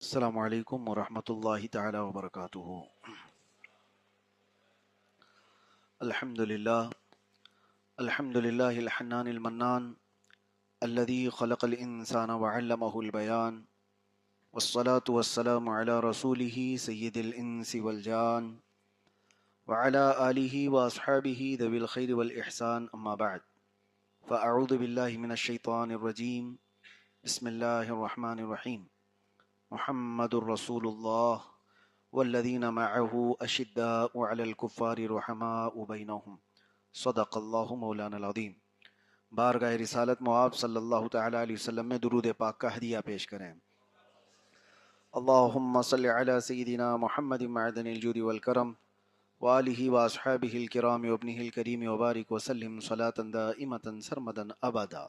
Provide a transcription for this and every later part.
السلام علیکم ورحمۃ اللہ تعالی وبرکاتہ۔ الحمد للہ الحنان المنان الذي خلق الإنسان وعلمه البيان والصلاة والسلام على رسوله سيد الإنس والجان وعلى آله وأصحابه ذوي الخير والإحسان أما بعد فأعوذ بالله من الشيطان الرجيم بسم الله الرحمن الرحيم محمد رسول اللہ والذین معه اشداء علی الکفار رحماء بینہم صدق اللہ مولانا العظیم۔ بارگاہ رسالت مآب صلی اللہ تعالی علیہ وسلم میں درود پاک کا ہدیہ پیش کریں۔ اللہم صلی علی سیدنا محمد معدن الجود والکرم وآلہ واصحابہ الکرام وابنہ الکریم وبارک وسلم صلاة دائمة سرمدا ابدا۔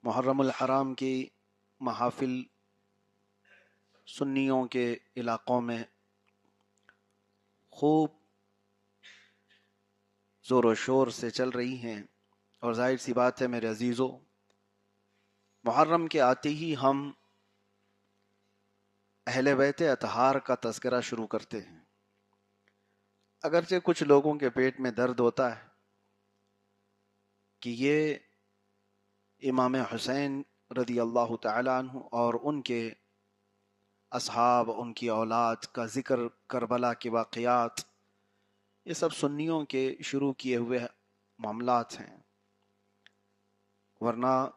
محرم الحرام کی محافل سنیوں کے علاقوں میں خوب زور و شور سے چل رہی ہیں، اور ظاہر سی بات ہے میرے عزیزو، محرم کے آتے ہی ہم اہل بیت اطہار کا تذکرہ شروع کرتے ہیں۔ اگرچہ کچھ لوگوں کے پیٹ میں درد ہوتا ہے کہ یہ امام حسین رضی اللہ تعالی عنہ اور ان کے اصحاب، ان کی اولاد کا ذکر، کربلا کے واقعات، یہ سب سنیوں کے شروع کیے ہوئے معاملات ہیں، ورنہ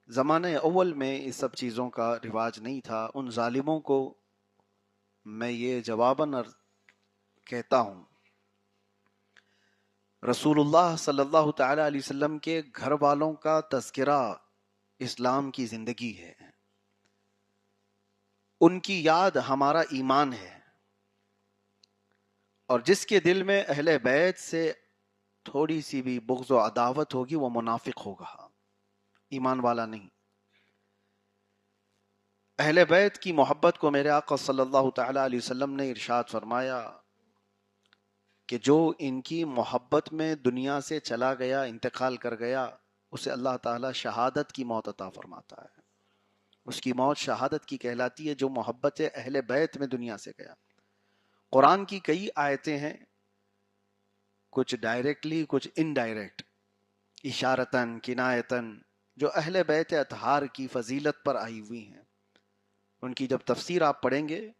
زمانے اول میں اس سب چیزوں کا رواج نہیں تھا۔ ان ظالموں کو میں یہ جواباً کہتا ہوں، رسول اللہ صلی اللہ تعالی علیہ وسلم کے گھر والوں کا تذکرہ اسلام کی زندگی ہے، ان کی یاد ہمارا ایمان ہے، اور جس کے دل میں اہل بیت سے تھوڑی سی بھی بغض و عداوت ہوگی وہ منافق ہوگا، ایمان والا نہیں۔ اہل بیت کی محبت کو میرے آقا صلی اللہ تعالی علیہ وسلم نے ارشاد فرمایا کہ جو ان کی محبت میں دنیا سے چلا گیا، انتقال کر گیا، اسے اللہ تعالی شہادت کی موت عطا فرماتا ہے۔ اس کی موت شہادت کی کہلاتی ہے، جو محبت اہل بیت میں دنیا سے گیا۔ قرآن کی کئی آیتیں ہیں، کچھ ڈائریکٹلی کچھ انڈائریکٹ، اشارتاً کنایتاً، جو اہل بیت اطہار کی فضیلت پر آئی ہوئی ہیں۔ ان کی جب تفسیر آپ پڑھیں گے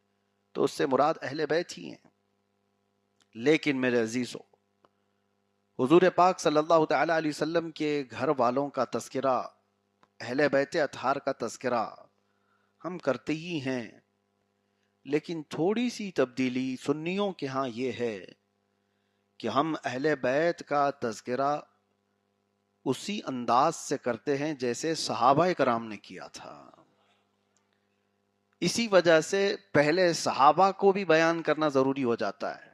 تو اس سے مراد اہل بیت ہی ہیں۔ لیکن میرے عزیزو، حضور پاک صلی اللہ تعالی علیہ وسلم کے گھر والوں کا تذکرہ، اہل بیت اطہار کا تذکرہ ہم کرتے ہی ہیں، لیکن تھوڑی سی تبدیلی سنیوں کے ہاں یہ ہے کہ ہم اہل بیت کا تذکرہ اسی انداز سے کرتے ہیں جیسے صحابہ کرام نے کیا تھا۔ اسی وجہ سے پہلے صحابہ کو بھی بیان کرنا ضروری ہو جاتا ہے۔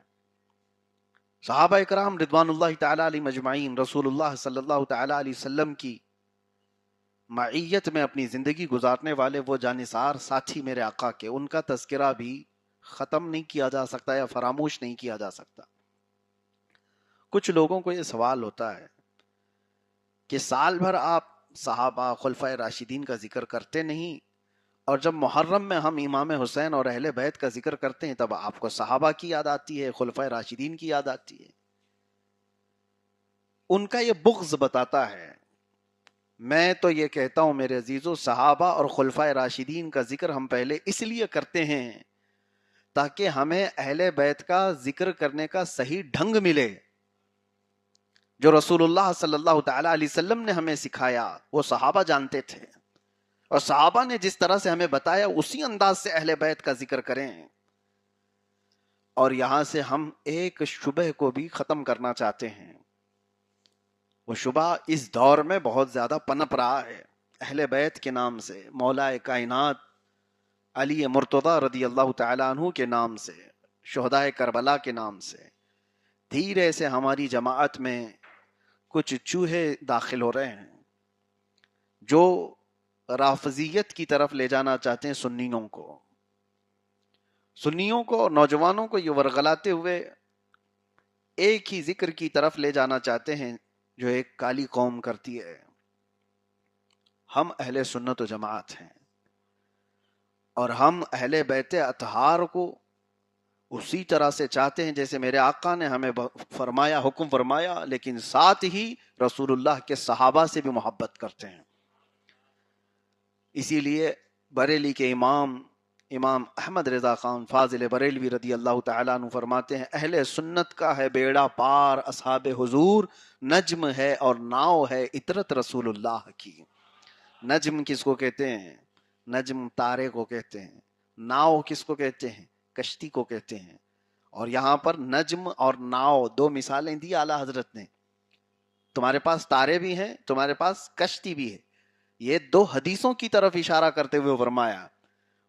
صحابہ کرام رضوان اللہ تعالی علیہ مجمعین رسول اللہ صلی اللہ تعالی علیہ وسلم کی معیت میں اپنی زندگی گزارنے والے وہ جانثار ساتھی میرے آقا کے، ان کا تذکرہ بھی ختم نہیں کیا جا سکتا یا فراموش نہیں کیا جا سکتا۔ کچھ لوگوں کو یہ سوال ہوتا ہے کہ سال بھر آپ صحابہ خلفائے راشدین کا ذکر کرتے نہیں، اور جب محرم میں ہم امام حسین اور اہل بیت کا ذکر کرتے ہیں تب آپ کو صحابہ کی یاد آتی ہے، خلفائے راشدین کی یاد آتی ہے۔ ان کا یہ بغض بتاتا ہے۔ میں تو یہ کہتا ہوں میرے عزیزو، صحابہ اور خلفائے راشدین کا ذکر ہم پہلے اس لیے کرتے ہیں تاکہ ہمیں اہل بیت کا ذکر کرنے کا صحیح ڈھنگ ملے، جو رسول اللہ صلی اللہ تعالی علیہ وسلم نے ہمیں سکھایا وہ صحابہ جانتے تھے، اور صحابہ نے جس طرح سے ہمیں بتایا اسی انداز سے اہل بیت کا ذکر کریں۔ اور یہاں سے ہم ایک شبہ کو بھی ختم کرنا چاہتے ہیں، وہ شبہ اس دور میں بہت زیادہ پنپ رہا ہے، اہل بیت کے نام سے، مولا کائنات علی مرتضی رضی اللہ تعالیٰ عنہ کے نام سے، شہدائے کربلا کے نام سے دھیرے سے ہماری جماعت میں کچھ چوہے داخل ہو رہے ہیں جو رافضیت کی طرف لے جانا چاہتے ہیں سنیوں کو اور نوجوانوں کو یہ ورغلاتے ہوئے ایک ہی ذکر کی طرف لے جانا چاہتے ہیں جو ایک کالی قوم کرتی ہے۔ ہم اہل سنت و جماعت ہیں، اور ہم اہل بیت اطہار کو اسی طرح سے چاہتے ہیں جیسے میرے آقا نے ہمیں فرمایا، حکم فرمایا، لیکن ساتھ ہی رسول اللہ کے صحابہ سے بھی محبت کرتے ہیں۔ اسی لیے بریلی کے امام احمد رضا خان فاضل بریلوی رضی اللہ تعالیٰ عنہ فرماتے ہیں، اہل سنت کا ہے بیڑا پار اصحاب حضور، نجم ہے اور ناؤ ہے اطرت رسول اللہ کی۔ نجم کس کو کہتے ہیں؟ نجم تارے کو کہتے ہیں۔ ناؤ کس کو کہتے ہیں؟ کشتی کو کہتے ہیں۔ اور یہاں پر نجم اور ناؤ دو مثالیں دی اعلیٰ حضرت نے۔ تمہارے پاس تارے بھی ہیں، تمہارے پاس کشتی بھی ہے۔ یہ دو حدیثوں کی طرف اشارہ کرتے ہوئے فرمایا۔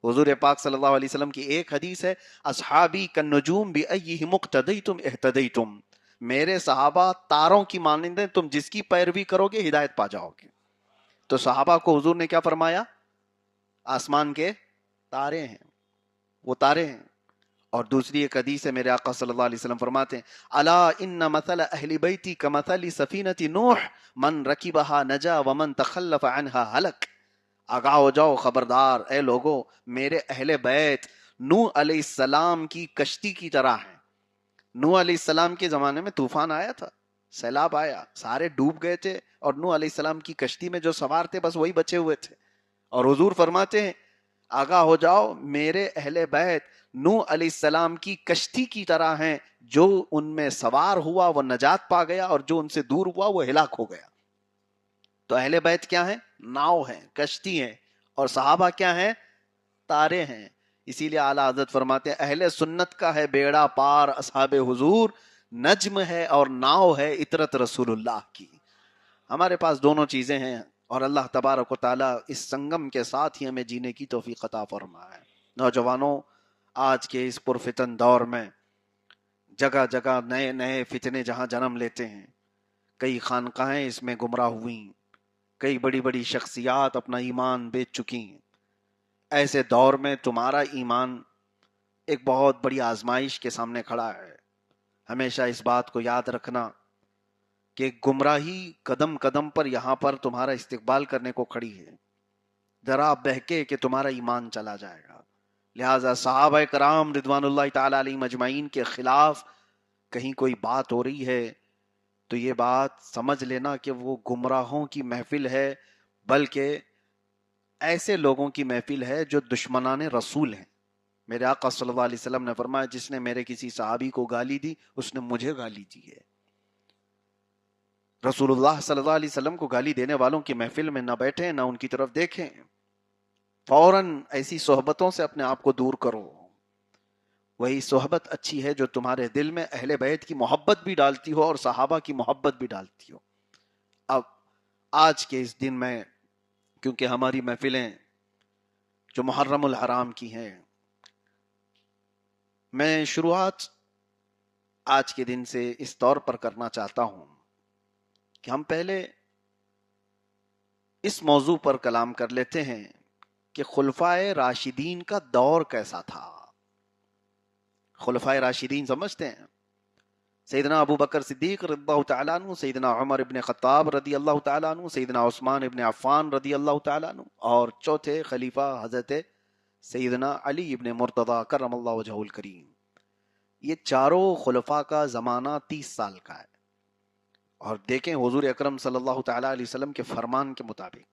حضور پاک صلی اللہ علیہ وسلم کی ایک حدیث ہے، اصحابی کالنجوم بأیہم اقتدیتم اہتدیتم، میرے صحابہ تاروں کی مانند ہیں، تم جس کی پیروی کرو گے ہدایت پا جاؤ گے۔ تو صحابہ کو حضور نے کیا فرمایا؟ آسمان کے تارے ہیں، وہ تارے ہیں۔ اور دوسری ایک حدیث ہے، میرے آقا صلی اللہ علیہ وسلم فرماتے ہیں، الا ان مثل اہل بیتی کمثل سفینۃ نوح من رکبها نجا ومن تخلف عنها ہلک۔ آگاہ ہو جاؤ، خبردار اے لوگو، میرے اہل بیت نوح علیہ السلام کی کشتی کی طرح ہیں۔ نوح علیہ السلام کے زمانے میں طوفان آیا تھا، سیلاب آیا، سارے ڈوب گئے تھے، اور نوح علیہ السلام کی کشتی میں جو سوار تھے بس وہی بچے ہوئے تھے۔ اور حضور فرماتے ہیں، آگاہ ہو جاؤ، میرے اہل بیت نوح علیہ السلام کی کشتی کی طرح ہیں، جو ان میں سوار ہوا وہ نجات پا گیا، اور جو ان سے دور ہوا وہ ہلاک ہو گیا۔ تو اہل بیت کیا ہیں؟ ناؤ ہیں، کشتی ہیں، اور صحابہ کیا ہیں؟ تارے ہیں۔ اسی لیے اعلیٰ حضرت فرماتے ہیں، اہل سنت کا ہے بیڑا پار اصحاب حضور، نجم ہے اور ناؤ ہے اطرت رسول اللہ کی۔ ہمارے پاس دونوں چیزیں ہیں، اور اللہ تبارک و تعالیٰ اس سنگم کے ساتھ ہی ہمیں جینے کی توفیق عطا فرمائے۔ نوجوانوں، آج کے اس پرفتن دور میں جگہ جگہ نئے نئے فتنے جہاں جنم لیتے ہیں، کئی خانقاہیں اس میں گمراہ ہوئیں، کئی بڑی بڑی شخصیات اپنا ایمان بیچ چکی ہیں۔ ایسے دور میں تمہارا ایمان ایک بہت بڑی آزمائش کے سامنے کھڑا ہے۔ ہمیشہ اس بات کو یاد رکھنا کہ گمراہی قدم قدم پر یہاں پر تمہارا استقبال کرنے کو کھڑی ہے، ذرا بہکے کہ تمہارا ایمان چلا جائے گا۔ لہٰذا صحابہ کرام رضوان اللہ تعالی علیہم اجمعین کے خلاف کہیں کوئی بات ہو رہی ہے تو یہ بات سمجھ لینا کہ وہ گمراہوں کی محفل ہے، بلکہ ایسے لوگوں کی محفل ہے جو دشمنان رسول ہیں۔ میرے آقا صلی اللہ علیہ وسلم نے فرمایا، جس نے میرے کسی صحابی کو گالی دی اس نے مجھے گالی دی ہے۔ رسول اللہ صلی اللہ علیہ وسلم کو گالی دینے والوں کی محفل میں نہ بیٹھیں، نہ ان کی طرف دیکھیں، فوراً ایسی صحبتوں سے اپنے آپ کو دور کرو۔ وہی صحبت اچھی ہے جو تمہارے دل میں اہل بیت کی محبت بھی ڈالتی ہو اور صحابہ کی محبت بھی ڈالتی ہو۔ اب آج کے اس دن میں کیونکہ ہماری محفلیں جو محرم الحرام کی ہیں، میں شروعات آج کے دن سے اس طور پر کرنا چاہتا ہوں کہ ہم پہلے اس موضوع پر کلام کر لیتے ہیں کہ خلفائے راشدین کا دور کیسا تھا۔ خلفائے راشدین سمجھتے ہیں؟ سیدنا ابو بکر صدیق رضی اللہ تعالیٰ عنہ، سیدنا عمر ابن خطاب رضی اللہ تعالیٰ عنہ، سیدنا عثمان ابن عفان رضی اللہ تعالیٰ عنہ، اور چوتھے خلیفہ حضرت سیدنا علی ابن مرتضی کرم اللہ وجہہ الکریم۔ یہ چاروں خلفاء کا زمانہ 30 سال کا ہے۔ اور دیکھیں حضور اکرم صلی اللہ تعالیٰ علیہ وسلم کے فرمان کے مطابق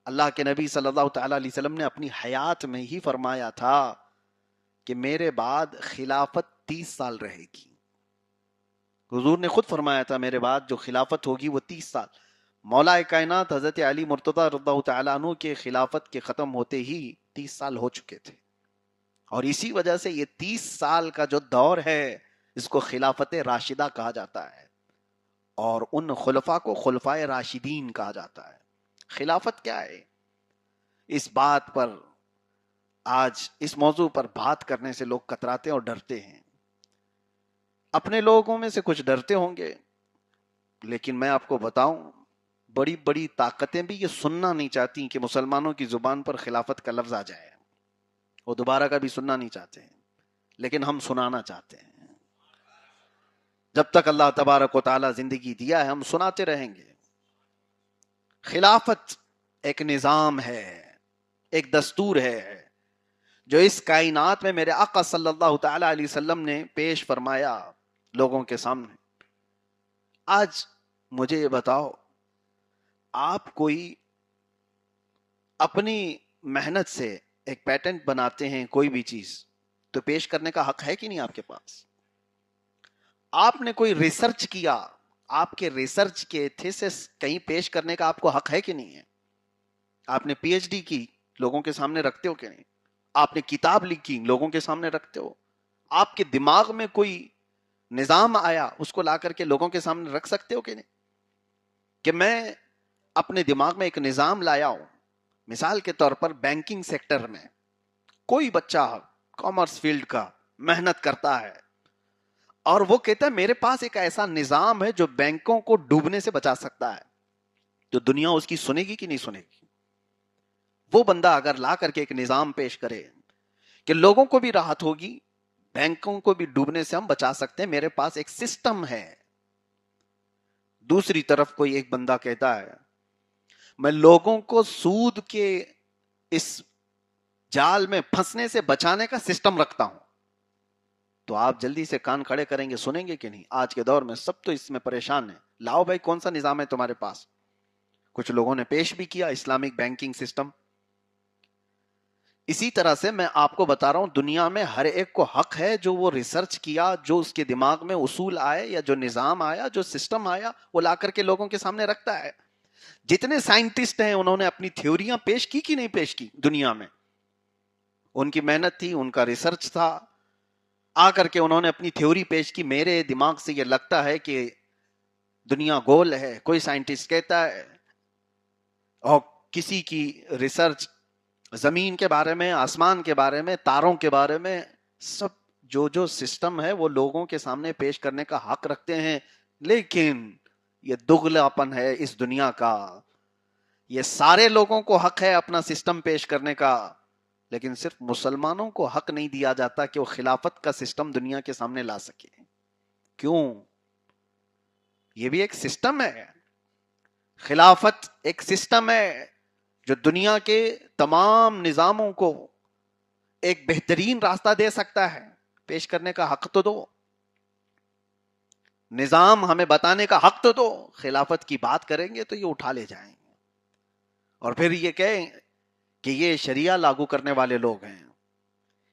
اللہ کے نبی صلی اللہ تعالیٰ علیہ وسلم نے اپنی حیات میں ہی فرمایا تھا کہ میرے بعد خلافت 30 سال رہے گی۔ حضور نے خود فرمایا تھا میرے بعد جو خلافت ہوگی وہ 30 سال۔ مولا کائنات حضرت علی مرتضی رضی اللہ تعالیٰ عنہ کے خلافت کے ختم ہوتے ہی 30 سال ہو چکے تھے، اور اسی وجہ سے یہ 30 سال کا جو دور ہے اس کو خلافت راشدہ کہا جاتا ہے، اور ان خلفاء کو خلفائے راشدین کہا جاتا ہے۔ خلافت کیا ہے؟ اس بات پر آج اس موضوع پر بات کرنے سے لوگ کتراتے اور ڈرتے ہیں۔ اپنے لوگوں میں سے کچھ ڈرتے ہوں گے، لیکن میں آپ کو بتاؤں بڑی بڑی طاقتیں بھی یہ سننا نہیں چاہتی کہ مسلمانوں کی زبان پر خلافت کا لفظ آ جائے، وہ دوبارہ کبھی سننا نہیں چاہتے ہیں، لیکن ہم سنانا چاہتے ہیں۔ جب تک اللہ تبارک و تعالیٰ زندگی دیا ہے ہم سناتے رہیں گے۔ خلافت ایک نظام ہے، ایک دستور ہے جو اس کائنات میں میرے آقا صلی اللہ تعالی علیہ وسلم نے پیش فرمایا لوگوں کے سامنے. آج مجھے یہ بتاؤ، آپ کوئی اپنی محنت سے ایک پیٹنٹ بناتے ہیں کوئی بھی چیز، تو پیش کرنے کا حق ہے کہ نہیں آپ کے پاس؟ آپ نے کوئی ریسرچ کیا، آپ کے ریسرچ کے تھیسس کہیں پیش کرنے کا آپ کو حق ہے کہ نہیں ہے؟ آپ نے پی ایچ ڈی کی، لوگوں کے سامنے رکھتے ہو کہ نہیں؟ آپ نے کتاب لکھی، لوگوں کے سامنے رکھتے ہو؟ آپ کے دماغ میں کوئی نظام آیا، اس کو لا کر کے لوگوں کے سامنے رکھ سکتے ہو کہ نہیں؟ کہ میں اپنے دماغ میں ایک نظام لایا ہوں. مثال کے طور پر بینکنگ سیکٹر میں کوئی بچہ کامرس فیلڈ کا محنت کرتا ہے اور وہ کہتا ہے میرے پاس ایک ایسا نظام ہے جو بینکوں کو ڈوبنے سے بچا سکتا ہے، تو دنیا اس کی سنے گی کہ نہیں سنے گی؟ وہ بندہ اگر لا کر کے ایک نظام پیش کرے کہ لوگوں کو بھی راحت ہوگی، بینکوں کو بھی ڈوبنے سے ہم بچا سکتے ہیں، میرے پاس ایک سسٹم ہے. دوسری طرف کوئی ایک بندہ کہتا ہے میں لوگوں کو سود کے اس جال میں پھنسنے سے بچانے کا سسٹم رکھتا ہوں، تو آپ جلدی سے کان کھڑے کریں گے، سنیں گے کہ نہیں؟ آج کے دور میں سب تو اس میں پریشان ہیں. لاؤ بھائی، کون سا نظام ہے تمہارے پاس؟ کچھ لوگوں نے پیش بھی کیا اسلامک بینکنگ سسٹم. اسی طرح سے میں آپ کو بتا رہا ہوں، دنیا میں ہر ایک کو حق ہے جو وہ ریسرچ کیا، جو اس کے دماغ میں اصول آئے یا جو نظام آیا، جو سسٹم آیا، وہ لا کر کے لوگوں کے سامنے رکھتا ہے. جتنے سائنٹسٹ ہیں انہوں نے اپنی تھیوریاں پیش کی کہ نہیں پیش کی؟ دنیا میں ان کی محنت تھی، ان کا ریسرچ تھا، آ کر کے انہوں نے اپنی تھیوری پیش کی. میرے دماغ سے یہ لگتا ہے کہ دنیا گول ہے، کوئی سائنٹسٹ کہتا ہے، اور کسی کی ریسرچ زمین کے بارے میں، آسمان کے بارے میں، تاروں کے بارے میں، سب جو سسٹم ہے وہ لوگوں کے سامنے پیش کرنے کا حق رکھتے ہیں. لیکن یہ دغلاپن ہے اس دنیا کا. یہ سارے لوگوں کو حق ہے اپنا سسٹم پیش کرنے کا، لیکن صرف مسلمانوں کو حق نہیں دیا جاتا کہ وہ خلافت کا سسٹم دنیا کے سامنے لا سکے. کیوں؟ یہ بھی ایک سسٹم ہے. خلافت ایک سسٹم ہے جو دنیا کے تمام نظاموں کو ایک بہترین راستہ دے سکتا ہے. پیش کرنے کا حق تو دو، نظام ہمیں بتانے کا حق تو دو. خلافت کی بات کریں گے تو یہ اٹھا لے جائیں گے اور پھر یہ کہیں کہ یہ شریعہ لاگو کرنے والے لوگ ہیں،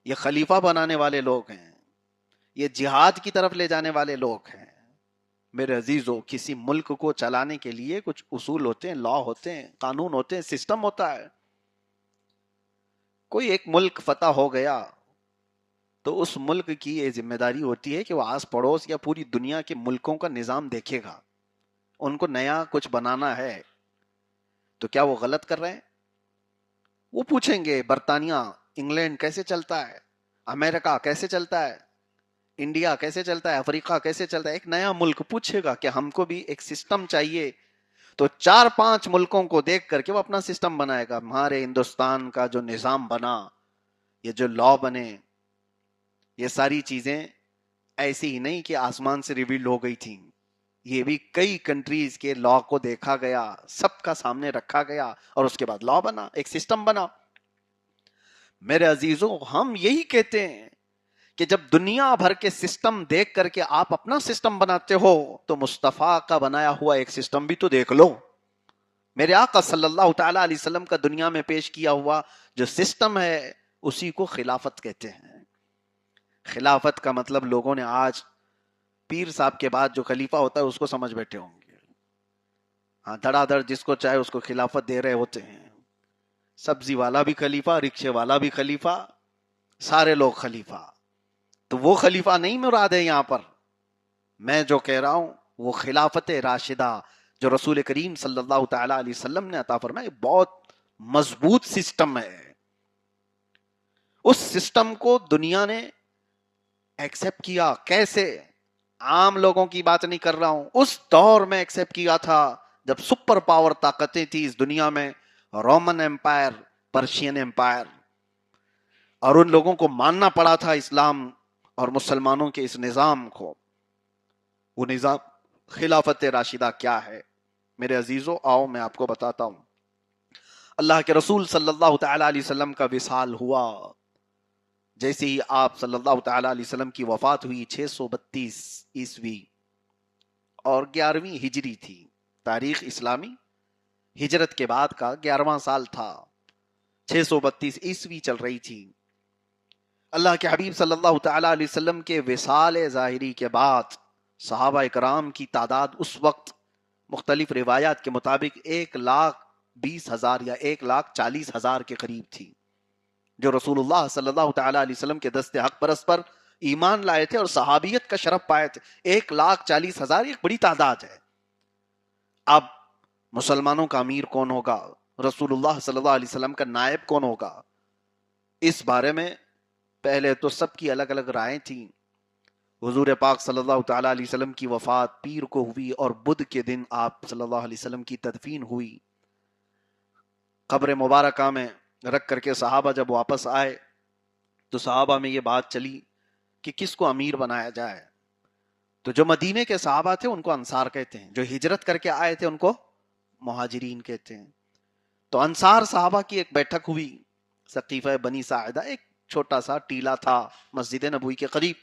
یہ خلیفہ بنانے والے لوگ ہیں، یہ جہاد کی طرف لے جانے والے لوگ ہیں. میرے عزیزو، کسی ملک کو چلانے کے لیے کچھ اصول ہوتے ہیں، لا ہوتے ہیں، قانون ہوتے ہیں، سسٹم ہوتا ہے. کوئی ایک ملک فتح ہو گیا تو اس ملک کی یہ ذمہ داری ہوتی ہے کہ وہ آس پڑوس یا پوری دنیا کے ملکوں کا نظام دیکھے گا. ان کو نیا کچھ بنانا ہے تو کیا وہ غلط کر رہے ہیں؟ وہ پوچھیں گے برطانیہ، انگلینڈ کیسے چلتا ہے، امریکہ کیسے چلتا ہے، انڈیا کیسے چلتا ہے، افریقہ کیسے چلتا ہے. ایک نیا ملک پوچھے گا کہ ہم کو بھی ایک سسٹم چاہیے، تو 4-5 ملکوں کو دیکھ کر کے وہ اپنا سسٹم بنائے گا. ہمارے ہندوستان کا جو نظام بنا، یہ جو لا بنے، یہ ساری چیزیں ایسی ہی نہیں کہ آسمان سے ریویل ہو گئی تھیں. یہ بھی کئی کنٹریز کے لا کو دیکھا گیا، سب کا سامنے رکھا گیا اور اس کے بعد لا بنا، ایک سسٹم بنا. میرے عزیزوں، ہم یہی کہتے ہیں کہ جب دنیا بھر کے سسٹم دیکھ کر کے آپ اپنا سسٹم بناتے ہو تو مصطفیٰ کا بنایا ہوا ایک سسٹم بھی تو دیکھ لو. میرے آقا صلی اللہ تعالی علیہ وسلم کا دنیا میں پیش کیا ہوا جو سسٹم ہے اسی کو خلافت کہتے ہیں. خلافت کا مطلب لوگوں نے آج پیر صاحب کے بعد جو خلیفہ ہوتا ہے اس کو سمجھ بیٹھے ہوں گے. ہاں، دھڑا دھڑ جس کو چاہے اس کو خلافت دے رہے ہوتے ہیں. سبزی والا بھی خلیفہ، رکشے والا بھی خلیفہ، سارے لوگ خلیفہ. تو وہ خلیفہ نہیں مراد ہے یہاں پر. میں جو کہہ رہا ہوں وہ خلافت راشدہ جو رسول کریم صلی اللہ تعالی علیہ وسلم نے عطا فرمایا، بہت مضبوط سسٹم ہے. اس سسٹم کو دنیا نے ایکسپٹ کیا. کیسے؟ عام لوگوں کی بات نہیں کر رہا ہوں، اس دور میں ایکسپٹ کیا تھا جب سپر پاور طاقتیں تھی اس دنیا میں، رومن امپائر، پرشین امپائر، اور ان لوگوں کو ماننا پڑا تھا اسلام اور مسلمانوں کے اس نظام کو. وہ نظام خلافت راشدہ کیا ہے؟ میرے عزیزو، آؤ میں آپ کو بتاتا ہوں. اللہ کے رسول صلی اللہ تعالی علیہ وسلم کا وصال ہوا، جیسے ہی آپ صلی اللہ تعالی علیہ وسلم کی وفات ہوئی 632 عیسوی اور 11ویں ہجری تھی، تاریخ اسلامی ہجرت کے بعد کا 11واں سال تھا، 632 عیسوی چل رہی تھی۔ اللہ کے حبیب صلی اللہ تعالی علیہ وسلم کے وصال ظاہری کے بعد صحابہ اکرام کی تعداد اس وقت مختلف روایات کے مطابق 1,20,000 یا 1,40,000 کے قریب تھی، جو رسول اللہ صلی اللہ تعالی علیہ وسلم کے دست حق پرست پر ایمان لائے تھے اور صحابیت کا شرف پائے تھے۔ 1,40,000 ایک بڑی تعداد ہے۔ اب مسلمانوں کا امیر کون ہوگا، رسول اللہ صلی اللہ علیہ وسلم کا نائب کون ہوگا، اس بارے میں پہلے تو سب کی الگ الگ رائے تھیں۔ حضور پاک صلی اللہ تعالی علیہ وسلم کی وفات پیر کو ہوئی اور بدھ کے دن آپ صلی اللہ علیہ وسلم کی تدفین ہوئی۔ قبر مبارکہ میں رکھ کر کے صحابہ جب واپس آئے تو صحابہ میں یہ بات چلی کہ کس کو امیر بنایا جائے، تو جو مدینے کے صحابہ تھے ان کو انصار کہتے ہیں، جو ہجرت کر کے آئے تھے ان کو مہاجرین کہتے ہیں۔ تو انصار صحابہ کی ایک بیٹھک ہوئی سقیفہ بنی ساعدہ، ایک چھوٹا سا ٹیلا تھا مسجد نبوی کے قریب،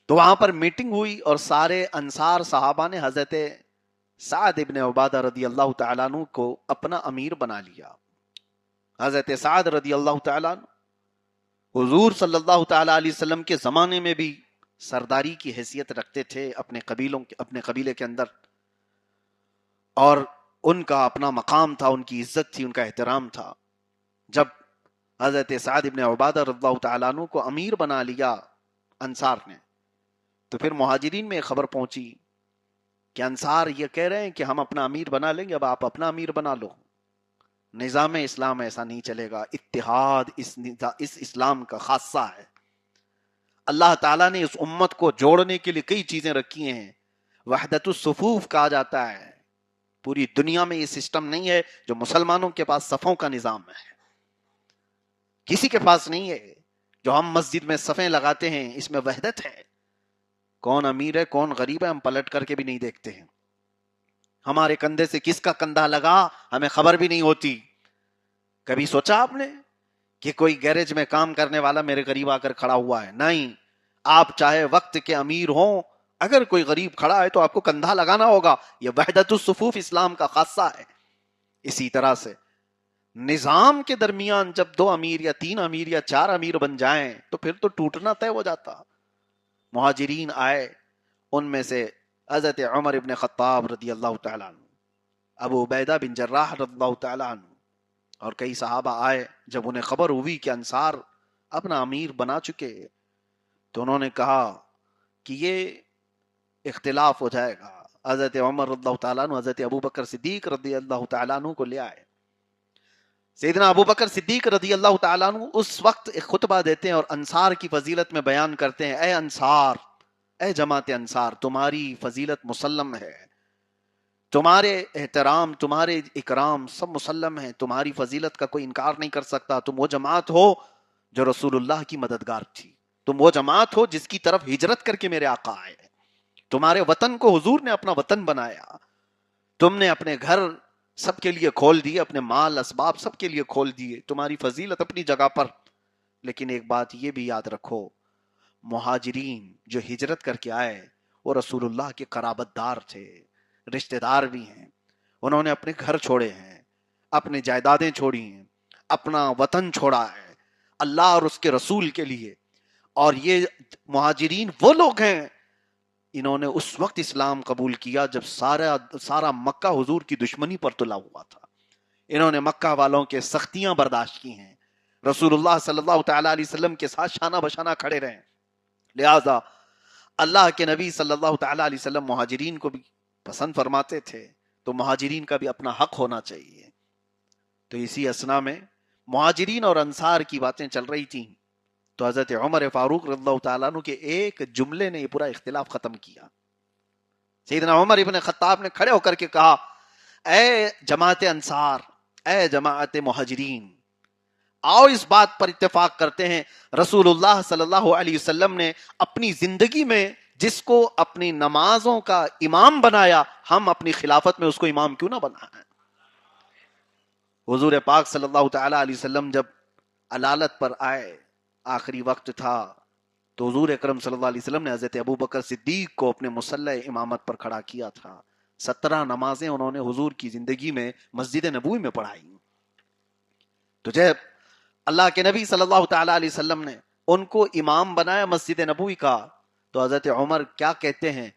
تو وہاں پر میٹنگ ہوئی اور سارے انصار صحابہ نے حضرت سعد ابن عبادہ رضی اللہ تعالیٰ عنہ کو اپنا امیر بنا لیا۔ حضرت سعد رضی اللہ تعالیٰ عنہ حضور صلی اللہ تعالیٰ علیہ وسلم کے زمانے میں بھی سرداری کی حیثیت رکھتے تھے اپنے قبیلے کے اندر، اور ان کا اپنا مقام تھا، ان کی عزت تھی، ان کا احترام تھا۔ جب حضرت سعد ابن عبادہ رضی اللہ تعالیٰ عنہ کو امیر بنا لیا انصار نے، تو پھر مہاجرین میں خبر پہنچی کہ انصار یہ کہہ رہے ہیں کہ ہم اپنا امیر بنا لیں گے، اب آپ اپنا امیر بنا لو۔ نظام اسلام ایسا نہیں چلے گا، اتحاد اس اسلام کا خاصہ ہے۔ اللہ تعالیٰ نے اس امت کو جوڑنے کے لیے کئی چیزیں رکھی ہیں، وحدت الصفوف کہا جاتا ہے۔ پوری دنیا میں یہ سسٹم نہیں ہے جو مسلمانوں کے پاس صفوں کا نظام ہے، کسی کے پاس نہیں ہے۔ جو ہم مسجد میں صفیں لگاتے ہیں اس میں وحدت ہے، کون امیر ہے کون غریب ہے ہم پلٹ کر کے بھی نہیں دیکھتے ہیں، ہمارے کندھے سے کس کا کندھا لگا ہمیں خبر بھی نہیں ہوتی۔ کبھی سوچا آپ نے کہ کوئی گیرج میں کام کرنے والا میرے قریب آ کر کھڑا ہوا ہے؟ نہیں، آپ چاہے وقت کے امیر ہوں، اگر کوئی غریب کھڑا ہے تو آپ کو کندھا لگانا ہوگا۔ یہ وحدت الصفوف اسلام کا خاصہ ہے۔ اسی طرح سے نظام کے درمیان جب 2 امیر یا 3 امیر یا 4 امیر بن جائیں تو پھر تو ٹوٹنا طے ہو جاتا۔ مہاجرین آئے، ان میں سے حضرت عمر ابن خطاب رضی اللہ تعالیٰ عنہ، ابو عبیدہ بن جراح رضی اللہ تعالیٰ عنہ اور کئی صحابہ آئے۔ جب انہیں خبر ہوئی کہ انصار اپنا امیر بنا چکے تو انہوں نے کہا کہ یہ اختلاف ہو جائے گا۔ حضرت عمر رضی اللہ تعالیٰ عنہ حضرت ابو بکر صدیق رضی اللہ تعالیٰ عنہ کو لے آئے۔ سیدنا ابو بکر صدیق رضی اللہ تعالیٰ عنہ اس وقت ایک خطبہ دیتے ہیں اور انصار کی فضیلت میں بیان کرتے ہیں، اے انصار، اے جماعت انصار، تمہاری فضیلت مسلم ہے، تمہارے احترام تمہارے اکرام سب مسلم ہے، تمہاری فضیلت کا کوئی انکار نہیں کر سکتا۔ تم وہ جماعت ہو جو رسول اللہ کی مددگار تھی، تم وہ جماعت ہو جس کی طرف ہجرت کر کے میرے آقا آئے، تمہارے وطن کو حضور نے اپنا وطن بنایا، تم نے اپنے گھر سب کے لیے کھول دیے، اپنے مال اسباب سب کے لیے کھول دیے، تمہاری فضیلت اپنی جگہ پر۔ لیکن ایک بات یہ بھی یاد رکھو، مہاجرین جو ہجرت کر کے آئے وہ رسول اللہ کے قرابت دار تھے، رشتہ دار بھی ہیں، انہوں نے اپنے گھر چھوڑے ہیں، اپنے جائیدادیں چھوڑی ہیں، اپنا وطن چھوڑا ہے اللہ اور اس کے رسول کے لیے۔ اور یہ مہاجرین وہ لوگ ہیں، انہوں نے اس وقت اسلام قبول کیا جب سارا مکہ حضور کی دشمنی پر تلا ہوا تھا، انہوں نے مکہ والوں کے سختیاں برداشت کی ہیں، رسول اللہ صلی اللہ تعالی علیہ وسلم کے ساتھ شانہ بشانہ کھڑے رہے۔ لہذا اللہ کے نبی صلی اللہ تعالی علیہ وسلم مہاجرین کو بھی پسند فرماتے تھے، تو مہاجرین کا بھی اپنا حق ہونا چاہیے۔ تو اسی اسنا میں مہاجرین اور انصار کی باتیں چل رہی تھیں، تو حضرت عمر فاروق رضی اللہ تعالیٰ عنہ کے ایک جملے نے یہ پورا اختلاف ختم کیا۔ سیدنا عمر ابن خطاب نے کھڑے ہو کر کے کہا، اے جماعت انصار، اے جماعت مہاجرین، آؤ اس بات پر اتفاق کرتے ہیں، رسول اللہ صلی اللہ علیہ وسلم نے اپنی زندگی میں جس کو اپنی نمازوں کا امام بنایا، ہم اپنی خلافت میں اس کو امام کیوں نہ بنائیں؟ حضور پاک صلی اللہ تعالی علیہ وسلم جب علالت پر آئے، آخری وقت تھا، تو حضور اکرم صلی اللہ علیہ وسلم نے حضرت ابو بکر صدیق کو اپنے مصلی امامت پر کھڑا کیا تھا۔ 17 نمازیں انہوں نے حضور کی زندگی میں مسجد نبوی میں پڑھائی۔ تو جب اللہ کے نبی صلی اللہ تعالی علیہ وسلم نے ان کو امام بنایا مسجد نبوی کا، تو حضرت عمر کیا کہتے ہیں،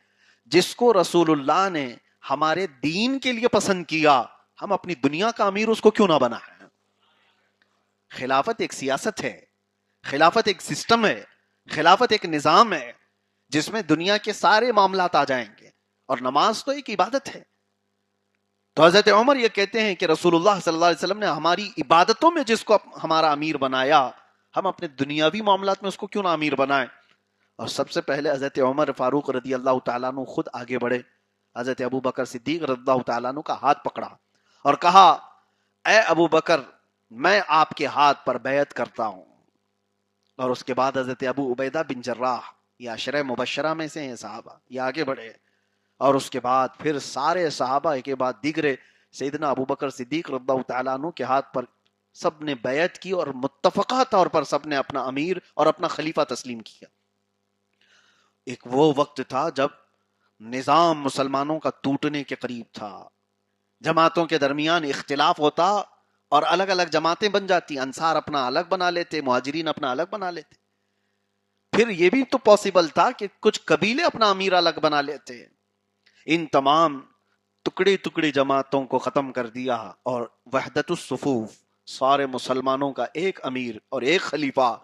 جس کو رسول اللہ نے ہمارے دین کے لیے پسند کیا، ہم اپنی دنیا کا امیر اس کو کیوں نہ بنا ہے۔ خلافت ایک سیاست ہے، خلافت ایک سسٹم ہے، خلافت ایک نظام ہے جس میں دنیا کے سارے معاملات آ جائیں گے، اور نماز تو ایک عبادت ہے۔ تو حضرت عمر یہ کہتے ہیں کہ رسول اللہ صلی اللہ علیہ وسلم نے ہماری عبادتوں میں جس کو ہمارا امیر بنایا، ہم اپنے دنیاوی معاملات میں اس کو کیوں نہ امیر بنائیں۔ اور سب سے پہلے حضرت عمر فاروق رضی اللہ تعالیٰ عنہ خود آگے بڑھے، حضرت ابو بکر صدیق رضی اللہ تعالیٰ عنہ کا ہاتھ پکڑا اور کہا، اے ابو بکر، میں آپ کے ہاتھ پر بیعت کرتا ہوں۔ اور اس کے بعد حضرت ابو عبیدہ بن جراح، یہ عشرہ مبشرہ میں سے ہیں صحابہ، یہ آگے بڑھے، اور اس کے بعد پھر سارے صحابہ ایک کے بعد دیگرے سیدنا ابو بکر صدیق رضی اللہ تعالیٰ عنہ کے ہاتھ پر سب نے بیعت کی، اور متفقہ طور پر سب نے اپنا امیر اور اپنا خلیفہ تسلیم کیا۔ ایک وہ وقت تھا جب نظام مسلمانوں کا ٹوٹنے کے قریب تھا، جماعتوں کے درمیان اختلاف ہوتا اور الگ الگ جماعتیں بن جاتی، انصار اپنا الگ بنا لیتے، مہاجرین اپنا الگ بنا لیتے۔ پھر یہ بھی تو پاسبل تھا کہ کچھ قبیلے اپنا امیر الگ بنا لیتے۔ ان تمام ٹکڑی ٹکڑی جماعتوں کو ختم کر دیا، اور وحدت الصفوف، سارے مسلمانوں کا ایک امیر اور ایک خلیفہ،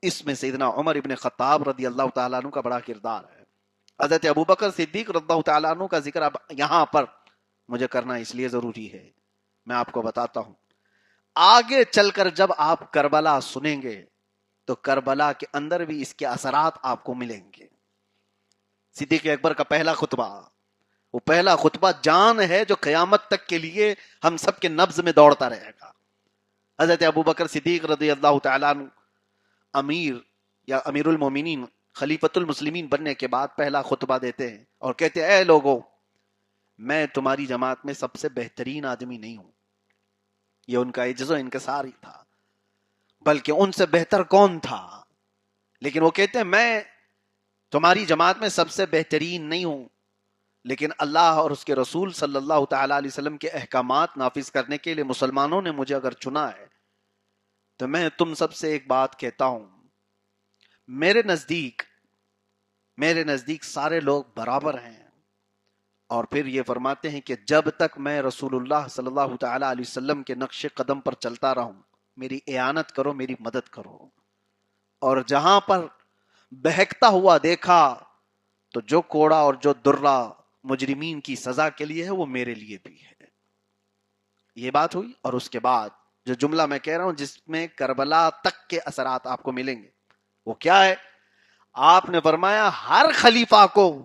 اس میں سیدنا عمر ابن خطاب رضی اللہ تعالیٰ عنہ کا بڑا کردار ہے۔ حضرت ابو بکر صدیق رضی اللہ تعالیٰ عنہ کا ذکر اب یہاں پر مجھے کرنا اس لیے ضروری ہے، میں آپ کو بتاتا ہوں، آگے چل کر جب آپ کربلا سنیں گے تو کربلا کے اندر بھی اس کے اثرات آپ کو ملیں گے۔ صدیق اکبر کا پہلا خطبہ، وہ پہلا خطبہ جان ہے جو قیامت تک کے لیے ہم سب کے نبض میں دوڑتا رہے گا۔ حضرت ابو بکر صدیق رضی اللہ تعالیٰ عنہ امیر یا امیر المومنین، خلیفۃ المسلمین بننے کے بعد پہلا خطبہ دیتے ہیں اور کہتے ہیں، اے لوگو، میں تمہاری جماعت میں سب سے بہترین آدمی نہیں ہوں، یہ ان کا عجز و انکسار ہی تھا، بلکہ ان سے بہتر کون تھا؟ لیکن وہ کہتے ہیں میں تمہاری جماعت میں سب سے بہترین نہیں ہوں، لیکن اللہ اور اس کے رسول صلی اللہ تعالی علیہ وسلم کے احکامات نافذ کرنے کے لیے مسلمانوں نے مجھے اگر چنا ہے تو میں تم سب سے ایک بات کہتا ہوں، میرے نزدیک سارے لوگ برابر ہیں۔ اور پھر یہ فرماتے ہیں کہ جب تک میں رسول اللہ صلی اللہ تعالی علیہ وسلم کے نقش قدم پر چلتا رہوں، میری اعانت کرو، میری مدد کرو، اور جہاں پر بہکتا ہوا دیکھا تو جو کوڑا اور جو درہ مجرمین کی سزا کے لیے ہے وہ میرے لیے بھی ہے۔ یہ بات ہوئی، اور اس کے بعد جو جملہ میں کہہ رہا ہوں جس میں کربلا تک کے اثرات آپ کو ملیں گے، وہ کیا ہے؟ آپ نے فرمایا ہر خلیفہ کو،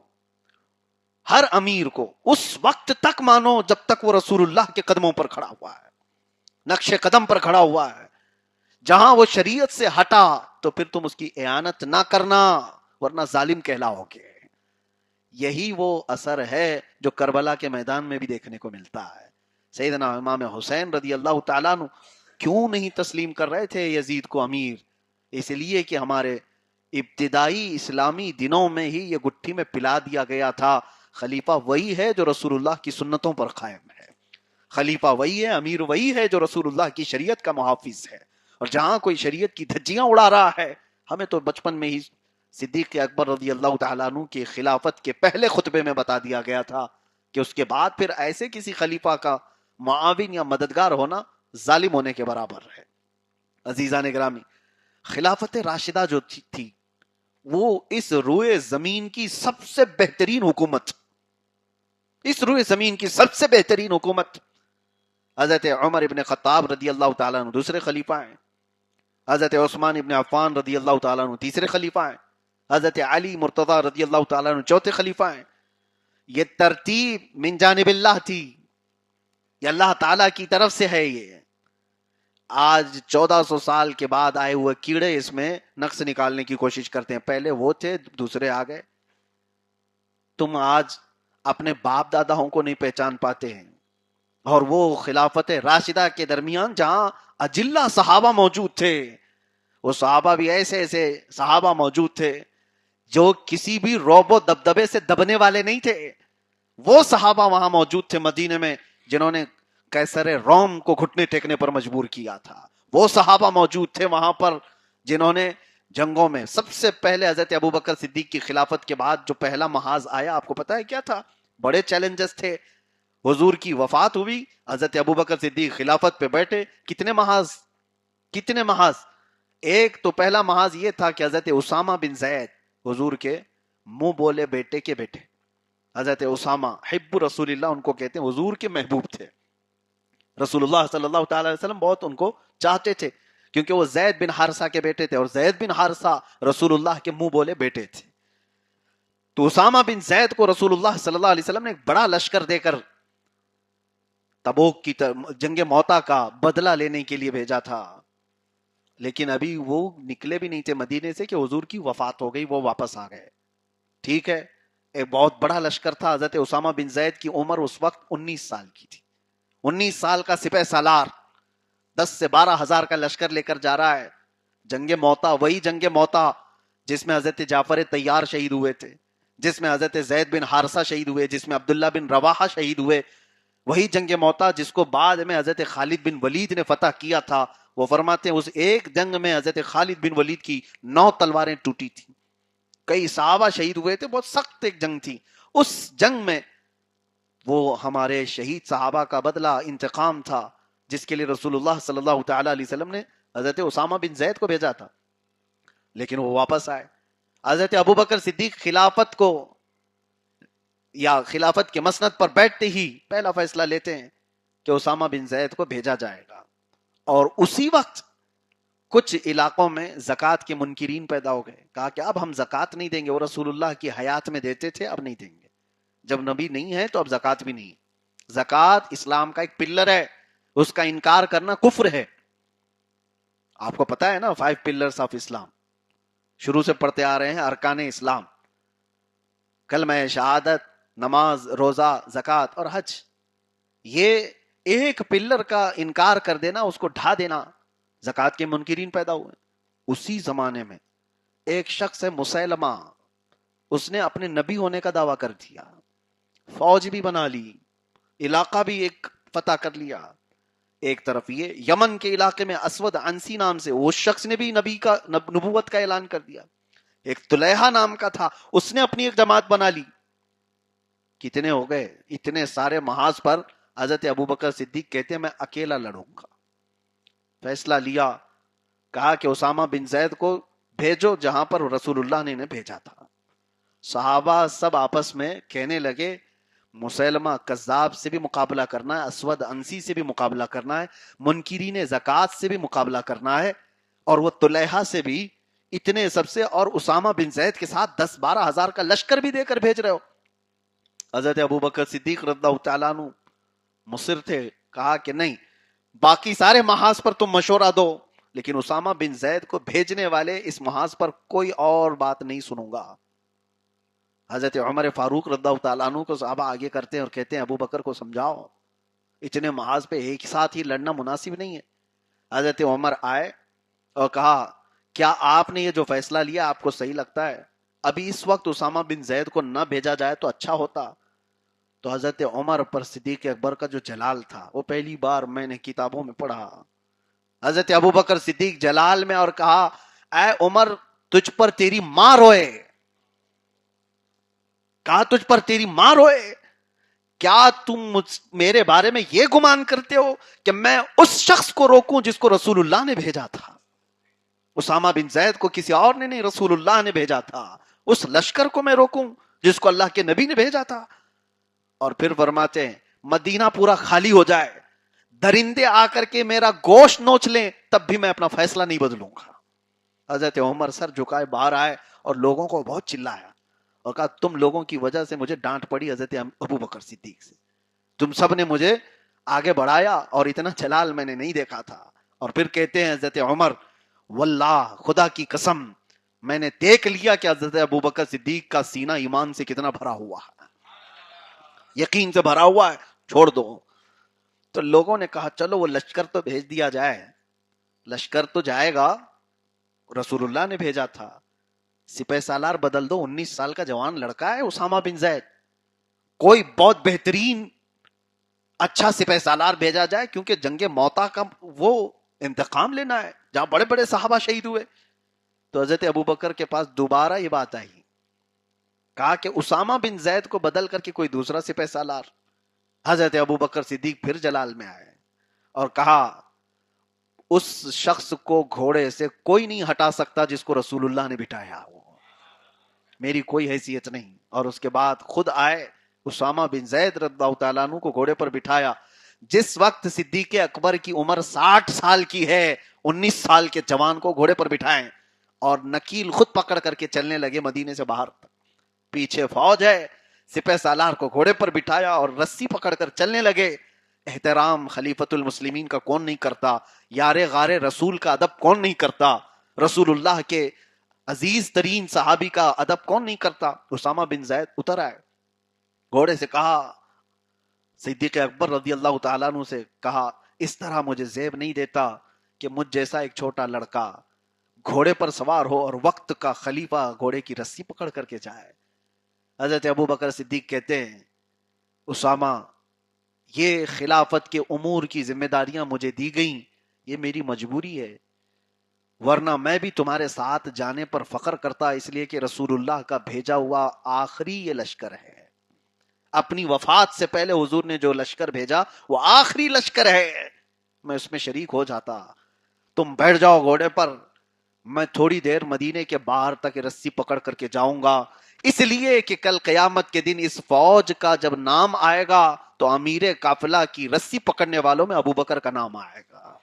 ہر امیر کو اس وقت تک مانو جب تک وہ رسول اللہ کے قدموں پر کھڑا ہوا ہے، نقش قدم پر کھڑا ہوا ہے۔ جہاں وہ شریعت سے ہٹا تو پھر تم اس کی اعانت نہ کرنا، ورنہ ظالم کہلاؤ گے۔ یہی وہ اثر ہے جو کربلا کے میدان میں بھی دیکھنے کو ملتا ہے۔ سیدنا امام حسین رضی اللہ تعالیٰ عنہ کیوں نہیں تسلیم کر رہے تھے یزید کو امیر؟ اس لیے کہ ہمارے ابتدائی اسلامی دنوں میں ہی یہ گٹھی میں پلا دیا گیا تھا، خلیفہ وہی ہے جو رسول اللہ کی سنتوں پر قائم ہے، خلیفہ وہی ہے، امیر وہی ہے جو رسول اللہ کی شریعت کا محافظ ہے۔ اور جہاں کوئی شریعت کی دھجیاں اڑا رہا ہے، ہمیں تو بچپن میں ہی صدیق اکبر رضی اللہ تعالیٰ عنہ کی خلافت کے پہلے خطبے میں بتا دیا گیا تھا کہ اس کے بعد پھر ایسے کسی خلیفہ کا معاون یا مددگار ہونا ظالم ہونے کے برابر ہے۔ عزیزان گرامی، خلافت راشدہ جو تھی وہ اس روئے زمین کی سب سے بہترین حکومت، اس روئے زمین کی سب سے بہترین حکومت۔ حضرت عمر ابن خطاب رضی اللہ تعالیٰ عنہ دوسرے خلیفہ ہیں، حضرت عثمان ابن عفان رضی اللہ تعالیٰ عنہ تیسرے خلیفہ ہیں، حضرت علی مرتضی رضی اللہ تعالیٰ عنہ چوتھے خلیفہ ہیں۔ یہ ترتیب من جانب اللہ تھی، یہ اللہ تعالیٰ کی طرف سے ہے۔ یہ آج 1400 سال کے بعد آئے ہوئے کیڑے اس میں نقص نکالنے کی کوشش کرتے ہیں، پہلے وہ تھے دوسرے آ گئے۔ تم آج اپنے باپ داداؤں کو نہیں پہچان پاتے ہیں، اور وہ خلافت راشدہ کے درمیان جہاں اجلہ صحابہ موجود تھے، وہ صحابہ بھی ایسے ایسے صحابہ موجود تھے جو کسی بھی رعب و دبدبے سے دبنے والے نہیں تھے. وہ صحابہ وہاں موجود تھے مدینے میں جنہوں نے قیصر روم کو گھٹنے ٹیکنے پر مجبور کیا تھا. وہ صحابہ موجود تھے وہاں پر جنہوں نے جنگوں میں سب سے پہلے حضرت ابوبکر صدیق کی خلافت کے بعد جو پہلا محاذ آیا، آپ کو پتا ہے کیا تھا؟ بڑے چیلنجز تھے. حضور کی وفات ہوئی، حضرت ابوبکر صدیق خلافت پہ بیٹھے. کتنے محاذ. ایک تو پہلا محاذ یہ تھا کہ حضرت اسامہ بن زید، حضور کے منہ بولے بیٹے کے بیٹے، حضرت اسامہ حب رسول اللہ ان کو کہتے ہیں، حضور کے محبوب تھے. رسول اللہ صلی اللہ تعالی علیہ وسلم بہت ان کو چاہتے تھے کیونکہ وہ زید بن حارثہ کے بیٹے تھے، اور زید بن حارثہ رسول اللہ کے منہ بولے بیٹے تھے. تو اسامہ بن زید کو رسول اللہ صلی اللہ علیہ وسلم نے ایک بڑا لشکر دے کر تبوک کی جنگ موتا کا بدلہ لینے کے لیے بھیجا تھا. لیکن ابھی وہ نکلے بھی نہیں تھے مدینے سے کہ حضور کی وفات ہو گئی، وہ واپس آ گئے. ٹھیک ہے، ایک بہت بڑا لشکر تھا. حضرت اسامہ بن زید کی عمر اس وقت 19 سال کی تھی. 19 سال کا سپہ سالار 10 سے 12 ہزار کا لشکر لے کر جا رہا ہے جنگ موتا. وہی جنگ موتا جس میں حضرت جعفر طیار شہید ہوئے تھے، جس میں حضرت زید بن حارثہ شہید ہوئے، جس میں عبداللہ بن رواحہ شہید ہوئے. وہی جنگ موتا جس کو بعد میں حضرت خالد بن ولید نے فتح کیا تھا. وہ فرماتے ہیں اس ایک جنگ میں حضرت خالد بن ولید کی 9 تلواریں ٹوٹی تھی، کئی صحابہ شہید ہوئے تھے. بہت سخت ایک جنگ تھی. اس جنگ میں وہ ہمارے شہید صحابہ کا بدلہ انتقام تھا جس کے لیے رسول اللہ صلی اللہ تعالی علیہ وسلم نے حضرت اسامہ بن زید کو بھیجا تھا. لیکن وہ واپس آئے. حضرت ابوبکر صدیق خلافت کو یا خلافت کے مسند پر بیٹھتے ہی پہلا فیصلہ لیتے ہیں کہ اسامہ بن زید کو بھیجا جائے گا. اور اسی وقت کچھ علاقوں میں زکوٰۃ کے منکرین پیدا ہو گئے. کہا کہ اب ہم زکوٰۃ نہیں دیں گے، وہ رسول اللہ کی حیات میں دیتے تھے، اب نہیں دیں گے. جب نبی نہیں ہے تو اب زکوٰۃ بھی نہیں. زکوٰۃ اسلام کا ایک پلر ہے، اس کا انکار کرنا کفر ہے. آپ کو پتا ہے نا 5 پلرز آف اسلام شروع سے پڑھتے آ رہے ہیں، ارکان اسلام: کلمہ شہادت، نماز، روزہ، زکوٰۃ اور حج. یہ ایک پلر کا انکار کر دینا، اس کو ڈھا دینا. زکوٰۃ کے منکرین پیدا ہوئے. اسی زمانے میں ایک شخص ہے مسیلمہ، اس نے اپنے نبی ہونے کا دعویٰ کر دیا، فوج بھی بنا لی، علاقہ بھی ایک فتح کر لیا. ایک طرف یہ یمن کے علاقے میں اسود عنسی نام سے وہ شخص نے بھی نبوت کا اعلان کر دیا. ایک طلیحہ نام کا تھا، اس نے اپنی ایک جماعت بنا لی. کتنے ہو گئے؟ اتنے سارے محاذ پر حضرت ابوبکر صدیق کہتے ہیں میں اکیلا لڑوں گا. فیصلہ لیا، کہا کہ اسامہ بن زید کو بھیجو جہاں پر رسول اللہ نے انہیں بھیجا تھا. صحابہ سب آپس میں کہنے لگے مسیلمہ کذاب سے بھی مقابلہ کرنا ہے، اسود عنسی سے بھی مقابلہ کرنا ہے، منکرین زکوٰۃ سے بھی مقابلہ کرنا ہے، اور وہ طلیحہ سے بھی، اتنے سب سے، اور اسامہ بن زید کے ساتھ 10-12 ہزار کا لشکر بھی دے کر بھیج رہے ہو. حضرت ابوبکر صدیق رضی اللہ تعالیٰ عنہ مصر تھے. کہا کہ نہیں، باقی سارے محاذ پر تم مشورہ دو، لیکن اسامہ بن زید کو بھیجنے والے اس محاذ پر کوئی اور بات نہیں سنوں گا. حضرت عمر فاروق رضی اللہ تعالیٰ عنہ کو صحابہ آگے کرتے ہیں اور کہتے ہیں ابو بکر کو سمجھاؤ، اتنے محاذ پہ ایک ساتھ ہی لڑنا مناسب نہیں ہے. حضرت عمر آئے اور کہا کیا آپ نے یہ جو فیصلہ لیا آپ کو صحیح لگتا ہے؟ ابھی اس وقت اسامہ بن زید کو نہ بھیجا جائے تو اچھا ہوتا. تو حضرت عمر پر صدیق اکبر کا جو جلال تھا وہ پہلی بار میں نے کتابوں میں پڑھا. حضرت ابوبکر صدیق جلال میں، اور کہا اے عمر تجھ پر تیری ماں روئے. کہا تجھ پر تیری ماں روئے، کیا تم میرے بارے میں یہ گمان کرتے ہو کہ میں اس شخص کو روکوں جس کو رسول اللہ نے بھیجا تھا؟ اسامہ بن زید کو کسی اور نے نہیں، رسول اللہ نے بھیجا تھا. اس لشکر کو میں روکوں جس کو اللہ کے نبی نے بھیجا تھا؟ اور پھر فرماتے ہیں مدینہ پورا خالی ہو جائے، درندے آ کر کے میرا گوشت نوچ لیں، تب بھی میں اپنا فیصلہ نہیں بدلوں گا. حضرت عمر سر جھکائے باہر آئے اور لوگوں کو بہت چلایا اور کہا تم لوگوں کی وجہ سے مجھے ڈانٹ پڑی حضرت ابوبکر صدیق سے، تم سب نے مجھے آگے بڑھایا اور اتنا جلال میں نے نہیں دیکھا تھا. اور پھر کہتے ہیں حضرت عمر واللہ خدا کی قسم میں نے دیکھ لیا کہ حضرت ابوبکر صدیق کا سینہ ایمان سے کتنا بھرا ہوا ہے، یقین سے بھرا ہوا ہے، چھوڑ دو. تو لوگوں نے کہا چلو وہ لشکر تو بھیج دیا جائے، لشکر تو جائے گا، رسول اللہ نے بھیجا تھا، سپہ سالار بدل دو، 19 سال کا جوان لڑکا ہے اسامہ بن زید، کوئی بہت بہترین اچھا سپہ سالار بھیجا جائے، کیونکہ جنگ موتا کا وہ انتقام لینا ہے جہاں بڑے بڑے صحابہ شہید ہوئے۔ تو حضرت ابوبکر کے پاس دوبارہ یہ بات آئی، کہا کہ اسامہ بن زید کو بدل کر کے کوئی دوسرا سپہ سالار۔ حضرت ابوبکر صدیق پھر جلال میں آئے اور کہا اس شخص کو گھوڑے سے کوئی نہیں ہٹا سکتا جس کو رسول اللہ نے بٹھایا ہو، میری کوئی حیثیت نہیں۔ اور اس کے بعد خود آئے، اسامہ بن زید رضی اللہ تعالیٰ عنہ کو گھوڑے پر بٹھایا۔ جس وقت صدیق اکبر کی عمر 60 سال کی ہے، 19 سال کے جوان کو گھوڑے پر بٹھائیں اور نکیل خود پکڑ کر کے چلنے لگے مدینے سے باہر، پیچھے فوج ہے، سپہ سالار کو گھوڑے پر بٹھایا اور رسی پکڑ کر چلنے لگے۔ احترام خلیفۃ المسلمین کا کون نہیں کرتا، یار غار رسول کا ادب کون نہیں کرتا، رسول اللہ کے عزیز ترین صحابی کا ادب کون نہیں کرتا۔ اسامہ بن زید اتر آئے، گھوڑے سے کہا، صدیق اکبر رضی اللہ تعالیٰ عنہ سے کہا، اس طرح مجھے زیب نہیں دیتا کہ مجھ جیسا ایک چھوٹا لڑکا گھوڑے پر سوار ہو اور وقت کا خلیفہ گھوڑے کی رسی پکڑ کر کے جائے۔ حضرت ابوبکر صدیق کہتے ہیں، اسامہ یہ خلافت کے امور کی ذمہ داریاں مجھے دی گئیں، یہ میری مجبوری ہے، ورنہ میں بھی تمہارے ساتھ جانے پر فخر کرتا، اس لیے کہ رسول اللہ کا بھیجا ہوا آخری یہ لشکر ہے، اپنی وفات سے پہلے حضور نے جو لشکر بھیجا وہ آخری لشکر ہے، میں اس میں شریک ہو جاتا۔ تم بیٹھ جاؤ گھوڑے پر، میں تھوڑی دیر مدینے کے باہر تک رسی پکڑ کر کے جاؤں گا، اس لیے کہ کل قیامت کے دن اس فوج کا جب نام آئے گا تو امیر قافلہ کی رسی پکڑنے والوں میں ابوبکر کا نام آئے گا۔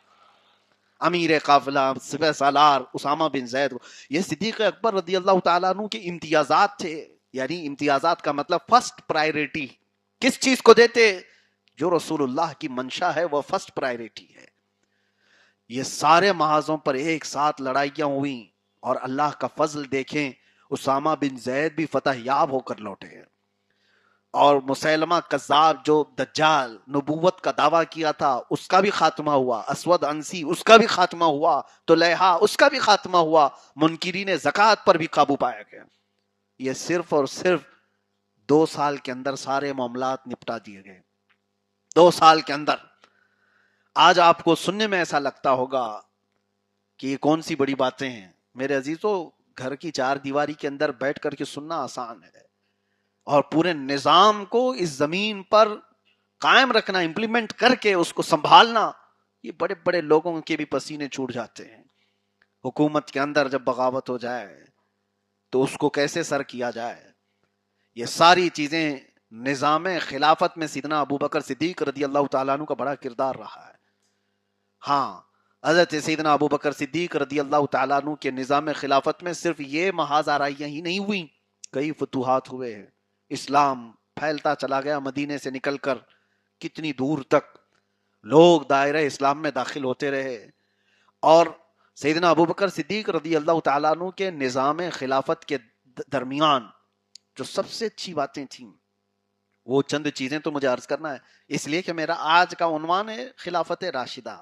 امیر قافلہ سپہ سالار اسامہ بن زید، یہ صدیق اکبر رضی اللہ تعالیٰ عنہ کے امتیازات تھے، یعنی امتیازات کا مطلب فرسٹ پرائیورٹی کس چیز کو دیتے، جو رسول اللہ کی منشا ہے وہ فرسٹ پرائیورٹی ہے۔ یہ سارے محاذوں پر ایک ساتھ لڑائیاں ہوئیں اور اللہ کا فضل دیکھیں، اسامہ بن زید بھی فتح یاب ہو کر لوٹے، اور مسیلمہ کذاب جو دجال نبوت کا دعویٰ کیا تھا اس کا بھی خاتمہ ہوا، اسود عنسی اس کا بھی خاتمہ ہوا، طلیحہ اس کا بھی خاتمہ ہوا، منکرین زکوٰۃ پر بھی قابو پایا گیا۔ یہ صرف اور صرف 2 سال کے اندر سارے معاملات نپٹا دیے گئے، 2 سال کے اندر۔ آج آپ کو سننے میں ایسا لگتا ہوگا کہ یہ کون سی بڑی باتیں ہیں، میرے عزیزو گھر کی 4 دیواری کے اندر بیٹھ کر کے سننا آسان ہے، اور پورے نظام کو اس زمین پر قائم رکھنا، امپلیمنٹ کر کے اس کو سنبھالنا، یہ بڑے بڑے لوگوں کے بھی پسینے چھوٹ جاتے ہیں۔ حکومت کے اندر جب بغاوت ہو جائے تو اس کو کیسے سر کیا جائے، یہ ساری چیزیں نظام خلافت میں سیدنا ابوبکر صدیق رضی اللہ تعالیٰ عنہ کا بڑا کردار رہا ہے۔ ہاں، حضرت سیدنا ابوبکر صدیق رضی اللہ تعالیٰ عنہ کے نظام خلافت میں صرف یہ محاذ آرائیاں ہی نہیں ہوئیں، کئی فتوحات ہوئے، اسلام پھیلتا چلا گیا مدینے سے نکل کر، کتنی دور تک لوگ دائرہ اسلام میں داخل ہوتے رہے۔ اور سیدنا ابوبکر صدیق رضی اللہ تعالیٰ عنہ کے نظام خلافت کے درمیان جو سب سے اچھی باتیں تھیں وہ چند چیزیں تو مجھے عرض کرنا ہے، اس لیے کہ میرا آج کا عنوان ہے خلافت راشدہ۔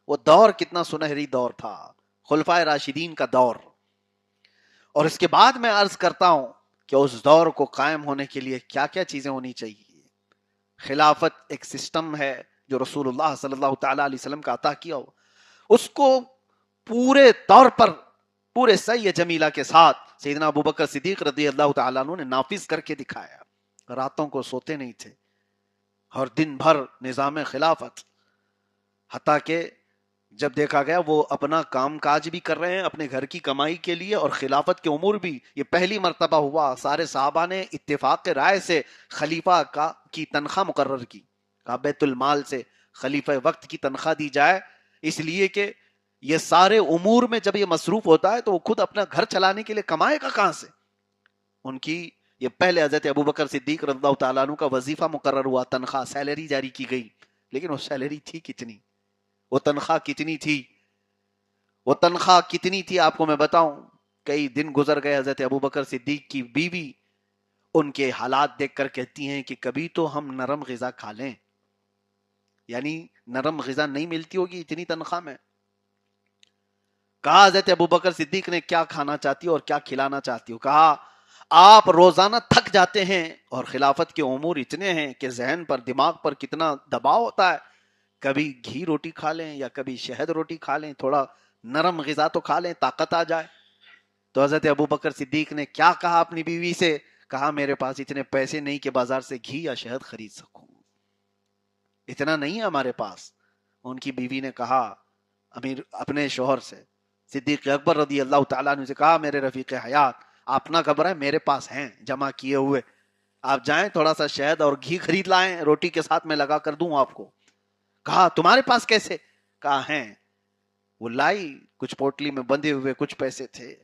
وہ دور کتنا سنہری دور تھا، خلفائے راشدین کا دور، اور اس کے بعد میں عرض کرتا ہوں کہ اس دور کو قائم ہونے کے لیے کیا کیا چیزیں ہونی چاہیے۔ خلافت ایک سسٹم ہے جو رسول اللہ صلی اللہ تعالیٰ علیہ وسلم کا عطا کیا ہو، اس کو پورے طور پر پورے صحیح جمیلہ کے ساتھ سیدنا ابوبکر صدیق رضی اللہ تعالیٰ عنہ نے نافذ کر کے دکھایا۔ راتوں کو سوتے نہیں تھے اور دن بھر نظام خلافت، حتیٰ کہ جب دیکھا گیا وہ اپنا کام کاج بھی کر رہے ہیں اپنے گھر کی کمائی کے لیے اور خلافت کے امور بھی، یہ پہلی مرتبہ ہوا سارے صحابہ نے اتفاق رائے سے خلیفہ کی تنخواہ مقرر کی، کہا بیت المال سے خلیفہ وقت کی تنخواہ دی جائے، اس لیے کہ یہ سارے امور میں جب یہ مصروف ہوتا ہے تو وہ خود اپنا گھر چلانے کے لیے کمائے گا کہاں سے۔ ان کی یہ پہلے حضرت ابوبکر صدیق رضی اللہ تعالیٰ عنہ کا وظیفہ مقرر ہوا، تنخواہ سیلری جاری کی گئی، لیکن وہ سیلری تھی کتنی، وہ تنخواہ کتنی تھی، وہ تنخواہ کتنی تھی آپ کو میں بتاؤں۔ کئی دن گزر گئے، حضرت ابوبکر صدیق کی بیوی ان کے حالات دیکھ کر کہتی ہیں کہ کبھی تو ہم نرم غذا کھا لیں، یعنی نرم غذا نہیں ملتی ہوگی اتنی تنخواہ میں. کہا حضرت ابوبکر صدیق نے کیا کھانا چاہتی ہو اور کیا کھلانا چاہتی ہو؟ کہا آپ روزانہ تھک جاتے ہیں اور خلافت کے امور اتنے ہیں کہ ذہن پر دماغ پر کتنا دباؤ ہوتا ہے، کبھی گھی روٹی کھا لیں یا کبھی شہد روٹی کھا لیں، تھوڑا نرم غذا تو کھا لیں طاقت آ جائے. تو حضرت ابوبکر صدیق نے کیا کہا اپنی بیوی سے؟ کہا میرے پاس اتنے پیسے نہیں کہ بازار سے گھی یا شہد خرید سکوں، اتنا نہیں ہے ہمارے پاس. ان کی بیوی نے کہا امیر اپنے شوہر سے، صدیق اکبر رضی اللہ تعالیٰ عنہ سے کہا میرے رفیق حیات آپ نہ گھبرائیں، میرے پاس ہیں جمع کیے ہوئے، آپ جائیں تھوڑا سا شہد اور گھی خرید لائیں، روٹی کے ساتھ میں لگا کر دوں آپ کو. کہا تمہارے پاس کیسے؟ کہا ہیں. وہ لائی، کچھ پوٹلی میں بندھے ہوئے کچھ پیسے تھے.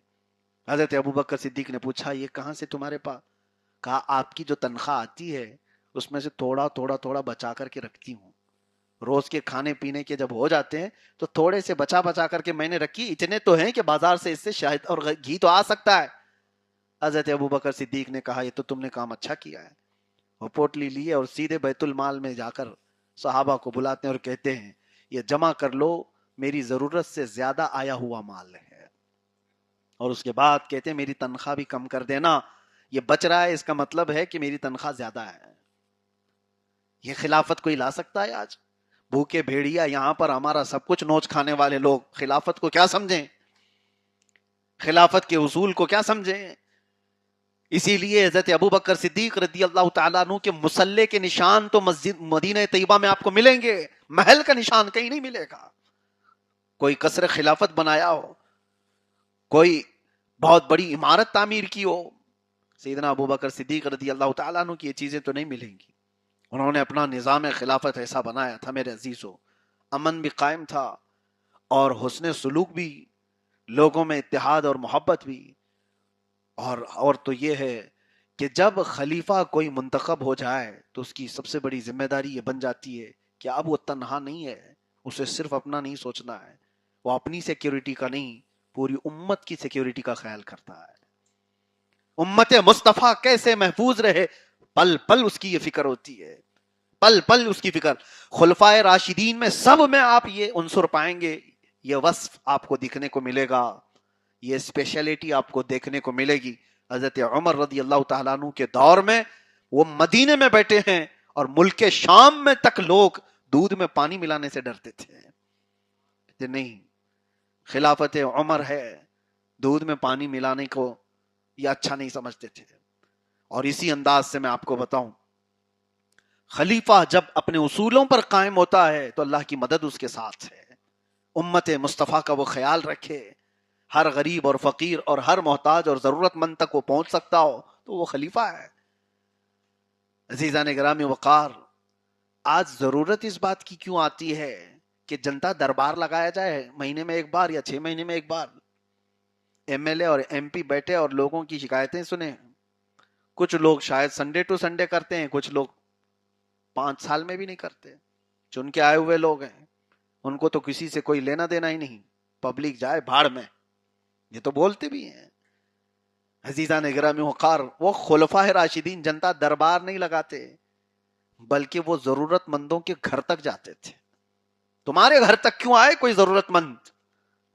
حضرت ابوبکر صدیق نے پوچھا یہ کہاں سے تمہارے پاس؟ کہا آپ کی جو تنخواہ آتی ہے اس میں سے تھوڑا تھوڑا تھوڑا بچا کر کے رکھتی ہوں، روز کے کھانے پینے کے جب ہو جاتے ہیں تو تھوڑے سے بچا بچا کر کے میں نے رکھی، اتنے تو ہیں کہ بازار سے اس سے شہد اور گھی تو آ سکتا ہے. حضرت ابوبکر صدیق نے کہا یہ تو تم نے کام اچھا کیا ہے. وہ پوٹلی لیے اور سیدھے بیت المال میں جا کر صحابہ کو بلاتے ہیں اور کہتے ہیں یہ جمع کر لو، میری ضرورت سے زیادہ آیا ہوا مال ہے. اور اس کے بعد کہتے ہیں میری تنخواہ بھی کم کر دینا، یہ بچ رہا ہے اس کا مطلب ہے کہ میری تنخواہ زیادہ ہے. یہ خلافت کوئی لا سکتا ہے آج؟ بھوکے بھیڑیا یہاں پر ہمارا سب کچھ نوچ کھانے والے لوگ خلافت کو کیا سمجھیں، خلافت کے اصول کو کیا سمجھیں؟ اسی لیے حضرت ابوبکر صدیق رضی اللہ تعالیٰ عنہ کے مسلح کے نشان تو مسجد مدینہ طیبہ میں آپ کو ملیں گے، محل کا نشان کہیں نہیں ملے گا. کوئی قصر خلافت بنایا ہو، کوئی بہت بڑی عمارت تعمیر کی ہو، سیدنا ابوبکر صدیق رضی اللہ تعالیٰ عنہ کی یہ چیزیں تو نہیں ملیں گی. انہوں نے اپنا نظام خلافت ایسا بنایا تھا میرے عزیزو، امن بھی قائم تھا اور حسن سلوک بھی، لوگوں میں اتحاد اور محبت بھی. اور تو یہ ہے کہ جب خلیفہ کوئی منتخب ہو جائے تو اس کی سب سے بڑی ذمہ داری یہ بن جاتی ہے کہ اب وہ تنہا نہیں ہے، اسے صرف اپنا نہیں سوچنا ہے، وہ اپنی سیکیورٹی کا نہیں پوری امت کی سیکیورٹی کا خیال کرتا ہے. امت مصطفیٰ کیسے محفوظ رہے پل پل اس کی یہ فکر ہوتی ہے، پل پل اس کی فکر. خلفائے راشدین میں سب میں آپ یہ عنصر پائیں گے، یہ وصف آپ کو دیکھنے کو ملے گا، یہ اسپیشلٹی آپ کو دیکھنے کو ملے گی. حضرت عمر رضی اللہ تعالیٰ عنہ کے دور میں وہ مدینے میں بیٹھے ہیں اور ملک شام میں تک لوگ دودھ میں پانی ملانے سے ڈرتے تھے کہ نہیں خلافت عمر ہے، دودھ میں پانی ملانے کو یہ اچھا نہیں سمجھتے تھے. اور اسی انداز سے میں آپ کو بتاؤں خلیفہ جب اپنے اصولوں پر قائم ہوتا ہے تو اللہ کی مدد اس کے ساتھ ہے. امت مصطفیٰ کا وہ خیال رکھے، ہر غریب اور فقیر اور ہر محتاج اور ضرورت مند تک وہ پہنچ سکتا ہو تو وہ خلیفہ ہے. عزیزان گرامی وقار، آج ضرورت اس بات کی کیوں آتی ہے کہ جنتا دربار لگایا جائے مہینے میں ایک بار یا 6 مہینے میں ایک بار، ایم ایل اے اور ایم پی بیٹھے اور لوگوں کی شکایتیں سنیں. کچھ لوگ شاید سنڈے ٹو سنڈے کرتے ہیں، کچھ لوگ 5 سال میں بھی نہیں کرتے. چن کے آئے ہوئے لوگ ہیں، ان کو تو کسی سے کوئی لینا دینا ہی نہیں، پبلک جائے بھاڑ میں، یہ تو بولتے بھی ہیں. عزیزان گرامی وقار، وہ خلفائے راشدین جنتا دربار نہیں لگاتے بلکہ وہ ضرورت مندوں کے گھر تک جاتے تھے. تمہارے گھر تک کیوں آئے کوئی ضرورت مند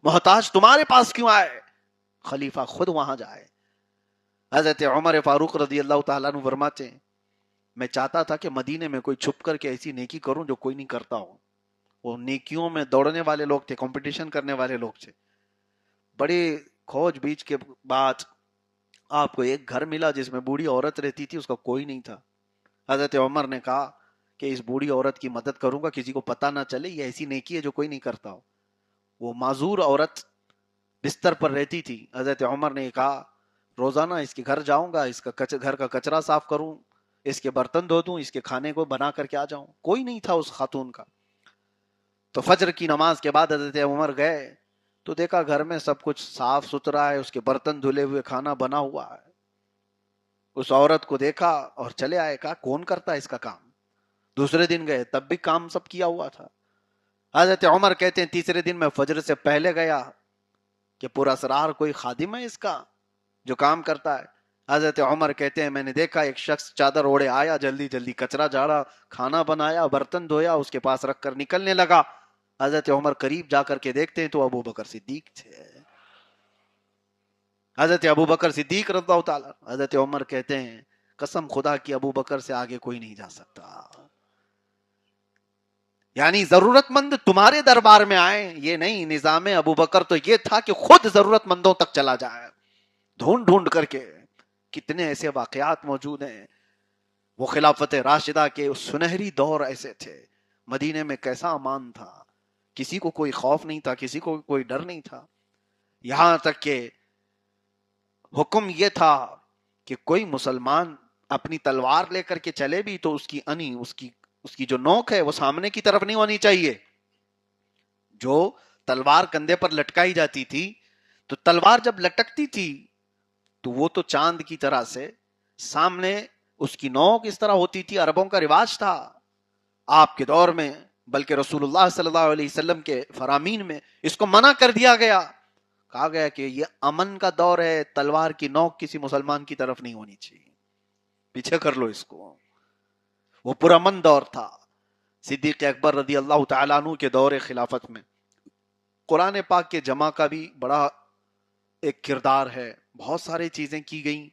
محتاج، تمہارے پاس کیوں آئے؟ خلیفہ خود وہاں جائے. حضرت عمر فاروق رضی اللہ تعالیٰ عنہ فرماتے ہیں میں چاہتا تھا کہ مدینے میں کوئی چھپ کر کے ایسی نیکی کروں جو کوئی نہیں کرتا ہو. وہ نیکیوں میں دوڑنے والے لوگ تھے، کمپٹیشن کرنے والے لوگ تھے. بڑے کھوج بیچ کے بعد آپ کو ایک گھر ملا جس میں بوڑھی عورت رہتی تھی، اس کا کوئی نہیں تھا. حضرت عمر نے کہا کہ اس بوڑھی عورت کی مدد کروں گا، کسی کو پتہ نہ چلے، یہ ایسی نیکی ہے جو کوئی نہیں کرتا ہو. وہ معذور عورت بستر پر رہتی تھی. حضرت عمر نے کہا روزانہ اس کے گھر جاؤں گا، اس کا گھر کا کچرا صاف کروں، اس کے برتن دھو دوں، اس کے کھانے کو بنا کر کے آ جاؤں. کوئی نہیں تھا اس خاتون کا. تو فجر کی نماز کے بعد حضرت عمر گئے تو دیکھا گھر میں سب کچھ صاف ستھرا ہے، اس کے برتن دھلے ہوئے، کھانا بنا ہوا ہے. اس عورت کو دیکھا اور چلے آئے، کہا کون کرتا ہے اس کا کام؟ دوسرے دن گئے تب بھی کام سب کیا ہوا تھا. حضرت عمر کہتے ہیں تیسرے دن میں فجر سے پہلے گیا کہ پورا اسرار کوئی خادم ہے اس کا جو کام کرتا ہے؟ حضرت عمر کہتے ہیں میں نے دیکھا ایک شخص چادر اوڑے آیا، جلدی جلدی کچرا جھاڑا، کھانا بنایا، برتن دھویا، اس کے پاس رکھ کر نکلنے لگا۔ حضرت عمر قریب جا کر کے دیکھتے ہیں تو ابو بکر صدیق تھے۔ حضرت ابو بکر صدیق رضی اللہ تعالی۔ حضرت عمر کہتے ہیں قسم خدا کی ابو بکر سے آگے کوئی نہیں جا سکتا، یعنی ضرورت مند تمہارے دربار میں آئے، یہ نہیں۔ نظام ابو بکر تو یہ تھا کہ خود ضرورت مندوں تک چلا جائے ڈھونڈ ڈھونڈ کر کے۔ کتنے ایسے واقعات موجود ہیں۔ وہ خلافت راشدہ کے سنہری دور ایسے تھے، مدینے میں کیسا امان تھا، کسی کو کوئی خوف نہیں تھا، کسی کو کوئی ڈر نہیں تھا، یہاں تک کہ حکم یہ تھا کہ کوئی مسلمان اپنی تلوار لے کر کے چلے بھی تو اس کی انی، اس کی جو نوک ہے وہ سامنے کی طرف نہیں ہونی چاہیے۔ جو تلوار کندھے پر لٹکائی جاتی تھی تو تلوار جب لٹکتی تھی تو وہ تو چاند کی طرح سے سامنے اس کی نوک اس طرح ہوتی تھی۔ عربوں کا رواج تھا آپ کے دور میں، بلکہ رسول اللہ صلی اللہ علیہ وسلم کے فرامین میں اس کو منع کر دیا گیا، کہا گیا کہ یہ امن کا دور ہے، تلوار کی نوک کسی مسلمان کی طرف نہیں ہونی چاہیے، پیچھے کر لو اس کو۔ وہ پرامن دور تھا۔ صدیق اکبر رضی اللہ تعالیٰ عنہ کے دور خلافت میں قرآن پاک کے جمع کا بھی بڑا ایک کردار ہے، بہت ساری چیزیں کی گئیں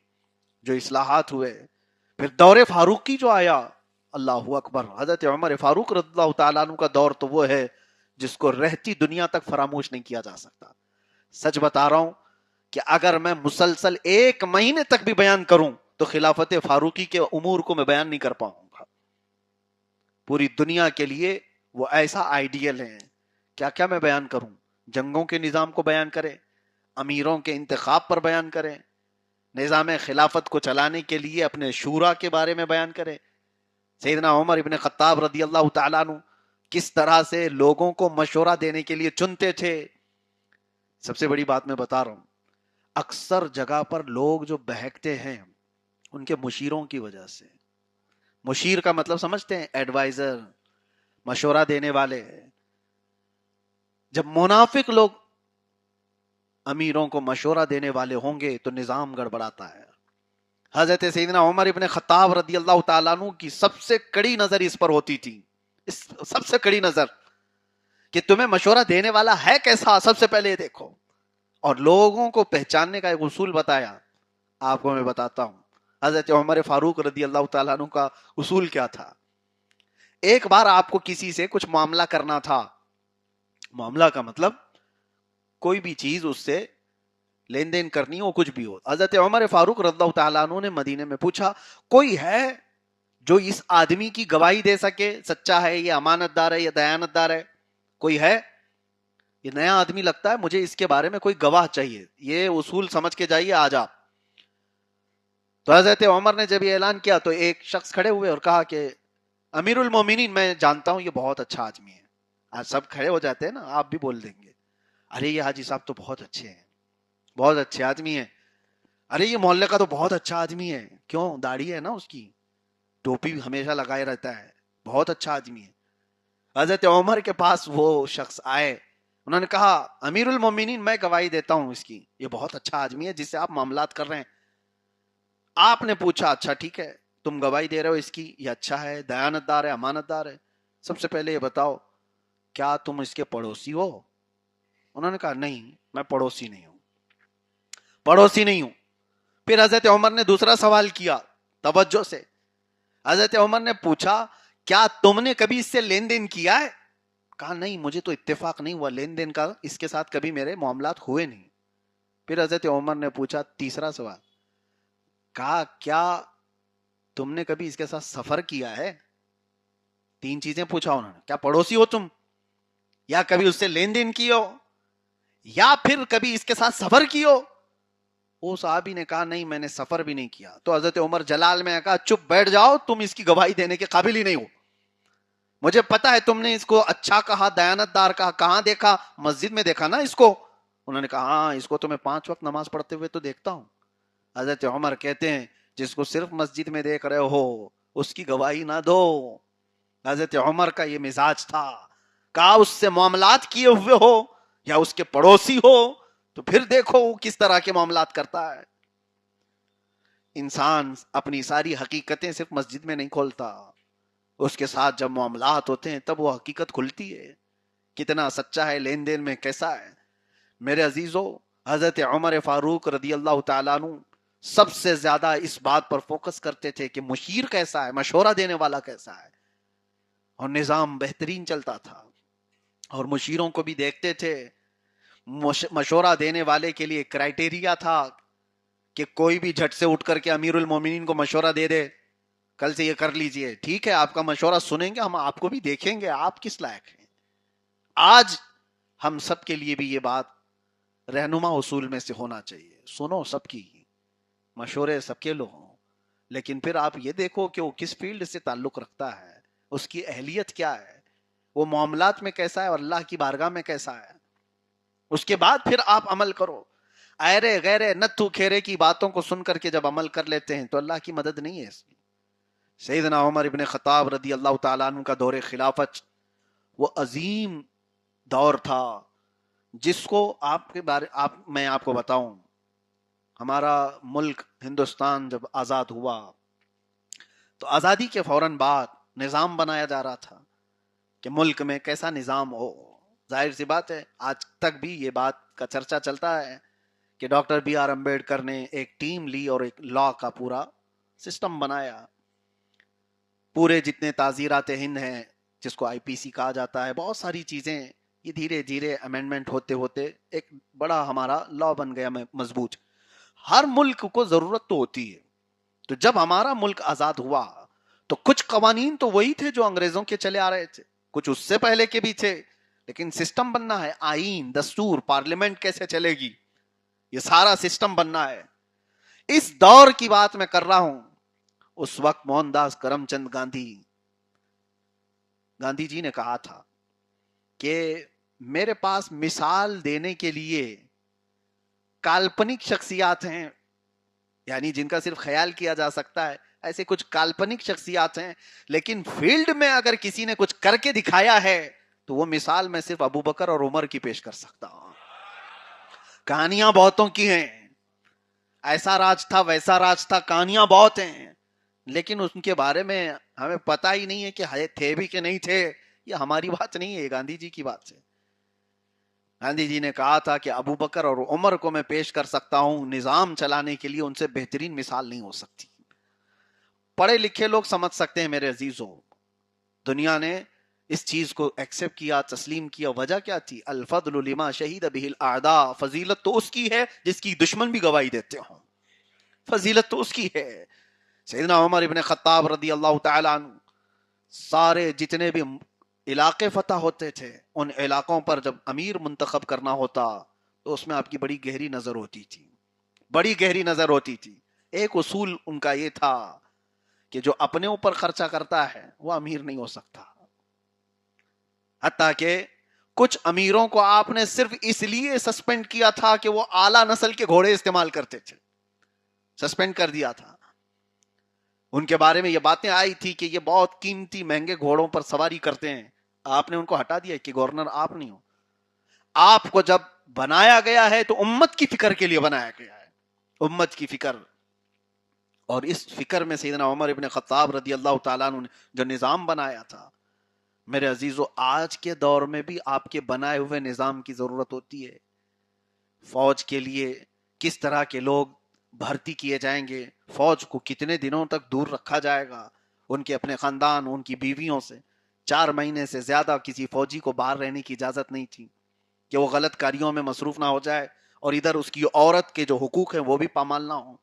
جو اصلاحات ہوئے۔ پھر دور فاروقی جو آیا، اللہ اکبر، حضرت عمر فاروق رضی اللہ تعالیٰ عنہ کا دور تو وہ ہے جس کو رہتی دنیا تک فراموش نہیں کیا جا سکتا۔ سچ بتا رہا ہوں کہ اگر میں مسلسل 1 مہینے تک بھی بیان کروں تو خلافت فاروقی کے امور کو میں بیان نہیں کر پاؤں گا۔ پوری دنیا کے لیے وہ ایسا آئیڈیل ہے، کیا کیا میں بیان کروں۔ جنگوں کے نظام کو بیان کریں، امیروں کے انتخاب پر بیان کریں، نظام خلافت کو چلانے کے لیے اپنے شورا کے بارے میں بیان کریں۔ سیدنا عمر ابن خطاب رضی اللہ تعالیٰ عنہ کس طرح سے لوگوں کو مشورہ دینے کے لیے چنتے تھے۔ سب سے بڑی بات میں بتا رہا ہوں، اکثر جگہ پر لوگ جو بہکتے ہیں ان کے مشیروں کی وجہ سے۔ مشیر کا مطلب سمجھتے ہیں؟ ایڈوائزر، مشورہ دینے والے۔ جب منافق لوگ امیروں کو مشورہ دینے والے ہوں گے تو نظام گڑبڑاتا ہے۔ حضرت سیدنا عمر ابن خطاب رضی اللہ تعالیٰ عنہ کی سب سے کڑی نظر اس پر ہوتی تھی، سب سے کڑی نظر، کہ تمہیں مشورہ دینے والا ہے کیسا، سب سے پہلے دیکھو۔ اور لوگوں کو پہچاننے کا ایک اصول بتایا، آپ کو میں بتاتا ہوں۔ حضرت عمر فاروق رضی اللہ تعالیٰ عنہ کا اصول کیا تھا؟ ایک بار آپ کو کسی سے کچھ معاملہ کرنا تھا، معاملہ کا مطلب کوئی بھی چیز اس سے لین دین کرنی ہو، کچھ بھی ہو۔ حضرت عمر فاروق رضی اللہ تعالیٰ عنہ نے مدینے میں پوچھا، کوئی ہے جو اس آدمی کی گواہی دے سکے، سچا ہے، یہ امانت دار ہے، یہ دیانت دار ہے؟ کوئی ہے؟ یہ نیا آدمی لگتا ہے، مجھے اس کے بارے میں کوئی گواہ چاہیے، یہ اصول سمجھ کے جائیے آج آپ۔ تو حضرت عمر نے جب یہ اعلان کیا تو ایک شخص کھڑے ہوئے اور کہا کہ امیر المومنین، میں جانتا ہوں یہ بہت اچھا آدمی ہے۔ آج سب کھڑے ہو جاتے ہیں نا، آپ بھی بول دیں گے، ارے یہ حاجی صاحب تو بہت اچھے ہیں، بہت اچھے آدمی ہیں، ارے یہ محلے کا تو بہت اچھا آدمی ہے، کیوں؟ داڑھی ہے نا اس کی، ٹوپی ہمیشہ لگائے رہتا ہے، بہت اچھا آدمی ہے۔ حضرت عمر کے پاس وہ شخص آئے، انہوں نے کہا امیر المومنین، میں گواہی دیتا ہوں اس کی، یہ بہت اچھا آدمی ہے جس سے آپ معاملات کر رہے ہیں۔ آپ نے پوچھا اچھا ٹھیک ہے، تم گواہی دے رہے ہو اس کی، یہ اچھا ہے، دیانت دار ہے، امانت دار ہے، سب سے پہلے یہ بتاؤ کیا تم اس کے پڑوسی ہو؟ انہوں نے کہا نہیں، میں پڑوسی نہیں ہوں، پڑوسی نہیں ہوں۔ پھر حضرت عمر نے دوسرا سوال کیا توجہ سے۔ حضرت عمر نے پوچھا کیا تم نے کبھی اس سے لین دین کیا ہے؟ کہا نہیں، مجھے تو اتفاق نہیں ہوا لین دین کا، اس کے ساتھ کبھی میرے معاملات ہوئے نہیں۔ پھر حضرت عمر نے پوچھا تیسرا سوال، کہا کیا تم نے کبھی اس کے ساتھ سفر کیا ہے؟ 3 چیزیں پوچھا انہوں نے، کیا پڑوسی ہو تم، یا کبھی اس سے لین دین کی ہو، یا پھر کبھی اس کے ساتھ سفر کی ہو؟ وہ صحابی نے کہا نہیں، میں نے سفر بھی نہیں کیا۔ تو حضرت عمر جلال میں کہا چپ بیٹھ جاؤ، تم اس کی گواہی دینے کے قابل ہی نہیں ہو، مجھے پتا ہے تم نے اس کو اچھا کہا، دیانت دار کہا، کہاں دیکھا؟ مسجد میں دیکھا نا اس کو؟ انہوں نے کہا ہاں، اس کو تو میں 5 وقت نماز پڑھتے ہوئے تو دیکھتا ہوں۔ حضرت عمر کہتے ہیں جس کو صرف مسجد میں دیکھ رہے ہو اس کی گواہی نہ دو۔ حضرت عمر کا یہ مزاج تھا، کہا اس سے معاملات کیے ہوئے ہو یا اس کے پڑوسی ہو تو پھر دیکھو وہ کس طرح کے معاملات کرتا ہے۔ انسان اپنی ساری حقیقتیں صرف مسجد میں نہیں کھولتا، اس کے ساتھ جب معاملات ہوتے ہیں تب وہ حقیقت کھلتی ہے، کتنا سچا ہے، لین دین میں کیسا ہے۔ میرے عزیزو، حضرت عمر فاروق رضی اللہ تعالیٰ عنہ سب سے زیادہ اس بات پر فوکس کرتے تھے کہ مشیر کیسا ہے، مشورہ دینے والا کیسا ہے، اور نظام بہترین چلتا تھا۔ اور مشیروں کو بھی دیکھتے تھے، مشورہ دینے والے کے لیے کرائٹیریا تھا کہ کوئی بھی جھٹ سے اٹھ کر کے امیر المومنین کو مشورہ دے دے، کل سے یہ کر لیجئے، ٹھیک ہے آپ کا مشورہ سنیں گے، ہم آپ کو بھی دیکھیں گے آپ کس لائق ہیں۔ آج ہم سب کے لیے بھی یہ بات رہنما اصول میں سے ہونا چاہیے، سنو سب کی، مشورے سب کے لو ہوں، لیکن پھر آپ یہ دیکھو کہ وہ کس فیلڈ سے تعلق رکھتا ہے، اس کی اہلیت کیا ہے، وہ معاملات میں کیسا ہے اور اللہ کی بارگاہ میں کیسا ہے، اس کے بعد پھر آپ عمل کرو۔ ایرے غیرے نتھو کھیرے کی باتوں کو سن کر کے جب عمل کر لیتے ہیں تو اللہ کی مدد نہیں ہے اس میں۔ سیدنا عمر ابن خطاب رضی اللہ تعالیٰ عنہ کا دور خلافت وہ عظیم دور تھا، جس کو میں آپ کو بتاؤں، ہمارا ملک ہندوستان جب آزاد ہوا تو آزادی کے فوراً بعد نظام بنایا جا رہا تھا کہ ملک میں کیسا نظام ہو۔ ظاہر سی بات ہے، آج تک بھی یہ بات کا چرچا چلتا ہے کہ ڈاکٹر بی آر امبیڈکر نے ایک ٹیم لی اور ایک لا کا پورا سسٹم بنایا۔ پورے جتنے تعزیرات ہند ہیں، جس کو آئی پی سی کہا جاتا ہے، بہت ساری چیزیں یہ دھیرے دھیرے امینڈمنٹ ہوتے ہوتے ایک بڑا ہمارا لا بن گیا مضبوط۔ ہر ملک کو ضرورت تو ہوتی ہے، تو جب ہمارا ملک آزاد ہوا تو کچھ قوانین تو وہی تھے جو انگریزوں کے چلے آ رہے تھے، کچھ اس سے پہلے کے بھی تھے، لیکن سسٹم بننا ہے، آئین، دستور، پارلیمنٹ کیسے چلے گی، یہ سارا سسٹم بننا ہے۔ اس دور کی بات میں کر رہا ہوں، اس وقت موہن داس کرم چند گاندھی جی نے کہا تھا کہ میرے پاس مثال دینے کے لیے کالپنک شخصیات ہیں، یعنی جن کا صرف خیال کیا جا سکتا ہے، ایسے کچھ کالپنک شخصیات ہیں، لیکن فیلڈ میں اگر کسی نے کچھ کر کے دکھایا ہے تو وہ مثال میں صرف ابو بکر اور عمر کی پیش کر سکتا ہوں۔ کہانیاں بہتوں کی ہیں، ایسا راج تھا ویسا راج تھا، کہانیاں بہت ہیں، لیکن ان کے بارے میں ہمیں پتہ ہی نہیں ہے کہ تھے بھی کہ نہیں تھے۔ یہ ہماری بات نہیں ہے، گاندھی جی کی بات ہے۔ گاندھی جی نے کہا تھا کہ ابو بکر اور عمر کو میں پیش کر سکتا ہوں نظام چلانے کے لیے، ان سے بہترین مثال نہیں ہو سکتی۔ پڑھے لکھے لوگ سمجھ سکتے ہیں میرے عزیزوں، دنیا نے اس چیز کو ایکسپٹ کیا، تسلیم کیا۔ وجہ کیا تھی؟ الفضل لما شہید بہ الاعداء، فضیلت تو اس کی ہے جس کی دشمن بھی گواہی دیتے ہوں، فضیلت تو اس کی ہے۔ سیدنا عمر ابن خطاب رضی اللہ تعالی عنہ سارے جتنے بھی علاقے فتح ہوتے تھے، ان علاقوں پر جب امیر منتخب کرنا ہوتا تو اس میں آپ کی بڑی گہری نظر ہوتی تھی، بڑی گہری نظر ہوتی تھی۔ ایک اصول ان کا یہ تھا کہ جو اپنے اوپر خرچہ کرتا ہے وہ امیر نہیں ہو سکتا۔ حتیٰ کہ کچھ امیروں کو آپ نے صرف اس لیے سسپینڈ کیا تھا کہ وہ اعلیٰ نسل کے گھوڑے استعمال کرتے تھے، سسپینڈ کر دیا تھا۔ ان کے بارے میں یہ باتیں آئی تھی کہ یہ بہت قیمتی مہنگے گھوڑوں پر سواری کرتے ہیں، آپ نے ان کو ہٹا دیا کہ گورنر آپ نہیں ہو۔ آپ کو جب بنایا گیا ہے تو امت کی فکر کے لیے بنایا گیا ہے، امت کی فکر، اور اس فکر میں سیدنا عمر ابن خطاب رضی اللہ تعالیٰ عنہ نے جو نظام بنایا تھا، میرے عزیزو آج کے دور میں بھی آپ کے بنائے ہوئے نظام کی ضرورت ہوتی ہے۔ فوج کے لیے کس طرح کے لوگ بھرتی کیے جائیں گے، فوج کو کتنے دنوں تک دور رکھا جائے گا ان کے اپنے خاندان، ان کی بیویوں سے۔ 4 مہینے سے زیادہ کسی فوجی کو باہر رہنے کی اجازت نہیں تھی کہ وہ غلط کاریوں میں مصروف نہ ہو جائے، اور ادھر اس کی عورت کے جو حقوق ہیں وہ بھی پامال نہ ہوں۔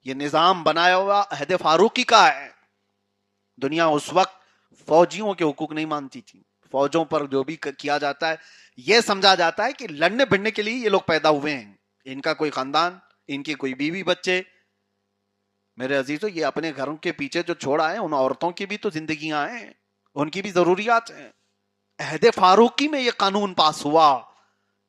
یہ نظام بنایا ہوا عہد فاروقی کا ہے۔ دنیا اس وقت فوجیوں کے حقوق نہیں مانتی تھی، فوجوں پر جو بھی کیا جاتا ہے یہ سمجھا جاتا ہے کہ لڑنے بھڑنے کے لیے یہ لوگ پیدا ہوئے ہیں، ان کا کوئی خاندان، ان کی کوئی بیوی بچے۔ میرے عزیزو، یہ اپنے گھروں کے پیچھے جو چھوڑ آئے، ان عورتوں کی بھی تو زندگیاں ہیں، ان کی بھی ضروریات ہیں۔ عہد فاروقی میں یہ قانون پاس ہوا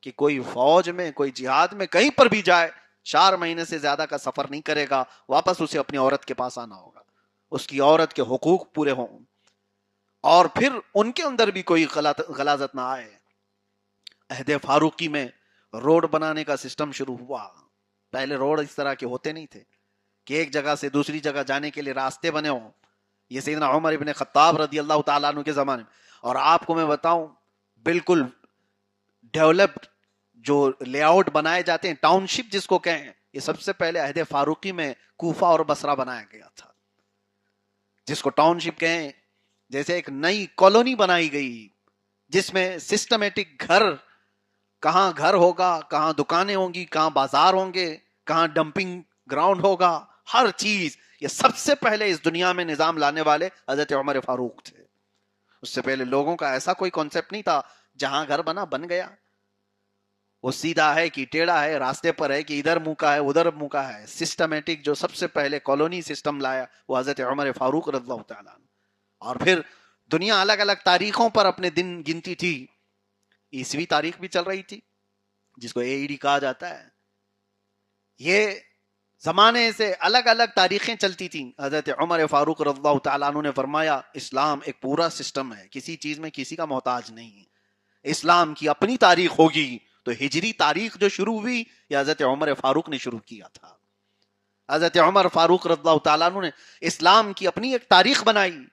کہ کوئی فوج میں، کوئی جہاد میں کہیں پر بھی جائے، 4 مہینے سے زیادہ کا سفر نہیں کرے گا، واپس اسے اپنی عورت کے پاس آنا ہوگا، اس کی عورت کے حقوق پورے ہوں، اور پھر ان کے اندر بھی کوئی غلاظت نہ آئے۔ عہد فاروقی میں روڈ بنانے کا سسٹم شروع ہوا۔ پہلے روڈ اس طرح کے ہوتے نہیں تھے، کہ ایک جگہ سے دوسری جگہ جانے کے لیے راستے بنے ہوں. یہ سیدنا عمر ابن خطاب رضی اللہ تعالیٰ عنہ کے زمانے میں. اور آپ کو میں بتاؤں بالکل ڈیولپڈ جو لے آؤٹ بنائے جاتے ہیں, ٹاؤن شپ جس کو کہیں, یہ سب سے پہلے عہد فاروقی میں کوفہ اور بصرہ بنایا گیا تھا, جس کو ٹاؤن شپ کہیں. جیسے ایک نئی کالونی بنائی گئی جس میں سسٹمیٹک گھر, کہاں گھر ہوگا, کہاں دکانیں ہوں گی, کہاں بازار ہوں گے, کہاں ڈمپنگ گراؤنڈ ہوگا, ہر چیز. یہ سب سے پہلے اس دنیا میں نظام لانے والے حضرت عمر فاروق تھے. اس سے پہلے لوگوں کا ایسا کوئی کانسیپٹ نہیں تھا, جہاں گھر بنا بن گیا, وہ سیدھا ہے کہ ٹیڑھا ہے, راستے پر ہے کہ ادھر منہ کا ہے ادھر منہ کا ہے. سسٹمیٹک جو سب سے پہلے کالونی سسٹم لایا وہ حضرت عمر فاروق رضی اللہ تعالیٰ عنہ. اور پھر دنیا الگ الگ تاریخوں پر اپنے دن گنتی تھی. عیسوی تاریخ بھی چل رہی تھی جس کو AED کہا جاتا ہے. یہ زمانے سے الگ الگ تاریخیں چلتی تھیں. حضرت عمر فاروق رضی اللہ تعالیٰ عنہ نے فرمایا اسلام ایک پورا سسٹم ہے, کسی چیز میں کسی کا محتاج نہیں. اسلام کی اپنی تاریخ ہوگی تو ہجری تاریخ جو شروع ہوئی یہ حضرت عمر فاروق نے شروع کیا تھا. حضرت عمر فاروق رضی اللہ تعالیٰ عنہ نے اسلام کی اپنی ایک تاریخ بنائی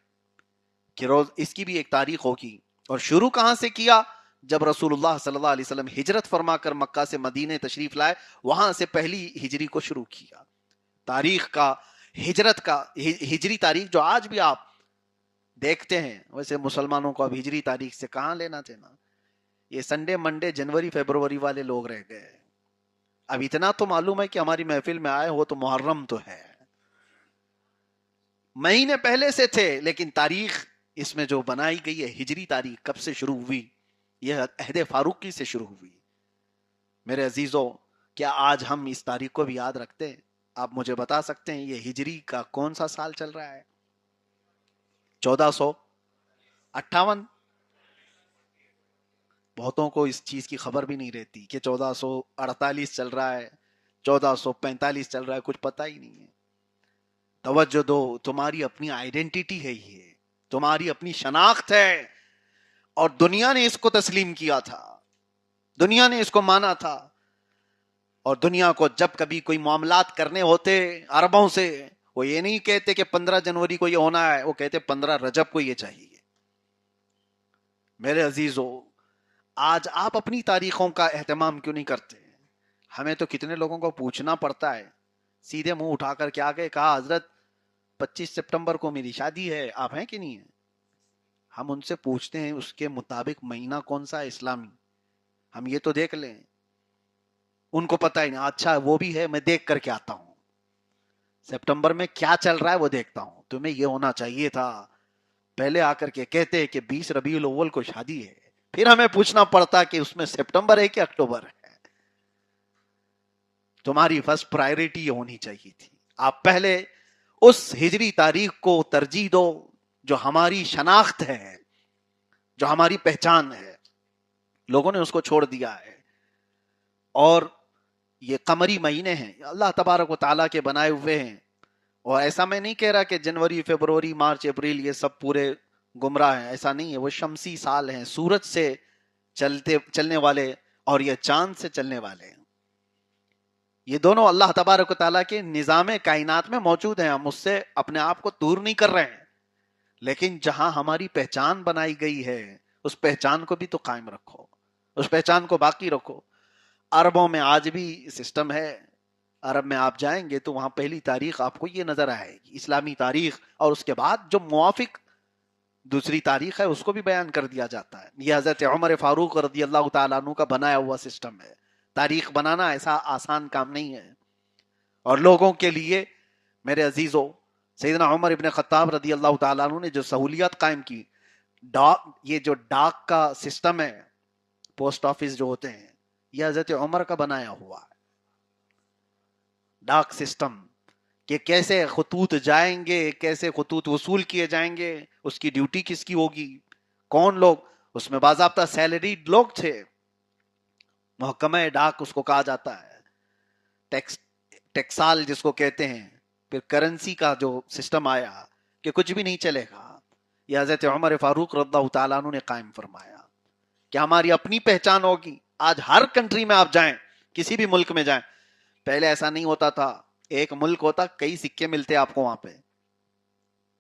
کہ روز اس کی بھی ایک تاریخ ہوگی. اور شروع کہاں سے کیا؟ جب رسول اللہ صلی اللہ علیہ وسلم ہجرت فرما کر مکہ سے مدینے تشریف لائے, وہاں سے پہلی ہجری کو شروع کیا. تاریخ کا, ہجرت کا, ہجری تاریخ جو آج بھی آپ دیکھتے ہیں, ویسے مسلمانوں کو اب ہجری تاریخ سے کہاں لینا دینا. یہ سنڈے منڈے جنوری فیبروری والے لوگ رہ گئے. اب اتنا تو معلوم ہے کہ ہماری محفل میں آئے ہو تو محرم تو ہے, مہینے پہلے سے تھے, لیکن تاریخ اس میں جو بنائی گئی ہے ہجری تاریخ کب سے شروع ہوئی؟ یہ عہد فاروقی سے شروع ہوئی. میرے عزیزوں, کیا آج ہم اس تاریخ کو بھی یاد رکھتے ہیں؟ آپ مجھے بتا سکتے ہیں یہ ہجری کا کون سا سال چل رہا ہے؟ 1458. بہتوں کو اس چیز کی خبر بھی نہیں رہتی کہ 1448 چل رہا ہے, 1445 چل رہا ہے, کچھ پتہ ہی نہیں ہے. توجہ دو, تمہاری اپنی آئیڈینٹی ہے, یہ تمہاری اپنی شناخت ہے, اور دنیا نے اس کو تسلیم کیا تھا, دنیا نے اس کو مانا تھا. اور دنیا کو جب کبھی کوئی معاملات کرنے ہوتے عربوں سے, وہ یہ نہیں کہتے کہ 15 جنوری کو یہ ہونا ہے, وہ کہتے 15 رجب کو یہ چاہیے. میرے عزیزو, آج آپ اپنی تاریخوں کا اہتمام کیوں نہیں کرتے؟ ہمیں تو کتنے لوگوں کو پوچھنا پڑتا ہے, سیدھے منہ اٹھا کر کے آگے کہا حضرت 25 سپٹمبر کو میری شادی ہے, آپ ہیں کہ نہیں ہیں؟ ہم ان سے پوچھتے ہیں اس کے مطابق مہینہ کون سا ہے اسلامی, ہم یہ تو دیکھ لیں. ان کو پتہ ہی نہیں, اچھا وہ بھی ہے, میں دیکھ کر کے آتا ہوں, سپٹمبر میں کیا چل رہا ہے وہ دیکھتا ہوں, تمہیں یہ ہونا چاہیے تھا. پہلے آ کر کے کہتے کہ 20 ربیع الاول کو شادی ہے, پھر ہمیں پوچھنا پڑتا کہ اس میں سپٹمبر ہے کہ اکتوبر ہے. تمہاری فرسٹ پرائیورٹی یہ ہونی چاہیے تھی, آپ پہلے اس ہجری تاریخ کو ترجیح دو جو ہماری شناخت ہے, جو ہماری پہچان ہے. لوگوں نے اس کو چھوڑ دیا ہے. اور یہ قمری مہینے ہیں, اللہ تبارک و تعالیٰ کے بنائے ہوئے ہیں. اور ایسا میں نہیں کہہ رہا کہ جنوری فروری مارچ اپریل یہ سب پورے گمراہ ہیں, ایسا نہیں ہے. وہ شمسی سال ہیں, سورج سے چلنے والے اور یہ چاند سے چلنے والے ہیں. یہ دونوں اللہ تبارک و تعالیٰ کے نظام کائنات میں موجود ہیں, ہم اس سے اپنے آپ کو دور نہیں کر رہے ہیں. لیکن جہاں ہماری پہچان بنائی گئی ہے اس پہچان کو بھی تو قائم رکھو, اس پہچان کو باقی رکھو. عربوں میں آج بھی سسٹم ہے, عرب میں آپ جائیں گے تو وہاں پہلی تاریخ آپ کو یہ نظر آئے گی اسلامی تاریخ, اور اس کے بعد جو موافق دوسری تاریخ ہے اس کو بھی بیان کر دیا جاتا ہے. یہ حضرت عمر فاروق رضی اللہ تعالیٰ عنہ کا بنایا ہوا سسٹم ہے. تاریخ بنانا ایسا آسان کام نہیں ہے. اور لوگوں کے لیے میرے عزیزو, سیدنا عمر ابن خطاب رضی اللہ تعالیٰ عنہ نے جو سہولیات قائم کی, یہ جو ڈاک کا سسٹم ہے, پوسٹ آفس جو ہوتے ہیں, یہ حضرت عمر کا بنایا ہوا ہے. ڈاک سسٹم کہ کیسے خطوط جائیں گے, کیسے خطوط وصول کیے جائیں گے, اس کی ڈیوٹی کس کی ہوگی, کون لوگ اس میں باضابطہ سیلریڈ لوگ تھے. محکمہ ڈاک اس کو کہا جاتا ہے, ٹیکسال جس کو کہتے ہیں. پھر کرنسی کا جو سسٹم آیا کہ کچھ بھی نہیں چلے گا, یہ حضرت عمر فاروق رضی اللہ تعالیٰ عنہ نے قائم فرمایا کہ ہماری اپنی پہچان ہوگی. آج ہر کنٹری میں آپ جائیں, کسی بھی ملک میں جائیں, پہلے ایسا نہیں ہوتا تھا. ایک ملک ہوتا کئی سکے ملتے آپ کو وہاں پہ.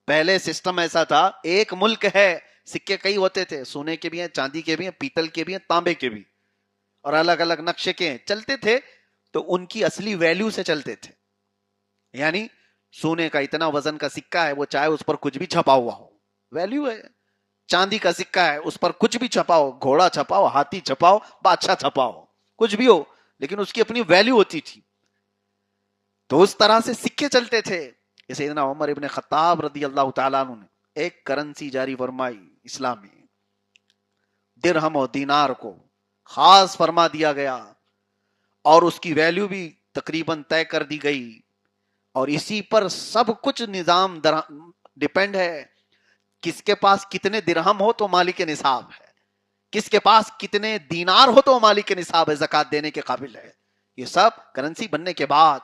پہلے سسٹم ایسا تھا ایک ملک ہے سکے کئی ہوتے تھے, سونے کے بھی ہیں, چاندی کے بھی ہیں, پیتل کے بھی ہیں, تانبے کے بھی, اور الگ الگ نقشے کے چلتے تھے. تو ان کی اصلی ویلیو سے چلتے تھے. یعنی سونے کا اتنا وزن کا سکہ ہے, وہ چاہے اس پر کچھ بھی چھپا ہوا ہو, ویلیو ہے. چاندی کا سکہ ہے, اس پر کچھ بھی چھپاؤ, گھوڑا چھپاؤ, ہاتھی چھپاؤ, بادشاہ چھپاؤ, کچھ بھی ہو, لیکن اس کی اپنی ویلیو ہوتی تھی. تو اس طرح سے سکے چلتے تھے. سیدنا عمر ابن خطاب رضی اللہ تعالیٰ عنہ نے ایک کرنسی جاری فرمائی اسلامی, درہم اور دینار کو خاص فرما دیا گیا, اور اس کی ویلیو بھی تقریباً طے کر دی گئی, اور اسی پر سب کچھ نظام ڈیپینڈ ہے. کس کے پاس کتنے درہم ہو تو مالک نصاب ہے, کس کے پاس کتنے دینار ہو تو مالک نصاب ہے, زکات دینے کے قابل ہے. یہ سب کرنسی بننے کے بعد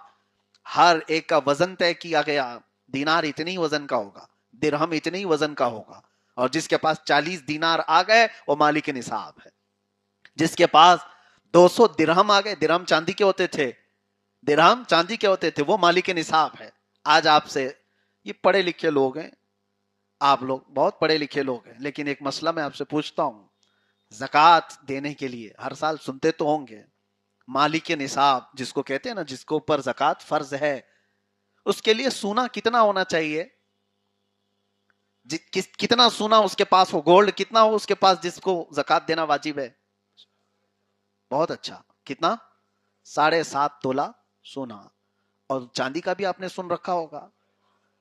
ہر ایک کا وزن طے کیا گیا. دینار اتنی وزن کا ہوگا, درہم اتنی وزن کا ہوگا, اور جس کے پاس 40 دینار آ گئے وہ مالک نصاب ہے. جس کے پاس 200 درہم آ گئے, درہم چاندی کے ہوتے تھے, درہم چاندی کے ہوتے تھے, وہ مالک نصاب ہے. آج آپ سے, یہ پڑھے لکھے لوگ ہیں, آپ لوگ بہت پڑھے لکھے لوگ ہیں, لیکن ایک مسئلہ میں آپ سے پوچھتا ہوں, زکات دینے کے لیے ہر سال سنتے تو ہوں گے, مالک نصاب جس کو کہتے ہیں نا, جس کو اوپر زکات فرض ہے, اس کے لیے سونا کتنا ہونا چاہیے؟ کتنا سونا اس کے پاس ہو, گولڈ کتنا ہو اس کے پاس جس کو زکات دینا واجب ہے؟ بہت اچھا, کتنا؟ 7.5 تولہ سونا. اور چاندی کا بھی آپ نے سن رکھا ہوگا,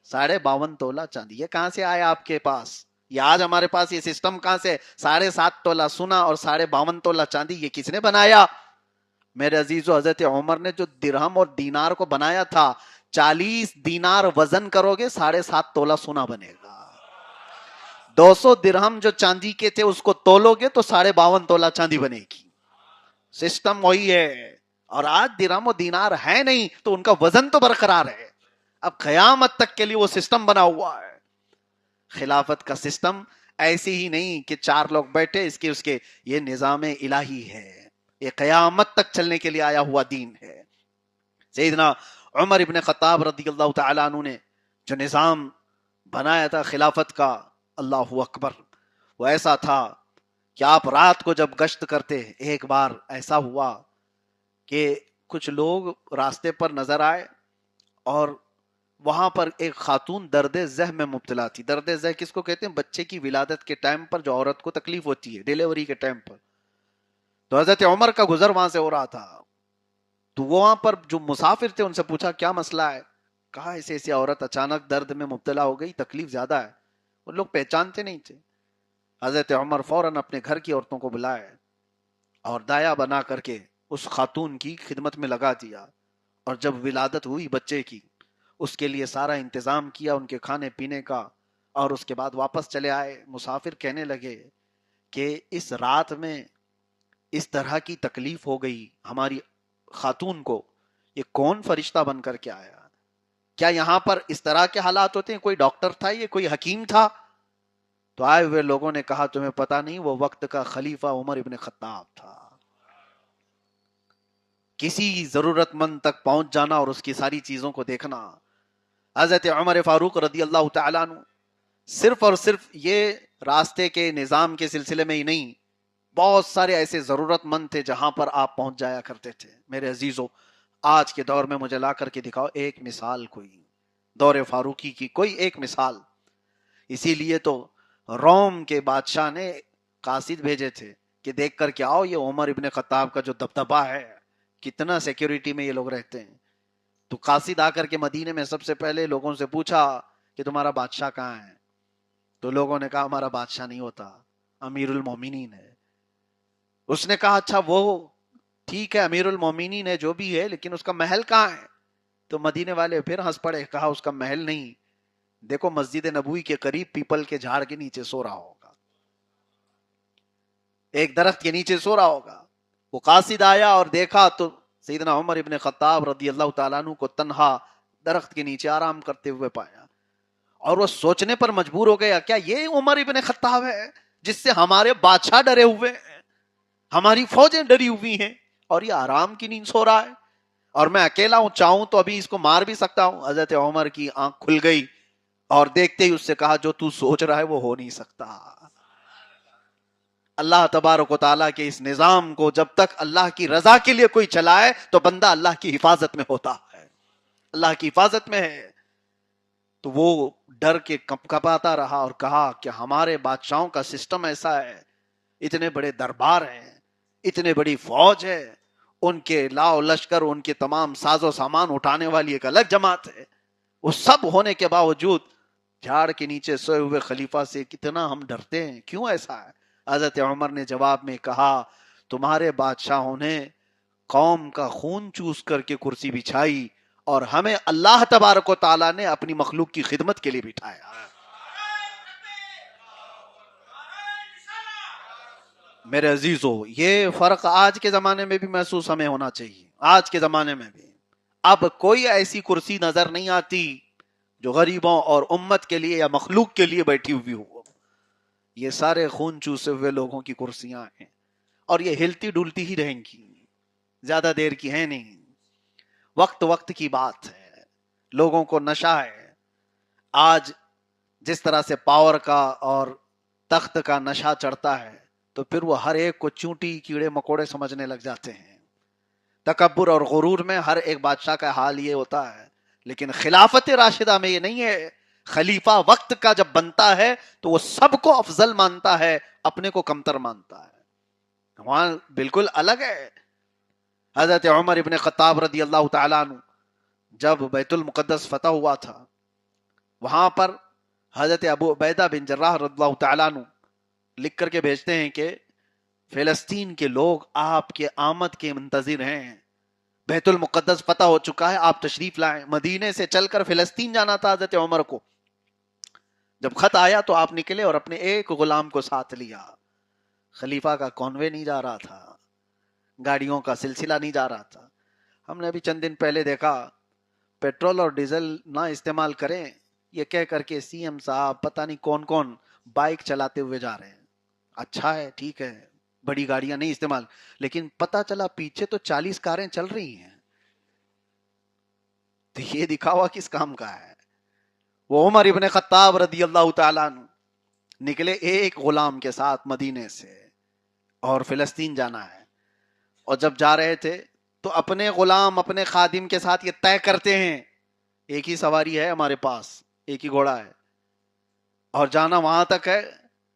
52.5 تولہ چاندی. یہ کہاں سے آیا آپ کے پاس؟ یہ آج ہمارے پاس یہ سسٹم کہاں سے؟ 7.5 تولہ سونا اور 52.5 تولہ چاندی, یہ کس نے بنایا؟ میرے عزیزو, حضرت عمر نے جو درہم اور دینار کو بنایا تھا, 40 دینار وزن کرو گے 7.5 تولہ سونا بنے گا. 200 درہم جو چاندی کے تھے اس کو تولو گے تو 52.5 تولہ چاندی بنے گی. سسٹم وہی ہے. اور آج درہم و دینار ہے نہیں تو ان کا وزن تو برقرار ہے. اب قیامت تک کے لیے وہ سسٹم بنا ہوا ہے. خلافت کا سسٹم ایسے ہی نہیں کہ 4 لوگ بیٹھے اس کے, یہ نظام الہی ہے, یہ قیامت تک چلنے کے لیے آیا ہوا دین ہے. سیدنا عمر ابن خطاب رضی اللہ تعالیٰ عنہ نے جو نظام بنایا تھا خلافت کا, اللہ اکبر, وہ ایسا تھا کہ آپ رات کو جب گشت کرتے, ایک بار ایسا ہوا کہ کچھ لوگ راستے پر نظر آئے, اور وہاں پر ایک خاتون درد ذہ میں مبتلا تھی. درد ذہ کس کو کہتے ہیں؟ بچے کی ولادت کے ٹائم پر جو عورت کو تکلیف ہوتی ہے, ڈیلیوری کے ٹائم پر. تو حضرت عمر کا گزر وہاں سے ہو رہا تھا, تو وہاں پر جو مسافر تھے ان سے پوچھا کیا مسئلہ ہے؟ کہا ایسے ایسی عورت اچانک درد میں مبتلا ہو گئی, تکلیف زیادہ ہے. وہ لوگ پہچانتے نہیں تھے. حضرت عمر فوراً اپنے گھر کی عورتوں کو بلائے اور دایا بنا کر کے اس خاتون کی خدمت میں لگا دیا, اور جب ولادت ہوئی بچے کی, اس کے لیے سارا انتظام کیا ان کے کھانے پینے کا, اور اس کے بعد واپس چلے آئے. مسافر کہنے لگے کہ اس رات میں اس طرح کی تکلیف ہو گئی ہماری خاتون کو, یہ کون فرشتہ بن کر کے آیا؟ کیا یہاں پر اس طرح کے حالات ہوتے ہیں؟ کوئی ڈاکٹر تھا, یہ کوئی حکیم تھا؟ تو آئے ہوئے لوگوں نے کہا تمہیں پتا نہیں, وہ وقت کا خلیفہ عمر ابن خطاب تھا. کسی ضرورت مند تک پہنچ جانا اور اس کی ساری چیزوں کو دیکھنا. حضرت عمر فاروق رضی اللہ تعالیٰ عنہ صرف اور صرف یہ راستے کے نظام کے سلسلے میں ہی نہیں, بہت سارے ایسے ضرورت مند تھے جہاں پر آپ پہنچ جایا کرتے تھے. میرے عزیزو, آج کے دور میں مجھے لا کر کے دکھاؤ ایک مثال, کوئی دور فاروقی کی کوئی ایک مثال. اسی لیے تو روم کے بادشاہ نے قاصد بھیجے تھے کہ دیکھ کر کے آؤ یہ عمر ابن خطاب کا جو دبدبہ ہے, کتنا سیکیورٹی میں یہ لوگ رہتے ہیں. تو قاصد آ کر کے مدینے میں سب سے پہلے لوگوں سے پوچھا کہ تمہارا بادشاہ کہاں ہے؟ تو لوگوں نے کہا ہمارا بادشاہ نہیں ہوتا, امیر المومنین ہے. اس نے کہا اچھا وہ ٹھیک ہے امیر المومنین ہے جو بھی ہے, لیکن اس کا محل کہاں ہے؟ تو مدینے والے پھر ہنس پڑے, کہا اس کا محل نہیں, دیکھو مسجد نبوی کے قریب پیپل کے جھاڑ کے نیچے سو رہا ہوگا, ایک درخت کے نیچے سو رہا ہوگا. وہ قاصد آیا اور دیکھا تو سیدنا عمر ابن خطاب رضی اللہ تعالیٰ عنہ کو تنہا درخت کے نیچے آرام کرتے ہوئے پایا, اور وہ سوچنے پر مجبور ہو گیا, کیا یہ عمر ابن خطاب ہے جس سے ہمارے بادشاہ ڈرے ہوئے ہیں, ہماری فوجیں ڈری ہوئی ہیں, اور یہ آرام کی نیند سو رہا ہے؟ اور میں اکیلا ہوں, چاہوں تو ابھی اس کو مار بھی سکتا ہوں. حضرت عمر کی آنکھ کھل گئی اور دیکھتے ہی اس سے کہا جو تو سوچ رہا ہے وہ ہو نہیں سکتا. اللہ تبارک و تعالیٰ کے اس نظام کو جب تک اللہ کی رضا کے لیے کوئی چلائے تو بندہ اللہ کی حفاظت میں ہوتا ہے, اللہ کی حفاظت میں ہے. تو وہ ڈر کے کپ کپاتا رہا اور کہا کہ ہمارے بادشاہوں کا سسٹم ایسا ہے, اتنے بڑے دربار ہیں, اتنے بڑی فوج ہے, ان کے لاؤ لشکر, ان کے تمام ساز و سامان اٹھانے والی ایک الگ جماعت ہے. وہ سب ہونے کے باوجود جھاڑ کے نیچے سوئے ہوئے خلیفہ سے کتنا ہم ڈرتے ہیں, کیوں ایسا ہے؟ حضرت عمر نے جواب میں کہا تمہارے بادشاہوں نے قوم کا خون چوس کر کے کرسی بچھائی اور ہمیں اللہ تبارک و تعالیٰ نے اپنی مخلوق کی خدمت کے لیے بٹھایا. میرے عزیزو, یہ فرق آج کے زمانے میں بھی محسوس ہمیں ہونا چاہیے. آج کے زمانے میں بھی اب کوئی ایسی کرسی نظر نہیں آتی جو غریبوں اور امت کے لیے یا مخلوق کے لیے بیٹھی ہوئی ہو. یہ سارے خون چوسے ہوئے لوگوں کی کرسیاں ہیں اور یہ ہلتی ڈولتی ہی رہیں گی, زیادہ دیر کی ہیں نہیں. وقت وقت کی بات ہے, لوگوں کو نشہ ہے. آج جس طرح سے پاور کا اور تخت کا نشہ چڑھتا ہے تو پھر وہ ہر ایک کو چونٹی کیڑے مکوڑے سمجھنے لگ جاتے ہیں. تکبر اور غرور میں ہر ایک بادشاہ کا حال یہ ہوتا ہے, لیکن خلافت راشدہ میں یہ نہیں ہے. خلیفہ وقت کا جب بنتا ہے تو وہ سب کو افضل مانتا ہے, اپنے کو کمتر مانتا ہے. وہاں بالکل الگ ہے. حضرت عمر ابن خطاب رضی اللہ تعالیٰ عنہ جب بیت المقدس فتح ہوا تھا, وہاں پر حضرت ابو عبیدہ بن جراح رضی اللہ تعالیٰ عنہ لکھ کر کے بھیجتے ہیں کہ فلسطین کے لوگ آپ کے آمد کے منتظر ہیں, بیت المقدس فتح ہو چکا ہے, آپ تشریف لائیں. مدینے سے چل کر فلسطین جانا تھا حضرت عمر کو. جب خط آیا تو آپ نکلے اور اپنے ایک غلام کو ساتھ لیا. خلیفہ کا کانوے نہیں جا رہا تھا, گاڑیوں کا سلسلہ نہیں جا رہا تھا. ہم نے ابھی چند دن پہلے دیکھا پیٹرول اور ڈیزل نہ استعمال کریں یہ کہہ کر کے سی ایم صاحب پتہ نہیں کون کون بائک چلاتے ہوئے جا رہے ہیں. اچھا ہے, ٹھیک ہے, بڑی گاڑیاں نہیں استعمال, لیکن پتہ چلا پیچھے تو 40 کاریں چل رہی ہیں. تو یہ دکھاوا کس کام کا ہے؟ وہ عمر ابن خطاب رضی اللہ تعالیٰ عنہ نکلے ایک غلام کے ساتھ مدینے سے اور فلسطین جانا ہے. اور جب جا رہے تھے تو اپنے غلام اپنے خادم کے ساتھ یہ طے کرتے ہیں ایک ہی سواری ہے ہمارے پاس, ایک ہی گھوڑا ہے اور جانا وہاں تک ہے.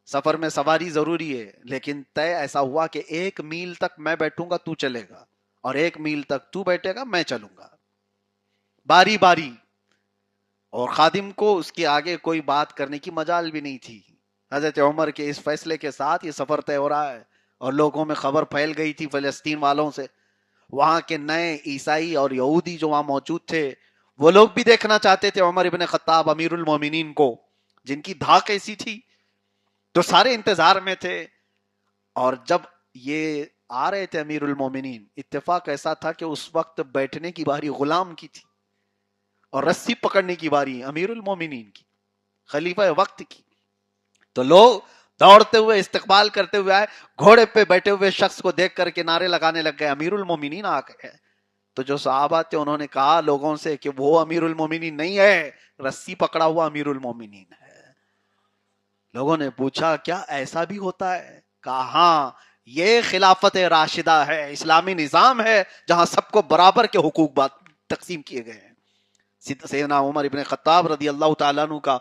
سفر میں سواری ضروری ہے, لیکن طے ایسا ہوا کہ 1 میل تک میں بیٹھوں گا تو چلے گا, اور 1 میل تک تو بیٹھے گا میں چلوں گا, باری باری. اور خادم کو اس کے آگے کوئی بات کرنے کی مجال بھی نہیں تھی. حضرت عمر کے اس فیصلے کے ساتھ یہ سفر طے ہو رہا ہے اور لوگوں میں خبر پھیل گئی تھی فلسطین والوں سے. وہاں کے نئے عیسائی اور یہودی جو وہاں موجود تھے وہ لوگ بھی دیکھنا چاہتے تھے عمر ابن خطاب امیر المومنین کو, جن کی دھاک ایسی تھی. تو سارے انتظار میں تھے. اور جب یہ آ رہے تھے امیر المومنین, اتفاق ایسا تھا کہ اس وقت بیٹھنے کی باری غلام کی تھی اور رسی پکڑنے کی باری امیر المومنین کی, خلیفہ وقت کی. تو لوگ دوڑتے ہوئے استقبال کرتے ہوئے آئے, گھوڑے پہ بیٹھے ہوئے شخص کو دیکھ کر کے نعرے لگانے لگ گئے امیر المومنین آ گئے. تو جو صحابہ تھے انہوں نے کہا لوگوں سے کہ وہ امیر المومنین نہیں ہے, رسی پکڑا ہوا امیر المومنین ہے. لوگوں نے پوچھا کیا ایسا بھی ہوتا ہے؟ کہا ہاں, یہ خلافت راشدہ ہے, اسلامی نظام ہے جہاں سب کو برابر کے حقوق تقسیم کیے گئے ہیں. سیدنا عمر ابن خطاب رضی اللہ تعالیٰ عنہ کا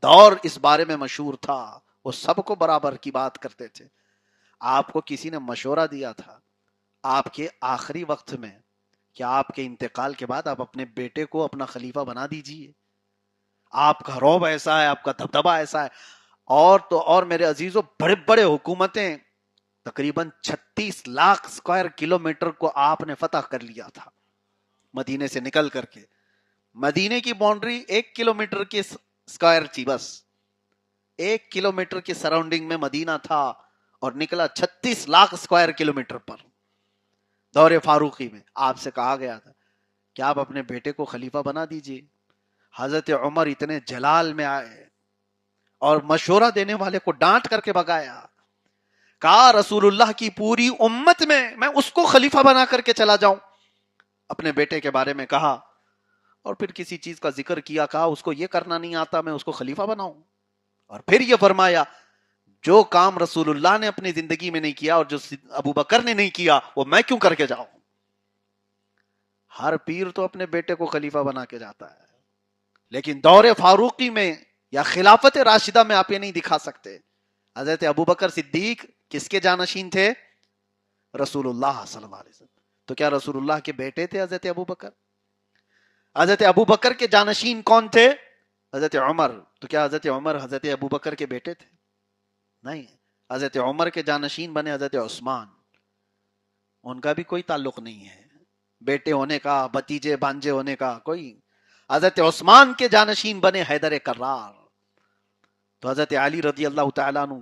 دور اس بارے میں مشہور تھا, وہ سب کو برابر کی بات کرتے تھے. آپ کو کسی نے مشورہ دیا تھا آپ کے آخری وقت میں کہ آپ کے انتقال کے بعد آپ اپنے بیٹے کو اپنا خلیفہ بنا دیجئے, آپ کا رعب ایسا ہے, آپ کا دبدبہ ایسا ہے. اور تو اور میرے عزیزوں, بڑے بڑے حکومتیں تقریباً 36 لاکھ اسکوائر کلومیٹر کو آپ نے فتح کر لیا تھا مدینے سے نکل کر کے. مدینے کی باؤنڈری 1 کلومیٹر کی اسکوائر تھی, بس 1 کلومیٹر کی سراؤنڈنگ میں مدینہ تھا, اور نکلا 36 لاکھ اسکوائر کلومیٹر پر. دور فاروقی میں آپ سے کہا گیا تھا کہ آپ اپنے بیٹے کو خلیفہ بنا دیجئے. حضرت عمر اتنے جلال میں آئے اور مشورہ دینے والے کو ڈانٹ کر کے بگایا. کہا رسول اللہ کی پوری امت میں اس کو خلیفہ بنا کر کے چلا جاؤں؟ اپنے بیٹے کے بارے میں کہا، اور پھر کسی چیز کا ذکر کیا، کہا اس کو یہ کرنا نہیں آتا، میں اس کو خلیفہ بناؤں، اور پھر یہ فرمایا جو کام رسول اللہ نے اپنی زندگی میں نہیں کیا اور جو ابو بکر نے نہیں کیا وہ میں کیوں کر کے جاؤں۔ ہر پیر تو اپنے بیٹے کو خلیفہ بنا کے جاتا ہے، لیکن دور فاروقی میں یا خلافت راشدہ میں آپ یہ نہیں دکھا سکتے۔ حضرت ابو بکر صدیق کس کے جانشین تھے؟ رسول اللہ صلی اللہ علیہ وسلم۔ تو کیا رسول اللہ کے بیٹے تھے حضرت ابو بکر؟ حضرت ابو بکر کے جانشین کون تھے؟ حضرت عمر۔ تو کیا حضرت عمر حضرت ابو بکر کے بیٹے تھے؟ نہیں، حضرت عمر کے جانشین بنے حضرت عثمان، ان کا بھی کوئی تعلق نہیں ہے بیٹے ہونے کا، بھتیجے بھانجے ہونے کا کوئی۔ حضرت عثمان کے جانشین بنے حیدر کرار۔ تو حضرت علی رضی اللہ تعالیٰ عنہ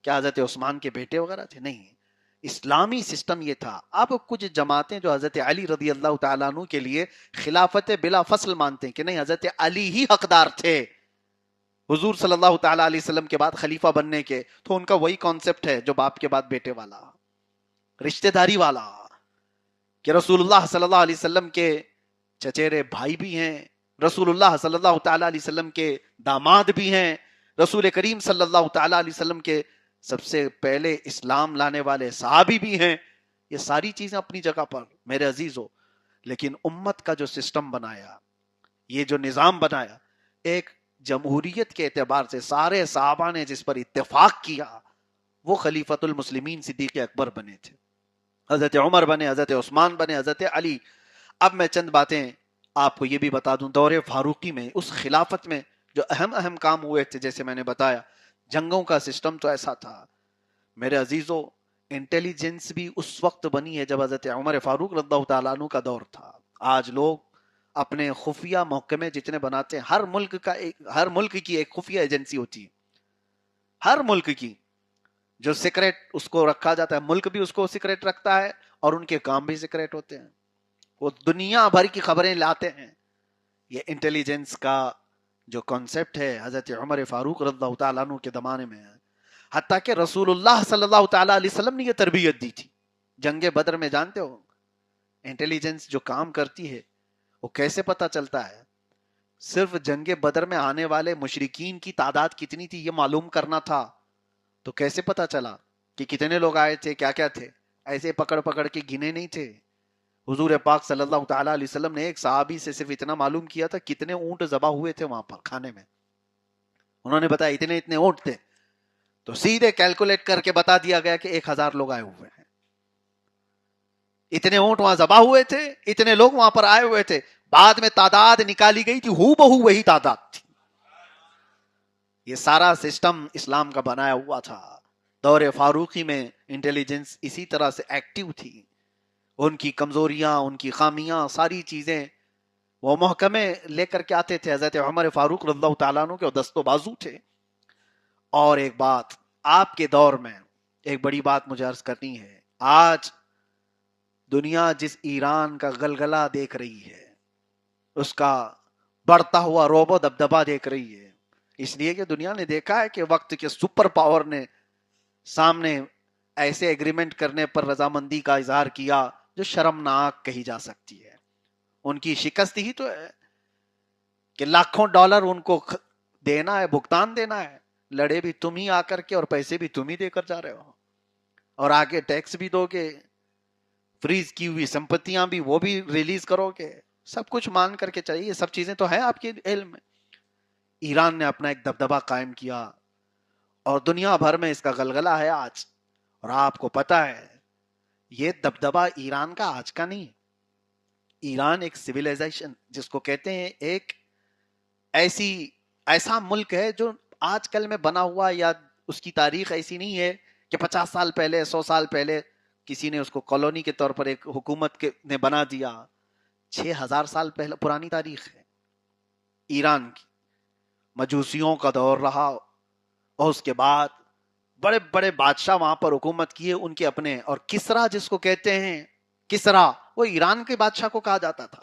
کیا حضرت عثمان کے بیٹے وغیرہ تھے؟ نہیں۔ اسلامی سسٹم یہ تھا۔ اب کچھ جماعتیں جو حضرت علی رضی اللہ تعالیٰ عنہ کے لیے خلافت بلا فصل مانتے ہیں کہ نہیں، حضرت علی ہی حقدار تھے حضور صلی اللہ تعالیٰ علیہ وسلم کے بعد خلیفہ بننے کے، تو ان کا وہی کانسیپٹ ہے جو باپ کے بعد بیٹے والا، رشتہ داری والا، کہ رسول اللہ صلی اللہ علیہ وسلم کے چچیرے بھائی بھی ہیں، رسول اللہ صلی اللہ تعالیٰ علیہ وسلم کے داماد بھی ہیں، رسول کریم صلی اللہ تعالیٰ علیہ وسلم کے سب سے پہلے اسلام لانے والے صحابی بھی ہیں۔ یہ ساری چیزیں اپنی جگہ پر میرے عزیزو، لیکن امت کا جو سسٹم بنایا، یہ جو نظام بنایا، ایک جمہوریت کے اعتبار سے سارے صحابہ نے جس پر اتفاق کیا وہ خلیفۃ المسلمین صدیق اکبر بنے تھے، حضرت عمر بنے، حضرت عثمان بنے، حضرت علی۔ اب میں چند باتیں آپ کو یہ بھی بتا دوں، دور فاروقی میں اس خلافت میں جو اہم کام ہوئے تھے، جیسے میں نے بتایا جنگوں کا سسٹم تو ایسا تھا میرے عزیزو۔ انٹیلیجنس بھی اس وقت بنی ہے جب حضرت عمر فاروق رضی اللہ تعالیٰ عنہ کا دور تھا۔ آج لوگ اپنے خفیہ محکمے جتنے بناتے ہیں، ہر ملک کی ایک خفیہ ایجنسی ہوتی ہے، ہر ملک کی جو سیکریٹ اس کو رکھا جاتا ہے، ملک بھی اس کو سیکریٹ رکھتا ہے اور ان کے کام بھی سیکریٹ ہوتے ہیں، وہ دنیا بھر کی خبریں لاتے ہیں۔ یہ انٹیلیجنس کا جو کانسیپٹ ہے حضرت عمر فاروق رضی اللہ تعالیٰ عنہ کے زمانے میں ہے، حتیٰ کہ رسول اللہ صلی اللہ تعالیٰ علیہ وسلم نے یہ تربیت دی تھی۔ جنگ بدر میں جانتے ہو انٹیلیجنس جو کام کرتی ہے وہ کیسے پتا چلتا ہے؟ صرف جنگ بدر میں آنے والے مشرکین کی تعداد کتنی تھی یہ معلوم کرنا تھا، تو کیسے پتا چلا کہ کتنے لوگ آئے تھے، کیا کیا تھے؟ ایسے پکڑ پکڑ کے گنے نہیں تھے۔ حضور پاک صلی اللہ تعالیٰ علیہ وسلم نے ایک صحابی سے صرف اتنا معلوم کیا تھا کتنے اونٹ ذبح ہوئے تھے وہاں پر کھانے میں، انہوں نے بتایا اتنے اتنے اونٹ تھے، تو سیدھے کیلکولیٹ کر کے بتا دیا گیا کہ 1000 لوگ آئے ہوئے ہیں، اتنے اونٹ وہاں ذبح ہوئے تھے، اتنے لوگ وہاں پر آئے ہوئے تھے۔ بعد میں تعداد نکالی گئی تھی، ہو بہو وہی تعداد تھی۔ یہ سارا سسٹم اسلام کا بنایا ہوا تھا۔ دور فاروقی میں انٹیلیجنس اسی طرح سے ایکٹیو تھی، ان کی کمزوریاں، ان کی خامیاں، ساری چیزیں وہ محکمے لے کر کے آتے تھے۔ حضرت عمر فاروق رضی اللہ تعالیٰ عنہ کے دست و بازو تھے۔ اور ایک بات آپ کے دور میں ایک بڑی بات مجھے عرض کرنی ہے، آج دنیا جس ایران کا غلغلہ دیکھ رہی ہے، اس کا بڑھتا ہوا روب و دبدبا دیکھ رہی ہے، اس لیے کہ دنیا نے دیکھا ہے کہ وقت کے سپر پاور نے سامنے ایسے ایگریمنٹ کرنے پر رضامندی کا اظہار کیا جو شرمناک کہی جا سکتی ہے۔ ان کی شکست ہی تو ہے کہ لاکھوں ڈالر ان کو دینا ہے، بھگتان دینا ہے، لڑے بھی تم ہی آ کر کے اور پیسے بھی تم ہی دے کر جا رہے ہو، اور آگے ٹیکس بھی دو گے، فریز کی ہوئی سمپتیاں بھی وہ بھی ریلیز کرو گے، سب کچھ مان کر کے چاہیے، سب چیزیں تو ہیں آپ کے علم میں۔ ایران نے اپنا ایک دبدبا قائم کیا اور دنیا بھر میں اس کا غلغلہ ہے آج، اور آپ کو پتا ہے یہ دبدبا ایران کا آج کا نہیں، ایران ایک سویلائزیشن جس کو کہتے ہیں، ایک ایسا ملک ہے جو آج کل میں بنا ہوا، یا اس کی تاریخ ایسی نہیں ہے کہ 50 سال پہلے 100 سال پہلے کسی نے اس کو کالونی کے طور پر ایک حکومت نے بنا دیا۔ 6000 سال پہلے پرانی تاریخ ہے ایران کی۔ مجوسیوں کا دور رہا اور اس کے بعد بڑے بڑے بادشاہ وہاں پر حکومت کیے ان کے اپنے، اور کسرا جس کو کہتے ہیں، کسرا وہ ایران کے بادشاہ کو کہا جاتا تھا،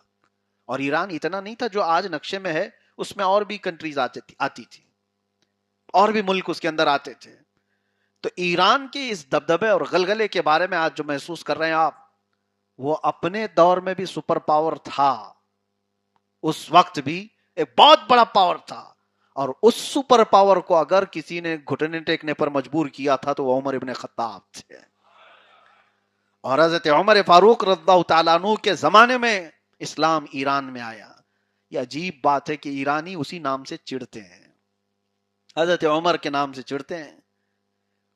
اور ایران اتنا نہیں تھا جو آج نقشے میں ہے، اس میں اور بھی کنٹریز آتی تھی، اور بھی ملک اس کے اندر آتے تھے۔ تو ایران کے اس دبدبے اور غلغلے کے بارے میں آج جو محسوس کر رہے ہیں آپ، وہ اپنے دور میں بھی سپر پاور تھا، اس وقت بھی ایک بہت بڑا پاور تھا، اور اس سپر پاور کو اگر کسی نے گھٹنے ٹیکنے پر مجبور کیا تھا تو وہ عمر ابن خطاب تھے. اور حضرت عمر فاروق رضی اللہ تعالیٰ عنہ کے زمانے میں اسلام ایران میں آیا. یہ عجیب بات ہے کہ ایرانی اسی نام سے چڑھتے ہیں، حضرت عمر کے نام سے چڑھتے ہیں.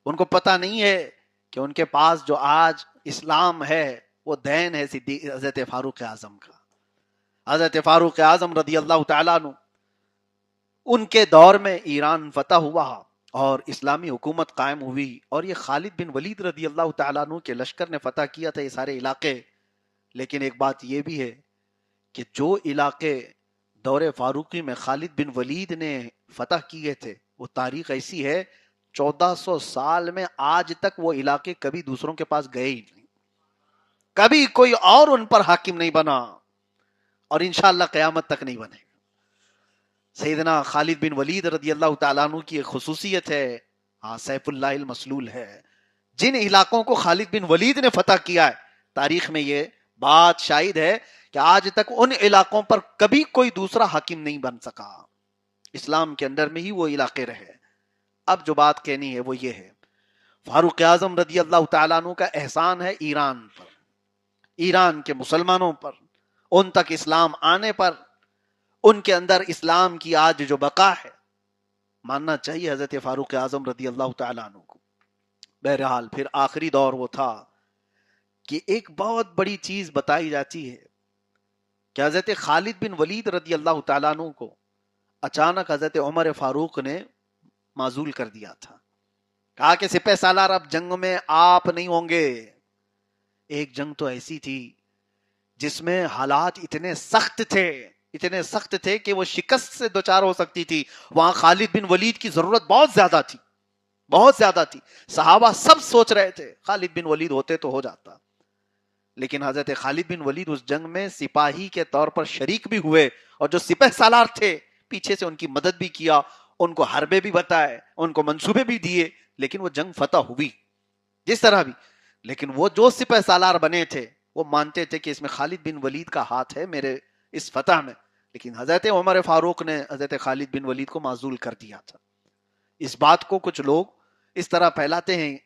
ان کو پتہ نہیں ہے کہ ان کے پاس جو آج اسلام ہے وہ دین ہے حضرت فاروق اعظم کا. حضرت فاروق اعظم رضی اللہ تعالیٰ عنہ، ان کے دور میں ایران فتح ہوا اور اسلامی حکومت قائم ہوئی، اور یہ خالد بن ولید رضی اللہ تعالیٰ عنہ کے لشکر نے فتح کیا تھا یہ سارے علاقے. لیکن ایک بات یہ بھی ہے کہ جو علاقے دور فاروقی میں خالد بن ولید نے فتح کیے تھے، وہ تاریخ ایسی ہے 1400 سال میں آج تک وہ علاقے کبھی دوسروں کے پاس گئے ہی نہیں، کبھی کوئی اور ان پر حاکم نہیں بنا، اور انشاءاللہ قیامت تک نہیں بنے. سیدنا خالد بن ولید رضی اللہ تعالیٰ عنہ کی ایک خصوصیت ہے، ہاں سیف اللہ المسلول ہے. جن علاقوں کو خالد بن ولید نے فتح کیا ہے، تاریخ میں یہ بات شاہد ہے کہ آج تک ان علاقوں پر کبھی کوئی دوسرا حاکم نہیں بن سکا، اسلام کے اندر میں ہی وہ علاقے رہے. اب جو بات کہنی ہے وہ یہ ہے، فاروق اعظم رضی اللہ تعالیٰ عنہ کا احسان ہے ایران پر، ایران کے مسلمانوں پر، ان تک اسلام آنے پر، ان کے اندر اسلام کی آج جو بقا ہے. ماننا چاہیے حضرت فاروق اعظم رضی اللہ تعالیٰ عنہ کو. بہرحال پھر آخری دور وہ تھا کہ ایک بہت بڑی چیز بتائی جاتی ہے کہ حضرت خالد بن ولید رضی اللہ تعالیٰ عنہ کو اچانک حضرت عمر فاروق نے معزول کر دیا تھا. کہا کہ سپہ سالار اب جنگ میں آپ نہیں ہوں گے. ایک جنگ تو ایسی تھی جس میں حالات اتنے سخت تھے کہ وہ شکست سے دوچار ہو سکتی تھی. وہاں خالد بن ولید کی ضرورت بہت زیادہ تھی. صحابہ سب سوچ رہے تھے خالد بن ولید ہوتے تو ہو جاتا، لیکن حضرت خالد بن ولید اس جنگ میں سپاہی کے طور پر شریک بھی ہوئے، اور جو سپہ سالار تھے پیچھے سے ان کی مدد بھی کیا، ان کو حربے بھی بتائے، ان کو منصوبے بھی دیے. لیکن وہ جنگ فتح ہوئی جس طرح بھی. لیکن وہ جو سپہ سالار بنے تھے وہ مانتے تھے کہ اس میں خالد بن ولید کا ہاتھ ہے میرے اس فتح میں. لیکن حضرت عمر فاروق نے حضرت خالد بن ولید کو معزول کر دیا تھا. اس بات کو کچھ لوگ اس طرح پھیلاتے ہیں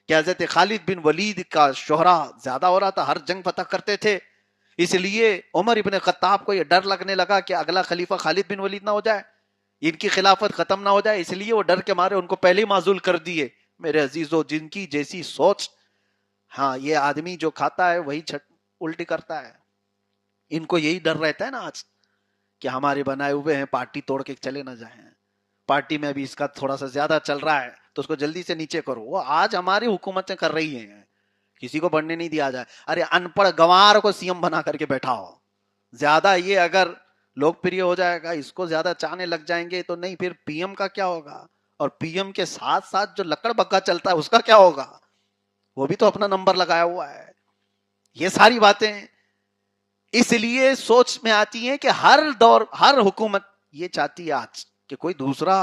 کہ حضرت خالد بن ولید کا شہرہ زیادہ ہو رہا تھا، ہر جنگ فتح کرتے تھے، اس لیے عمر ابن خطاب کو یہ ڈر لگنے لگا کہ اگلا خلیفہ خالد بن ولید نہ ہو جائے، ان کی خلافت ختم نہ ہو جائے، اس لیے وہ ڈر کے مارے ان کو پہلے ہی معزول کر دیے. میرے عزیزو، جن کی جیسی سوچ، ہاں یہ آدمی جو کھاتا ہے وہی الٹی کرتا ہے. ان کو یہی ڈر رہتا ہے نا آج کہ ہمارے بنائے ہوئے ہیں پارٹی توڑ کے چلے نہ جائیں، پارٹی میں ابھی اس کا تھوڑا سا زیادہ چل رہا ہے تو اس کو جلدی سے نیچے کرو. وہ آج ہماری حکومتیں کر رہی ہیں، کسی کو بڑھنے نہیں دیا جائے. ارے ان پڑھ گوار کو سی ایم بنا کر کے بیٹھا ہو. زیادہ یہ اگر لوگ پریہ ہو جائے گا، اس کو زیادہ چاہنے لگ جائیں گے تو نہیں، پھر پی ایم کا کیا ہوگا؟ اور پی ایم کے ساتھ ساتھ جو لکڑ بگا چلتا ہے اس کا کیا ہوگا؟ وہ بھی تو اپنا نمبر لگایا ہوا ہے. یہ ساری باتیں اس لیے سوچ میں آتی ہیں کہ ہر دور، ہر حکومت یہ چاہتی ہے آج کہ کوئی دوسرا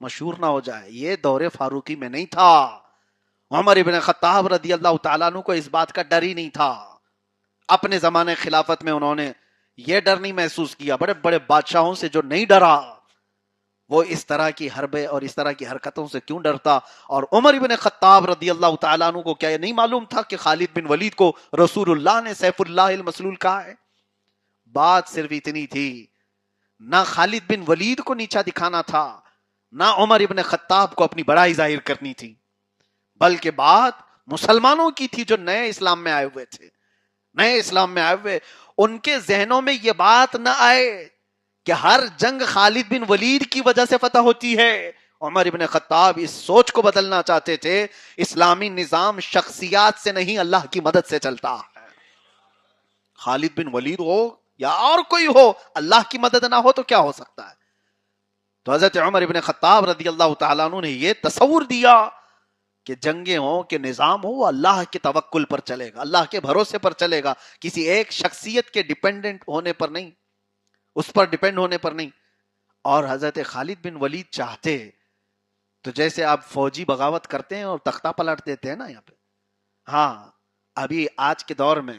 مشہور نہ ہو جائے. یہ دور فاروقی میں نہیں تھا. عمر ابن خطاب رضی اللہ تعالیٰ عنہ کو اس بات کا ڈر ہی نہیں تھا. اپنے زمانے خلافت میں انہوں نے یہ ڈر نہیں محسوس کیا. بڑے بڑے بادشاہوں سے جو نہیں ڈرا وہ اس طرح کی حربیں اور اس طرح کی حرکتوں سے کیوں ڈرتا؟ اور عمر ابن خطاب رضی اللہ تعالیٰ عنہ کو کیا یہ نہیں معلوم تھا کہ خالد بن ولید کو رسول اللہ نے سیف اللہ المسلول کہا ہے؟ بات صرف اتنی تھی، نہ خالد بن ولید کو نیچا دکھانا تھا، نہ عمر ابن خطاب کو اپنی بڑائی ظاہر کرنی تھی، بلکہ بات مسلمانوں کی تھی جو نئے اسلام میں آئے ہوئے تھے. نئے اسلام میں آئے ہوئے ان کے ذہنوں میں یہ بات نہ آئے کہ ہر جنگ خالد بن ولید کی وجہ سے فتح ہوتی ہے. عمر ابن خطاب اس سوچ کو بدلنا چاہتے تھے، اسلامی نظام شخصیات سے نہیں اللہ کی مدد سے چلتا ہے. خالد بن ولید ہو یا اور کوئی ہو، اللہ کی مدد نہ ہو تو کیا ہو سکتا ہے؟ تو حضرت عمر ابن خطاب رضی اللہ تعالیٰ عنہ نے یہ تصور دیا کہ جنگیں ہوں کہ نظام ہو، وہ اللہ کے توکل پر چلے گا، اللہ کے بھروسے پر چلے گا، کسی ایک شخصیت کے ڈیپینڈنٹ ہونے پر نہیں، اس پر ڈیپینڈ ہونے پر نہیں. اور حضرت خالد بن ولید چاہتے تو جیسے آپ فوجی بغاوت کرتے ہیں اور تختہ پلٹ دیتے ہیں نا یہاں پہ، ہاں ابھی آج کے دور میں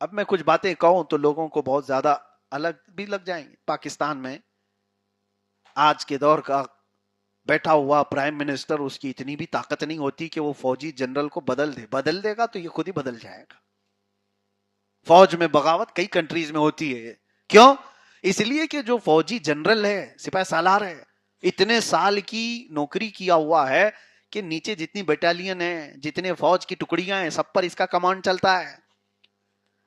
اب میں کچھ باتیں کہوں تو لوگوں کو بہت زیادہ الگ بھی لگ جائیں گے. پاکستان میں آج کے دور کا بیٹھا ہوا پرائم منسٹر، اس کی اتنی بھی طاقت نہیں ہوتی کہ وہ فوجی جنرل کو بدل دے گا تو یہ خود ہی بدل جائے گا. فوج میں بغاوت کئی کنٹریز میں ہوتی ہے. کیوں؟ اس لیے کہ جو فوجی جنرل ہے، سپاہ سالار ہے، اتنے سال کی نوکری کیا ہوا ہے کہ نیچے جتنی بٹالین ہیں، جتنے فوج کی ٹکڑیاں ہیں، سب پر اس کا کمانڈ چلتا ہے.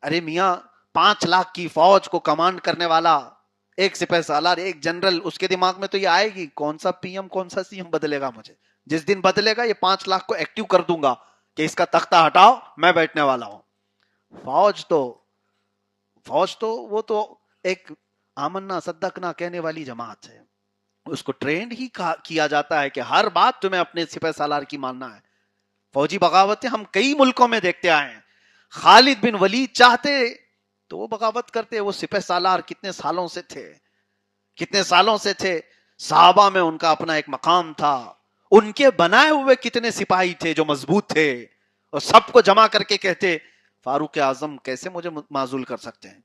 ارے میاں، 5 لاکھ کی فوج کو کمانڈ کرنے والا ایک سپاہ سالار، ایک جنرل، اس کے دماغ میں تو یہ آئے گی کون سا پی ایم کون سا سی ایم بدلے گا مجھے. جس دن بدلے گا یہ 5 لاکھ کو ایکٹیو کر دوں گا کہ اس کا تختہ ہٹاؤ، میں بیٹھنے والا ہوں. فوج تو وہ تو ایک آمنا صدقنا کہنے والی جماعت ہے. اس کو ٹرینڈ ہی کیا جاتا ہے کہ ہر بات تمہیں اپنے سپہ سالار کی ماننا ہے. فوجی بغاوتیں ہم کئی ملکوں میں دیکھتے آئے ہیں. خالد بن ولید چاہتے تو وہ بغاوت کرتے. وہ سپہ سالار کتنے سالوں سے تھے. صحابہ میں ان کا اپنا ایک مقام تھا. ان کے بنائے ہوئے کتنے سپاہی تھے جو مضبوط تھے، اور سب کو جمع کر کے کہتے فاروق اعظم کیسے مجھے معزول کر سکتے ہیں.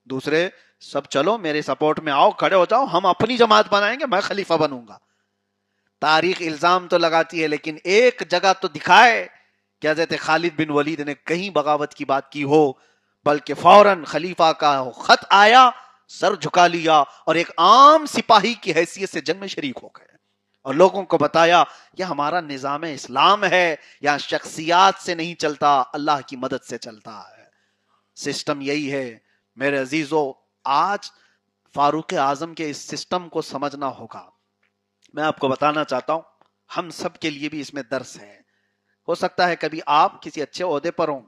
دوسرے سب چلو میرے سپورٹ میں آؤ، کھڑے ہو جاؤ، ہم اپنی جماعت بنائیں گے، میں خلیفہ بنوں گا. تاریخ الزام تو لگاتی ہے لیکن ایک جگہ تو دکھائے کہ حضرت خالد بن ولید نے کہیں بغاوت کی بات کی ہو، بلکہ فوراً خلیفہ کا خط آیا، سر جھکا لیا اور ایک عام سپاہی کی حیثیت سے جنگ میں شریک ہو گئے اور لوگوں کو بتایا یہ ہمارا نظام اسلام ہے، یہاں شخصیات سے نہیں چلتا، اللہ کی مدد سے چلتا ہے. سسٹم یہی ہے میرے عزیزو. آج فاروق اعظم کے اس سسٹم کو سمجھنا ہوگا. میں آپ کو بتانا چاہتا ہوں ہم سب کے لیے بھی اس میں درس ہے. ہو سکتا ہے کبھی آپ کسی اچھے عہدے پر ہوں،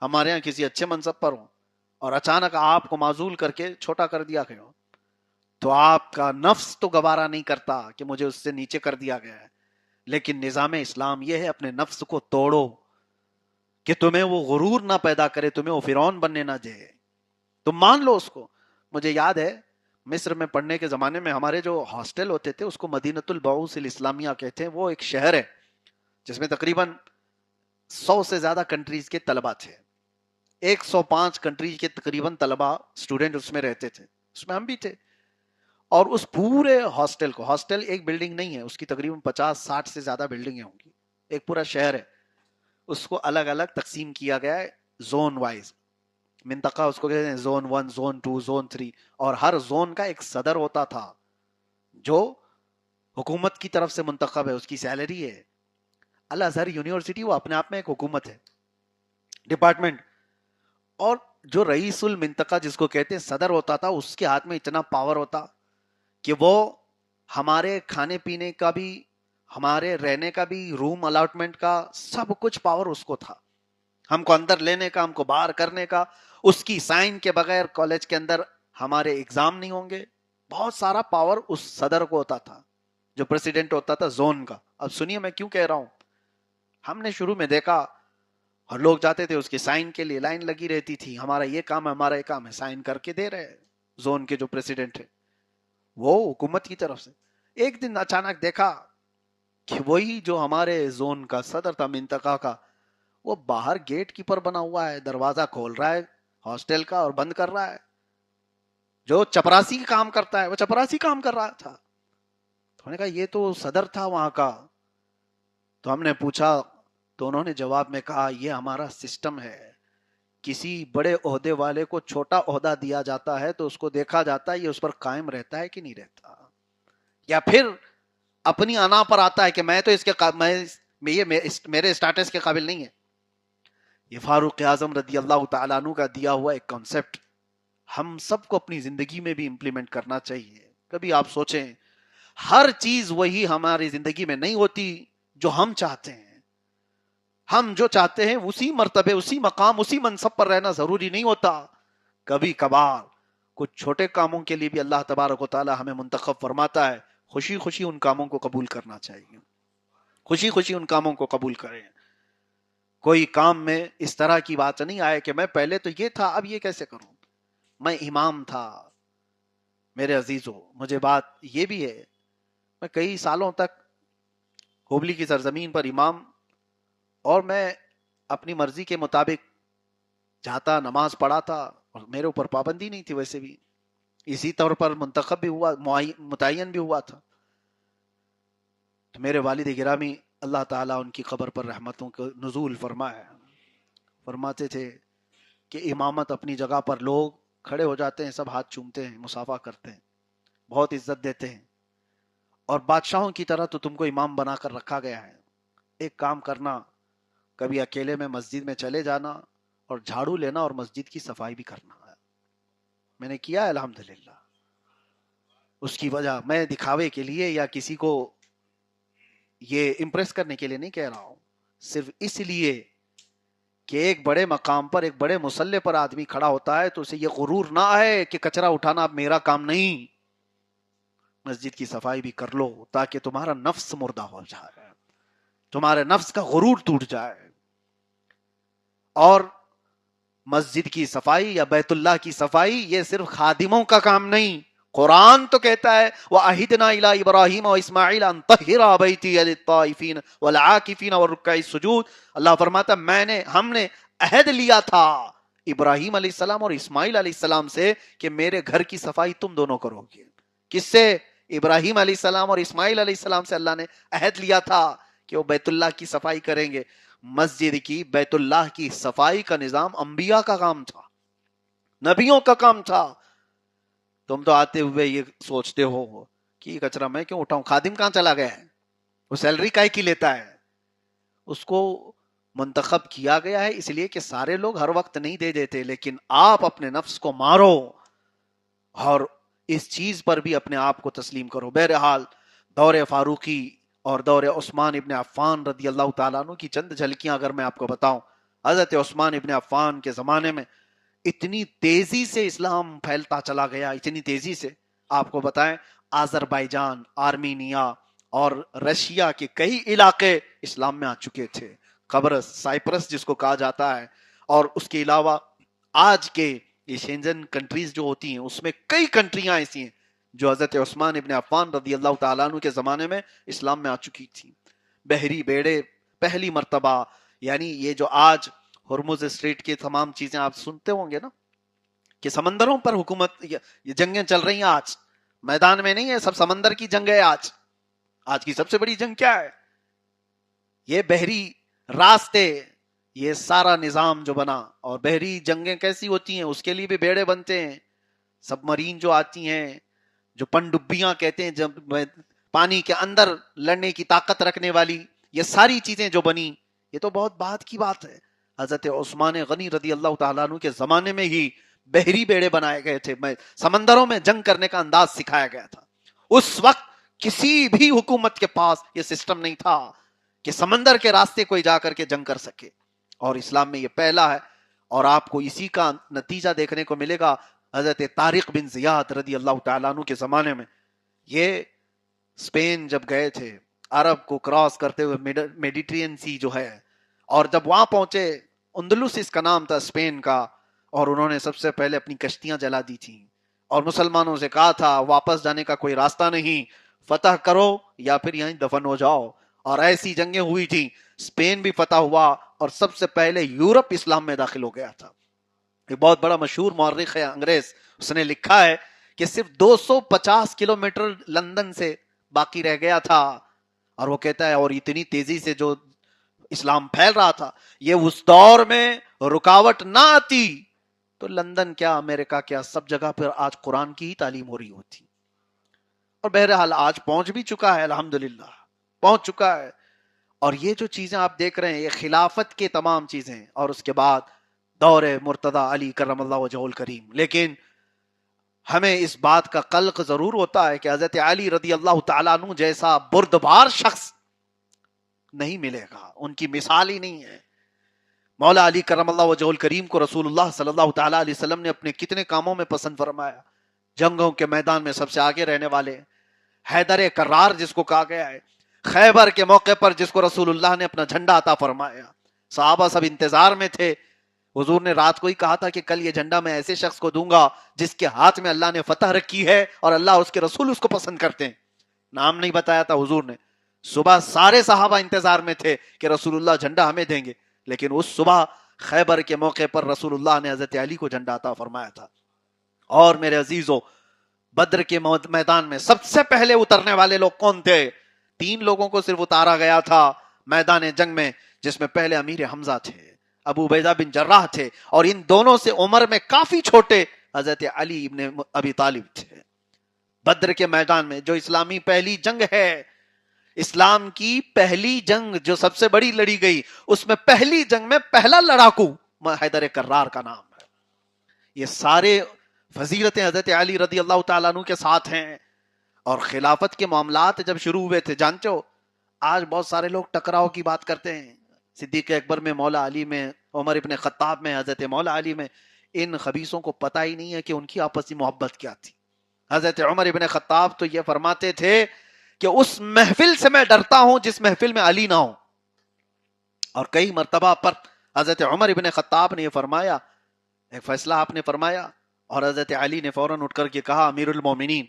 ہمارے ہاں کسی اچھے منصب پر ہوں، اور اچانک آپ کو معزول کر کے چھوٹا کر دیا گیا، تو آپ کا نفس تو گوارا نہیں کرتا کہ مجھے اس سے نیچے کر دیا گیا ہے. لیکن نظام اسلام یہ ہے اپنے نفس کو توڑو کہ تمہیں وہ غرور نہ پیدا کرے، تمہیں وہ فرعون بننے نہ دے. تم مان لو اس کو. مجھے یاد ہے مصر میں پڑھنے کے زمانے میں ہمارے جو ہاسٹل ہوتے تھے اس کو مدینۃ البعوث الاسلامیہ کہتے ہیں. وہ ایک شہر ہے جس میں تقریباً 100 سے زیادہ کنٹریز کے طلبہ تھے. 105 کنٹریز کے تقریباً طلبہ اسٹوڈنٹ اس میں رہتے تھے، اس میں ہم بھی تھے. اور اس پورے ہاسٹل کو، ہاسٹل ایک بلڈنگ نہیں ہے، اس کی تقریباً 50-60 سے زیادہ بلڈنگیں ہوں گی، ایک پورا شہر ہے. اس کو الگ الگ تقسیم کیا گیا ہے زون وائز، منطقہ اس کو کہتے ہیں زون 1، زون 2، زون 3. اور ہر زون کا ایک صدر ہوتا تھا جو حکومت کی طرف سے منتخب ہے، اس کی سیلری ہے. الازہر یونیورسٹی وہ اپنے آپ میں ایک حکومت ہے، ڈپارٹمنٹ. اور جو رئیس المنطقہ جس کو کہتے ہیں صدر ہوتا تھا، اس کے ہاتھ میں اتنا پاور ہوتا کہ وہ ہمارے کھانے پینے کا بھی، ہمارے رہنے کا بھی، روم الاٹمنٹ کا، سب کچھ پاور اس کو تھا. ہم کو اندر لینے کا، ہم کو باہر کرنے کا. اس کی سائن کے بغیر کالج کے اندر ہمارے ایگزام نہیں ہوں گے. بہت سارا پاور اس صدر کو ہوتا تھا جو پریزیڈنٹ ہوتا تھا زون کا. اب سنیے میں کیوں کہہ رہا ہوں. ہم نے شروع میں دیکھا اور لوگ جاتے تھے، اس کے سائن کے لیے لائن لگی رہتی تھی، ہمارا یہ کام ہے، ہمارا یہ کام ہے، سائن کر کے دے رہے زون کے جو پریزیڈنٹ ہے وہ حکومت کی طرف سے. ایک دن اچانک دیکھا کہ وہی جو ہمارے زون کا صدر تھا منطقہ کا، وہ باہر گیٹ کیپر بنا ہوا ہے، دروازہ کھول رہا ہے ہاسٹل کا اور بند کر رہا ہے. جو چپراسی کام کرتا ہے وہ چپراسی کام کر رہا تھا. تو ہم نے کہا یہ تو صدر تھا وہاں کا. تو ہم نے پوچھا تو انہوں نے جواب میں کہا یہ ہمارا سسٹم ہے. کسی بڑے عہدے والے کو چھوٹا عہدہ دیا جاتا ہے تو اس کو دیکھا جاتا ہے یہ اس پر قائم رہتا ہے کہ نہیں رہتا، یا پھر اپنی انا پر آتا ہے کہ میں تو اس کے یہ میرے اسٹیٹس کے قابل نہیں ہے. یہ فاروق اعظم رضی اللہ تعالیٰ عنہ کا دیا ہوا ایک کانسیپٹ ہم سب کو اپنی زندگی میں بھی امپلیمنٹ کرنا چاہیے. کبھی آپ سوچیں ہر چیز وہی ہماری زندگی میں نہیں ہوتی جو ہم چاہتے ہیں. ہم جو چاہتے ہیں اسی مرتبے، اسی مقام، اسی منصب پر رہنا ضروری نہیں ہوتا. کبھی کبھار کچھ چھوٹے کاموں کے لیے بھی اللہ تبارک و تعالی ہمیں منتخب فرماتا ہے. خوشی خوشی ان کاموں کو قبول کرنا چاہیے، خوشی خوشی ان کاموں کو قبول کریں. کوئی کام میں اس طرح کی بات نہیں آئے کہ میں پہلے تو یہ تھا اب یہ کیسے کروں. میں امام تھا میرے عزیزو، مجھے بات یہ بھی ہے میں کئی سالوں تک ہوبلی کی سرزمین پر امام، اور میں اپنی مرضی کے مطابق جاتا، نماز پڑھاتا، اور میرے اوپر پابندی نہیں تھی ویسے بھی، اسی طور پر منتخب بھی ہوا، متعین بھی ہوا تھا. تو میرے والد گرامی اللہ تعالیٰ ان کی قبر پر رحمتوں کو نزول فرمائے، فرماتے تھے کہ امامت اپنی جگہ پر لوگ کھڑے ہو جاتے ہیں، سب ہاتھ چومتے ہیں، مصافحہ کرتے ہیں، بہت عزت دیتے ہیں، اور بادشاہوں کی طرح تو تم کو امام بنا کر رکھا گیا ہے. ایک کام کرنا، کبھی اکیلے میں مسجد میں چلے جانا اور جھاڑو لینا اور مسجد کی صفائی بھی کرنا ہے. میں نے کیا ہے الحمدللہ. اس کی وجہ میں دکھاوے کے لیے یا کسی کو یہ امپریس کرنے کے لیے نہیں کہہ رہا ہوں، صرف اس لیے کہ ایک بڑے مقام پر، ایک بڑے مسلح پر آدمی کھڑا ہوتا ہے تو اسے یہ غرور نہ آئے کہ کچرا اٹھانا اب میرا کام نہیں. مسجد کی صفائی بھی کر لو تاکہ تمہارا نفس مردہ ہو جائے، تمہارے نفس کا غرور ٹوٹ جائے. اور مسجد کی صفائی یا بیت اللہ کی صفائی یہ صرف خادموں کا کام نہیں. قرآن تو کہتا ہے وَأَهِدْنَا إِلَىٰ إِبْرَاهِيمَ وَإِسْمَاعِيلَ أَن طَهِّرَا بَيْتِيَ لِلطَّائِفِينَ وَالْعَاكِفِينَ وَالرُّكَّعِ السُّجُودِ. اللہ فرماتا ہم نے عہد لیا تھا ابراہیم علیہ السلام اور اسماعیل علیہ السلام سے کہ میرے گھر کی صفائی تم دونوں کرو گے. کس سے؟ ابراہیم علیہ السلام اور اسماعیل علیہ السلام سے اللہ نے عہد لیا تھا کہ وہ بیت اللہ کی صفائی کریں گے. مسجد کی، بیت اللہ کی صفائی کا نظام انبیاء کا کام تھا، نبیوں کا کام تھا. تم تو آتے ہوئے یہ سوچتے ہو کہ یہ کچرا میں کیوں اٹھاؤں، خادم کہاں چلا گیا ہے، وہ سیلری کائے کی لیتا ہے. اس کو منتخب کیا گیا ہے اس لیے کہ سارے لوگ ہر وقت نہیں دے دیتے، لیکن آپ اپنے نفس کو مارو اور اس چیز پر بھی اپنے آپ کو تسلیم کرو. بہرحال دور فاروقی اور دور عثمان ابن عفان رضی اللہ تعالیٰ عنہ کی چند جھلکیاں اگر میں آپ کو بتاؤں. حضرت عثمان ابن عفان کے زمانے میں اتنی تیزی سے اسلام پھیلتا چلا گیا، اتنی تیزی سے. آپ کو بتائیں آذربائیجان، آرمینیا اور رشیا کے کئی علاقے اسلام میں آ چکے تھے. قبرص، سائپرس جس کو کہا جاتا ہے، اور اس کے علاوہ آج کے یہ شینزن کنٹریز جو ہوتی ہیں اس میں کئی کنٹریاں ایسی ہیں جو حضرت عثمان ابن عفان رضی اللہ تعالیٰ عنہ کے زمانے میں اسلام میں آ چکی تھی. بحری بیڑے پہلی مرتبہ، یعنی یہ جو آج ہرمز اسٹریٹ کی تمام چیزیں آپ سنتے ہوں گے نا کہ سمندروں پر حکومت، یہ جنگیں چل رہی ہیں آج، میدان میں نہیں ہے، سب سمندر کی جنگ ہے. آج کی سب سے بڑی جنگ کیا ہے؟ یہ بحری راستے، یہ سارا نظام جو بنا. اور بحری جنگیں کیسی ہوتی ہیں، اس کے لیے بھی بیڑے بنتے ہیں. سب مرین جو آتی ہیں، جو پنڈبیاں کہتے ہیں، جب پانی کے اندر لڑنے کی طاقت رکھنے والی، یہ ساری چیزیں جو بنی، یہ تو بہت بعد کی بات ہے. حضرت عثمان غنی رضی اللہ تعالیٰ عنہ کے زمانے میں ہی بحری بیڑے بنائے گئے تھے، سمندروں میں جنگ کرنے کا انداز سکھایا گیا تھا. اس وقت کسی بھی حکومت کے پاس یہ سسٹم نہیں تھا کہ سمندر کے راستے کوئی جا کر کے جنگ کر سکے، اور اسلام میں یہ پہلا ہے. اور آپ کو اسی کا نتیجہ دیکھنے کو ملے گا حضرت طارق بن زیاد رضی اللہ تعالیٰ عنہ کے زمانے میں. یہ اسپین جب گئے تھے عرب کو کراس کرتے ہوئے میڈیٹرین سی جو ہے، اور جب وہاں پہنچے، اندلس اس کا نام تھا اسپین کا، اور انہوں نے سب سے پہلے اپنی کشتیاں جلا دی تھیں اور مسلمانوں سے کہا تھا واپس جانے کا کوئی راستہ نہیں، فتح کرو یا پھر یہیں دفن ہو جاؤ. اور ایسی جنگیں ہوئی تھیں، اسپین بھی فتح ہوا اور سب سے پہلے یورپ اسلام میں داخل ہو گیا تھا. ایک بہت بڑا مشہور مورخ ہے انگریز، اس نے لکھا ہے کہ صرف 250 کلومیٹر لندن سے باقی رہ گیا تھا، اور وہ کہتا ہے اور اتنی تیزی سے جو اسلام پھیل رہا تھا، یہ اس دور میں رکاوٹ نہ آتی تو لندن کیا، امریکہ کیا، سب جگہ پر آج قرآن کی ہی تعلیم ہو رہی ہوتی. اور بہرحال آج پہنچ بھی چکا ہے، الحمدللہ پہنچ چکا ہے. اور یہ جو چیزیں آپ دیکھ رہے ہیں یہ خلافت کے تمام چیزیں، اور اس کے بعد دور مرتضی علی کرم اللہ وجہہ الکریم. لیکن ہمیں اس بات کا قلق ضرور ہوتا ہے کہ حضرت علی رضی اللہ تعالیٰ عنہ جیسا بردبار شخص نہیں ملے گا، ان کی مثال ہی نہیں ہے. مولا علی کرم اللہ وجہہ الکریم کو رسول اللہ صلی اللہ تعالیٰ علیہ وسلم نے اپنے کتنے کاموں میں پسند فرمایا. جنگوں کے میدان میں سب سے آگے رہنے والے، حیدر کرار جس کو کہا گیا ہے، خیبر کے موقع پر جس کو رسول اللہ نے اپنا جھنڈا عطا فرمایا، صحابہ سب انتظار میں تھے. حضور نے رات کو ہی کہا تھا کہ کل یہ جھنڈا میں ایسے شخص کو دوں گا جس کے ہاتھ میں اللہ نے فتح رکھی ہے اور اللہ اور اس کے رسول اس کو پسند کرتے ہیں. نام نہیں بتایا تھا حضور نے. صبح سارے صحابہ انتظار میں تھے کہ رسول اللہ جھنڈا ہمیں دیں گے، لیکن اس صبح خیبر کے موقع پر رسول اللہ نے حضرت علی کو جھنڈا عطا فرمایا تھا. اور میرے عزیزوں، بدر کے میدان میں سب سے پہلے اترنے والے لوگ کون تھے؟ 3 لوگوں کو صرف اتارا گیا تھا میدان جنگ میں، جس میں پہلے امیر حمزہ تھے، ابو عبیدہ بن جراح تھے، اور ان دونوں سے عمر میں کافی چھوٹے حضرت علی ابن ابی طالب تھے. بدر کے میدان میں جو اسلامی پہلی جنگ ہے، اسلام کی پہلی جنگ جو سب سے بڑی لڑی گئی، اس میں پہلی جنگ میں پہلا لڑاکو حیدر کرار کا نام ہے. یہ سارے فضیلتیں حضرت علی رضی اللہ تعالیٰ عنہ کے ساتھ ہیں. اور خلافت کے معاملات جب شروع ہوئے تھے، جانتے ہو آج بہت سارے لوگ ٹکراؤ کی بات کرتے ہیں، صدیق اکبر میں، مولا علی میں، عمر ابن خطاب میں، حضرت مولا علی میں. ان خبیثوں کو پتہ ہی نہیں ہے کہ ان کی آپسی محبت کیا تھی. حضرت عمر ابن خطاب تو یہ فرماتے تھے کہ اس محفل سے میں ڈرتا ہوں جس محفل میں علی نہ ہو. اور کئی مرتبہ پر حضرت عمر ابن خطاب نے یہ فرمایا، ایک فیصلہ آپ نے فرمایا اور حضرت علی نے فوراً اٹھ کر کے کہا امیر المومنین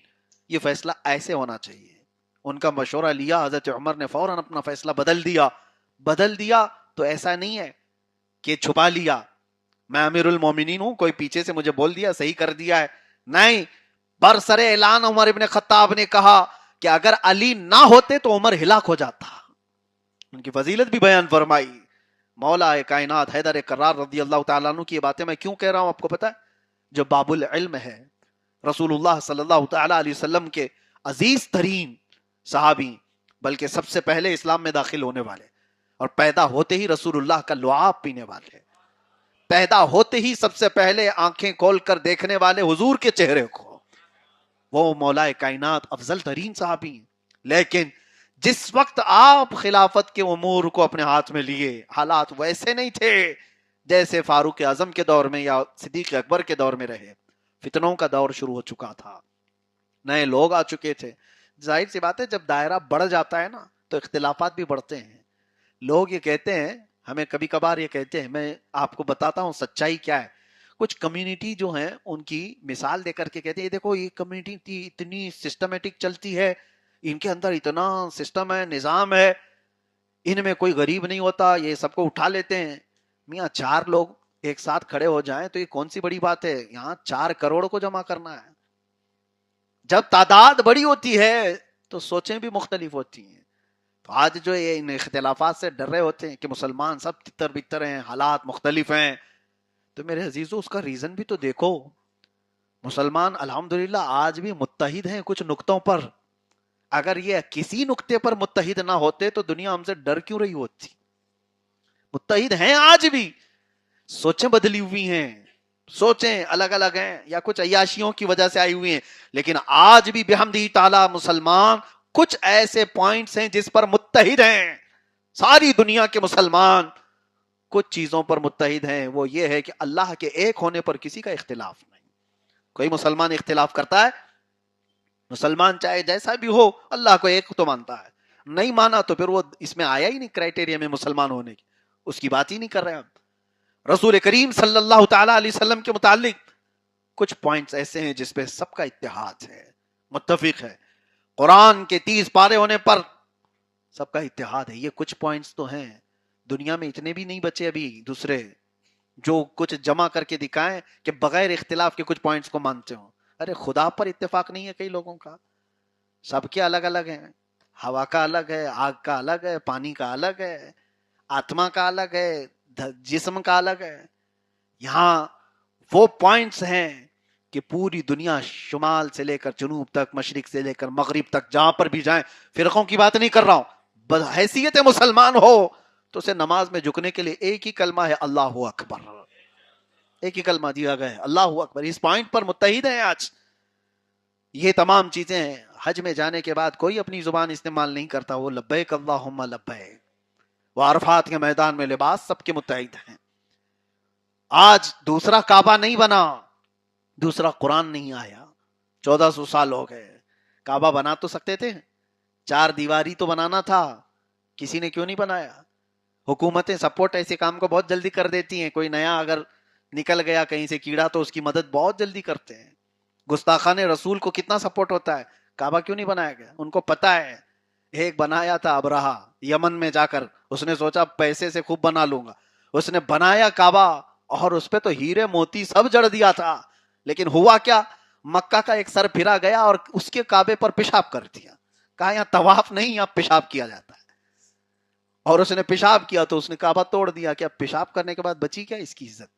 یہ فیصلہ ایسے ہونا چاہیے. ان کا مشورہ لیا، حضرت عمر نے فوراً اپنا فیصلہ بدل دیا تو ایسا نہیں ہے کہ چھپا لیا میں امیر المومنین ہوں، کوئی پیچھے سے مجھے بول دیا صحیح کر دیا ہے، نہیں. برسر اعلان عمر ابن خطاب نے کہا کہ اگر علی نہ ہوتے تو عمر ہلاک ہو جاتا. ان کی فضیلت بھی بیان فرمائی. مولا کائنات حیدر کرار رضی اللہ تعالیٰ عنہ کی یہ باتیں میں کیوں کہہ رہا ہوں آپ کو پتہ ہے؟ جو باب العلم ہے، رسول اللہ صلی اللہ تعالیٰ علیہ وسلم کے عزیز ترین صحابی، بلکہ سب سے پہلے اسلام میں داخل ہونے والے، اور پیدا ہوتے ہی رسول اللہ کا لعاب پینے والے، پیدا ہوتے ہی سب سے پہلے آنکھیں کھول کر دیکھنے والے حضور کے چہرے کو، وہ مولا کائنات افضل ترین صحابی ہیں. لیکن جس وقت آپ خلافت کے امور کو اپنے ہاتھ میں لیے، حالات ویسے نہیں تھے جیسے فاروق اعظم کے دور میں یا صدیق اکبر کے دور میں رہے. فتنوں کا دور شروع ہو چکا تھا، نئے لوگ آ چکے تھے. ظاہر سی بات ہے جب دائرہ بڑھ جاتا ہے نا تو اختلافات بھی بڑھتے ہیں. لوگ یہ کہتے ہیں، ہمیں کبھی کبھار یہ کہتے ہیں، میں آپ کو بتاتا ہوں سچائی کیا ہے. کچھ کمیونٹی جو ہیں ان کی مثال دے کر کے کہتے ہیں یہ دیکھو یہ کمیونٹی اتنی سسٹمیٹک چلتی ہے، ان کے اندر اتنا سسٹم ہے، نظام ہے، ان میں کوئی غریب نہیں ہوتا، یہ سب کو اٹھا لیتے ہیں. میاں 4 لوگ ایک ساتھ کھڑے ہو جائیں تو یہ کون سی بڑی بات ہے؟ یہاں 4 کروڑ کو جمع کرنا ہے. جب تعداد بڑی ہوتی ہے تو سوچیں بھی مختلف ہوتی ہیں. تو آج جو یہ ان اختلافات سے ڈر رہے ہوتے ہیں کہ مسلمان سب تتر بتر ہیں، حالات مختلف ہیں، تو میرے عزیزو اس کا ریزن بھی تو دیکھو. مسلمان الحمدللہ آج بھی متحد ہیں کچھ نقطوں پر. اگر یہ کسی نقطے پر متحد نہ ہوتے تو دنیا ہم سے ڈر کیوں رہی ہوتی؟ متحد ہیں آج بھی، سوچیں بدلی ہوئی ہیں، سوچیں الگ الگ ہیں یا کچھ عیاشیوں کی وجہ سے آئی ہوئی ہیں، لیکن آج بھی بحمدہ تعالی مسلمان کچھ ایسے پوائنٹس ہیں جس پر متحد ہیں. ساری دنیا کے مسلمان کچھ چیزوں پر متحد ہیں، وہ یہ ہے کہ اللہ کے ایک ہونے پر کسی کا اختلاف نہیں. کوئی مسلمان اختلاف کرتا ہے؟ مسلمان چاہے جیسا بھی ہو اللہ کو ایک تو مانتا ہے، نہیں مانا تو پھر وہ اس میں آیا ہی نہیں کرائٹیریا میں مسلمان ہونے کی، اس کی بات ہی نہیں کر رہے ہم. رسول کریم صلی اللہ تعالی علیہ وسلم کے متعلق کچھ پوائنٹس ایسے ہیں جس پہ سب کا اتحاد ہے، متفق ہے. قرآن کے 30 پارے ہونے پر سب کا اتحاد ہے. یہ کچھ پوائنٹس تو ہیں، دنیا میں اتنے بھی نہیں بچے ابھی دوسرے جو کچھ جمع کر کے دکھائیں کہ بغیر اختلاف کے کچھ پوائنٹس کو مانتے ہوں. ارے خدا پر اتفاق نہیں ہے کئی لوگوں کا، سب کے الگ الگ ہیں. ہوا کا الگ ہے، آگ کا الگ ہے، پانی کا الگ ہے، آتما کا الگ ہے، جسم کا الگ ہے. یہاں وہ پوائنٹس ہیں کہ پوری دنیا شمال سے لے کر جنوب تک، مشرق سے لے کر مغرب تک، جہاں پر بھی جائیں، فرقوں کی بات نہیں کر رہا ہوں، بحیثیت مسلمان ہو تو اسے نماز میں جھکنے کے لیے ایک ہی کلمہ ہے اللہ اکبر، ایک ہی کلمہ دیا گیا ہے اللہ اکبر. اس پوائنٹ پر متحد ہیں آج. یہ تمام چیزیں ہیں. حج میں جانے کے بعد کوئی اپنی زبان استعمال نہیں کرتا، وہ لبیک اللہم لبیک. وہ عرفات کے میدان میں لباس سب کے متحد ہیں. آج دوسرا کعبہ نہیں بنا، دوسرا قرآن نہیں آیا، 1400 سال ہو گئے. کعبہ بنا تو سکتے تھے، 4 دیواری تو بنانا تھا، کسی نے کیوں نہیں بنایا؟ حکومتیں سپورٹ ایسے کام کو بہت جلدی کر دیتی ہیں. کوئی نیا اگر نکل گیا کہیں سے کیڑا تو اس کی مدد بہت جلدی کرتے ہیں. گستاخان رسول کو کتنا سپورٹ ہوتا ہے. کعبہ کیوں نہیں بنایا گیا؟ ان کو پتا ہے. ایک بنایا تھا ابرہا یمن میں جا کر، اس نے سوچا پیسے سے خوب بنا لوں گا، اس نے بنایا کعبہ اور اس پہ تو ہیرے موتی سب جڑ دیا تھا، لیکن ہوا کیا؟ مکہ کا ایک سر پھرا گیا اور اس کے کعبے پر پیشاب کر دیا. کہا یہاں طواف نہیں، یہاں پیشاب کیا جاتا ہے. اور اس نے پیشاب کیا تو اس نے کعبہ توڑ دیا کہ اب پیشاب کرنے کے بعد بچی کیا اس کی عزت.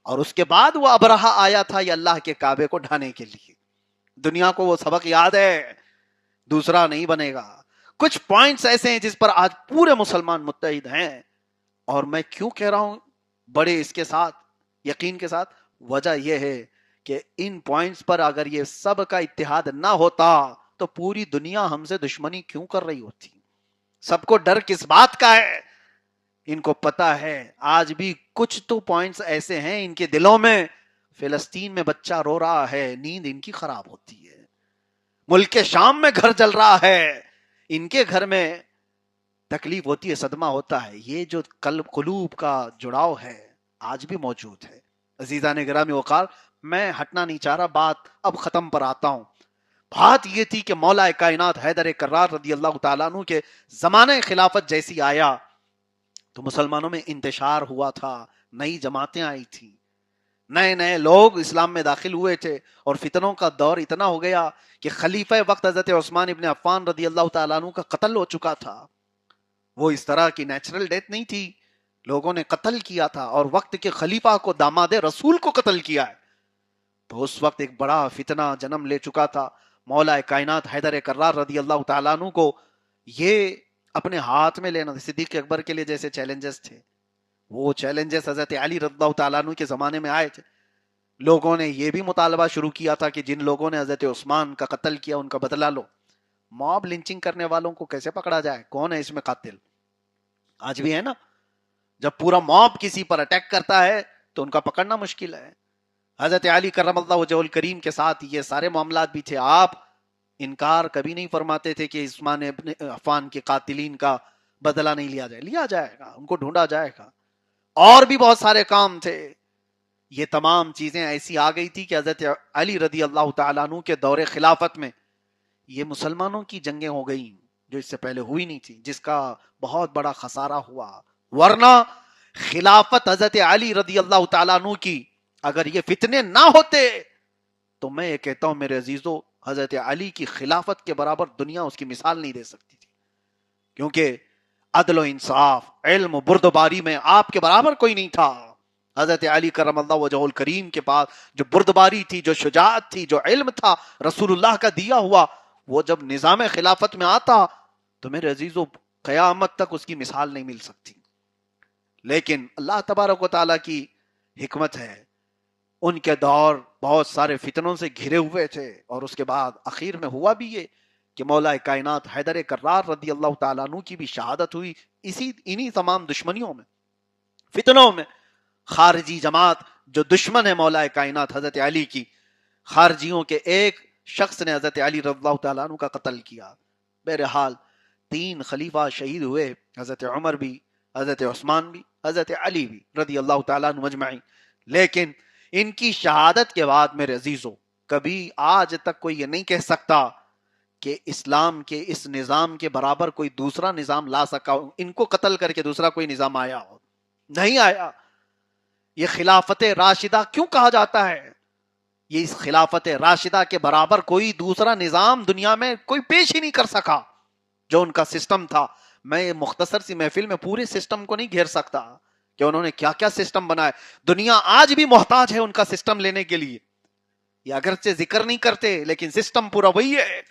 اور اس کے بعد وہ ابرہہ آیا تھا یہ اللہ کے کعبے کو ڈھانے کے لیے. دنیا کو وہ سبق یاد ہے، دوسرا نہیں بنے گا. کچھ پوائنٹس ایسے ہیں جس پر آج پورے مسلمان متحد ہیں. اور میں کیوں کہہ رہا ہوں بڑے اس کے ساتھ یقین کے ساتھ؟ وجہ یہ ہے کہ ان پوائنٹس پر اگر یہ سب کا اتحاد نہ ہوتا تو پوری دنیا ہم سے دشمنی کیوں کر رہی ہوتی؟ سب کو ڈر کس بات کا ہے؟ ان کو پتا ہے آج بھی کچھ تو پوائنٹس ایسے ہیں ان کے دلوں میں. فلسطین میں بچہ رو رہا ہے، نیند ان کی خراب ہوتی ہے. ملک کے شام میں گھر جل رہا ہے، ان کے گھر میں تکلیف ہوتی ہے، صدمہ ہوتا ہے. یہ جو قلوب کا جڑاؤ ہے آج بھی موجود ہے. عزیزان گرامی وقار، میں ہٹنا نہیں چاہ رہا، بات اب ختم پر آتا ہوں. بات یہ تھی کہ مولا کائنات حیدر کرار رضی اللہ تعالیٰ عنہ کے زمانہ خلافت جیسی آیا تو مسلمانوں میں انتشار ہوا تھا، نئی جماعتیں آئی تھی، نئے نئے لوگ اسلام میں داخل ہوئے تھے. اور فتنوں کا دور اتنا ہو گیا کہ خلیفہ وقت حضرت عثمان ابن عفان رضی اللہ تعالیٰ عنہ کا قتل ہو چکا تھا. وہ اس طرح کی نیچرل ڈیتھ نہیں تھی، لوگوں نے قتل کیا تھا اور وقت کے خلیفہ کو، داماد رسول کو قتل کیا ہے. تو اس وقت ایک بڑا فتنہ جنم لے چکا تھا. مولا کائنات حیدر کرار رضی اللہ تعالیٰ عنہ کو یہ اپنے ہاتھ میں لینا. صدیق اکبر کے لیے جیسے چیلنجز تھے، وہ چیلنجز حضرت علی رضی اللہ تعالیٰ عنہ کے زمانے میں آئے تھے. لوگوں نے یہ بھی مطالبہ شروع کیا تھا کہ جن لوگوں نے حضرت عثمان کا قتل کیا ان کا بدلہ لو. موب لنچنگ کرنے والوں کو کیسے پکڑا جائے؟ کون ہے اس میں قاتل؟ آج بھی ہے نا، جب پورا موب کسی پر اٹیک کرتا ہے تو ان کا پکڑنا مشکل ہے. حضرت علی کرم اللہ وجہہ الکریم کے ساتھ یہ سارے معاملات بھی تھے. آپ انکار کبھی نہیں فرماتے تھے کہ عثمان ابن عفان کے قاتلین کا بدلہ نہیں لیا جائے. لیا جائے گا، ان کو ڈھونڈا جائے گا. اور بھی بہت سارے کام تھے. یہ تمام چیزیں ایسی آ گئی تھی کہ حضرت علی رضی اللہ تعالیٰ عنہ کے دور خلافت میں یہ مسلمانوں کی جنگیں ہو گئیں جو اس سے پہلے ہوئی نہیں تھی، جس کا بہت بڑا خسارہ ہوا. ورنہ خلافت حضرت علی رضی اللہ تعالیٰ عنہ کی اگر یہ فتنے نہ ہوتے تو میں یہ کہتا ہوں میرے عزیزو، حضرت علی کی خلافت کے برابر دنیا اس کی مثال نہیں دے سکتی تھی. کیونکہ عدل و انصاف، علم و بردباری میں آپ کے برابر کوئی نہیں تھا. حضرت علی کرم اللہ وجہ الکریم کے پاس جو بردباری تھی، جو شجاعت تھی، جو علم تھا رسول اللہ کا دیا ہوا، وہ جب نظام خلافت میں آتا تو میرے عزیزو قیامت تک اس کی مثال نہیں مل سکتی. لیکن اللہ تبارک و تعالیٰ کی حکمت ہے، ان کے دور بہت سارے فتنوں سے گھرے ہوئے تھے. اور اس کے بعد اخیر میں ہوا بھی یہ کہ مولا کائنات حیدر کرار رضی اللہ تعالیٰ عنہ کی بھی شہادت ہوئی انہی تمام دشمنیوں میں، فتنوں میں. خارجی جماعت جو دشمن ہے مولا کائنات حضرت علی کی، خارجیوں کے ایک شخص نے حضرت علی رضی اللہ تعالیٰ عنہ کا قتل کیا. بہرحال 3 خلیفہ شہید ہوئے، حضرت عمر بھی، حضرت عثمان بھی، حضرت علی بھی رضی اللہ تعالیٰ عنہ مجمعین. لیکن ان کی شہادت کے بعد میرے عزیزوں کبھی آج تک کوئی یہ نہیں کہہ سکتا کہ اسلام کے اس نظام کے برابر کوئی دوسرا نظام لا سکا. ان کو قتل کر کے دوسرا کوئی نظام آیا ہو؟ نہیں آیا. یہ خلافت راشدہ کیوں کہا جاتا ہے؟ یہ اس خلافت راشدہ کے برابر کوئی دوسرا نظام دنیا میں کوئی پیش ہی نہیں کر سکا جو ان کا سسٹم تھا. میں مختصر سی محفل میں پورے سسٹم کو نہیں گھیر سکتا کہ انہوں نے کیا کیا سسٹم بنایا. دنیا آج بھی محتاج ہے ان کا سسٹم لینے کے لیے. یہ اگرچہ ذکر نہیں کرتے لیکن سسٹم پورا وہی ہے.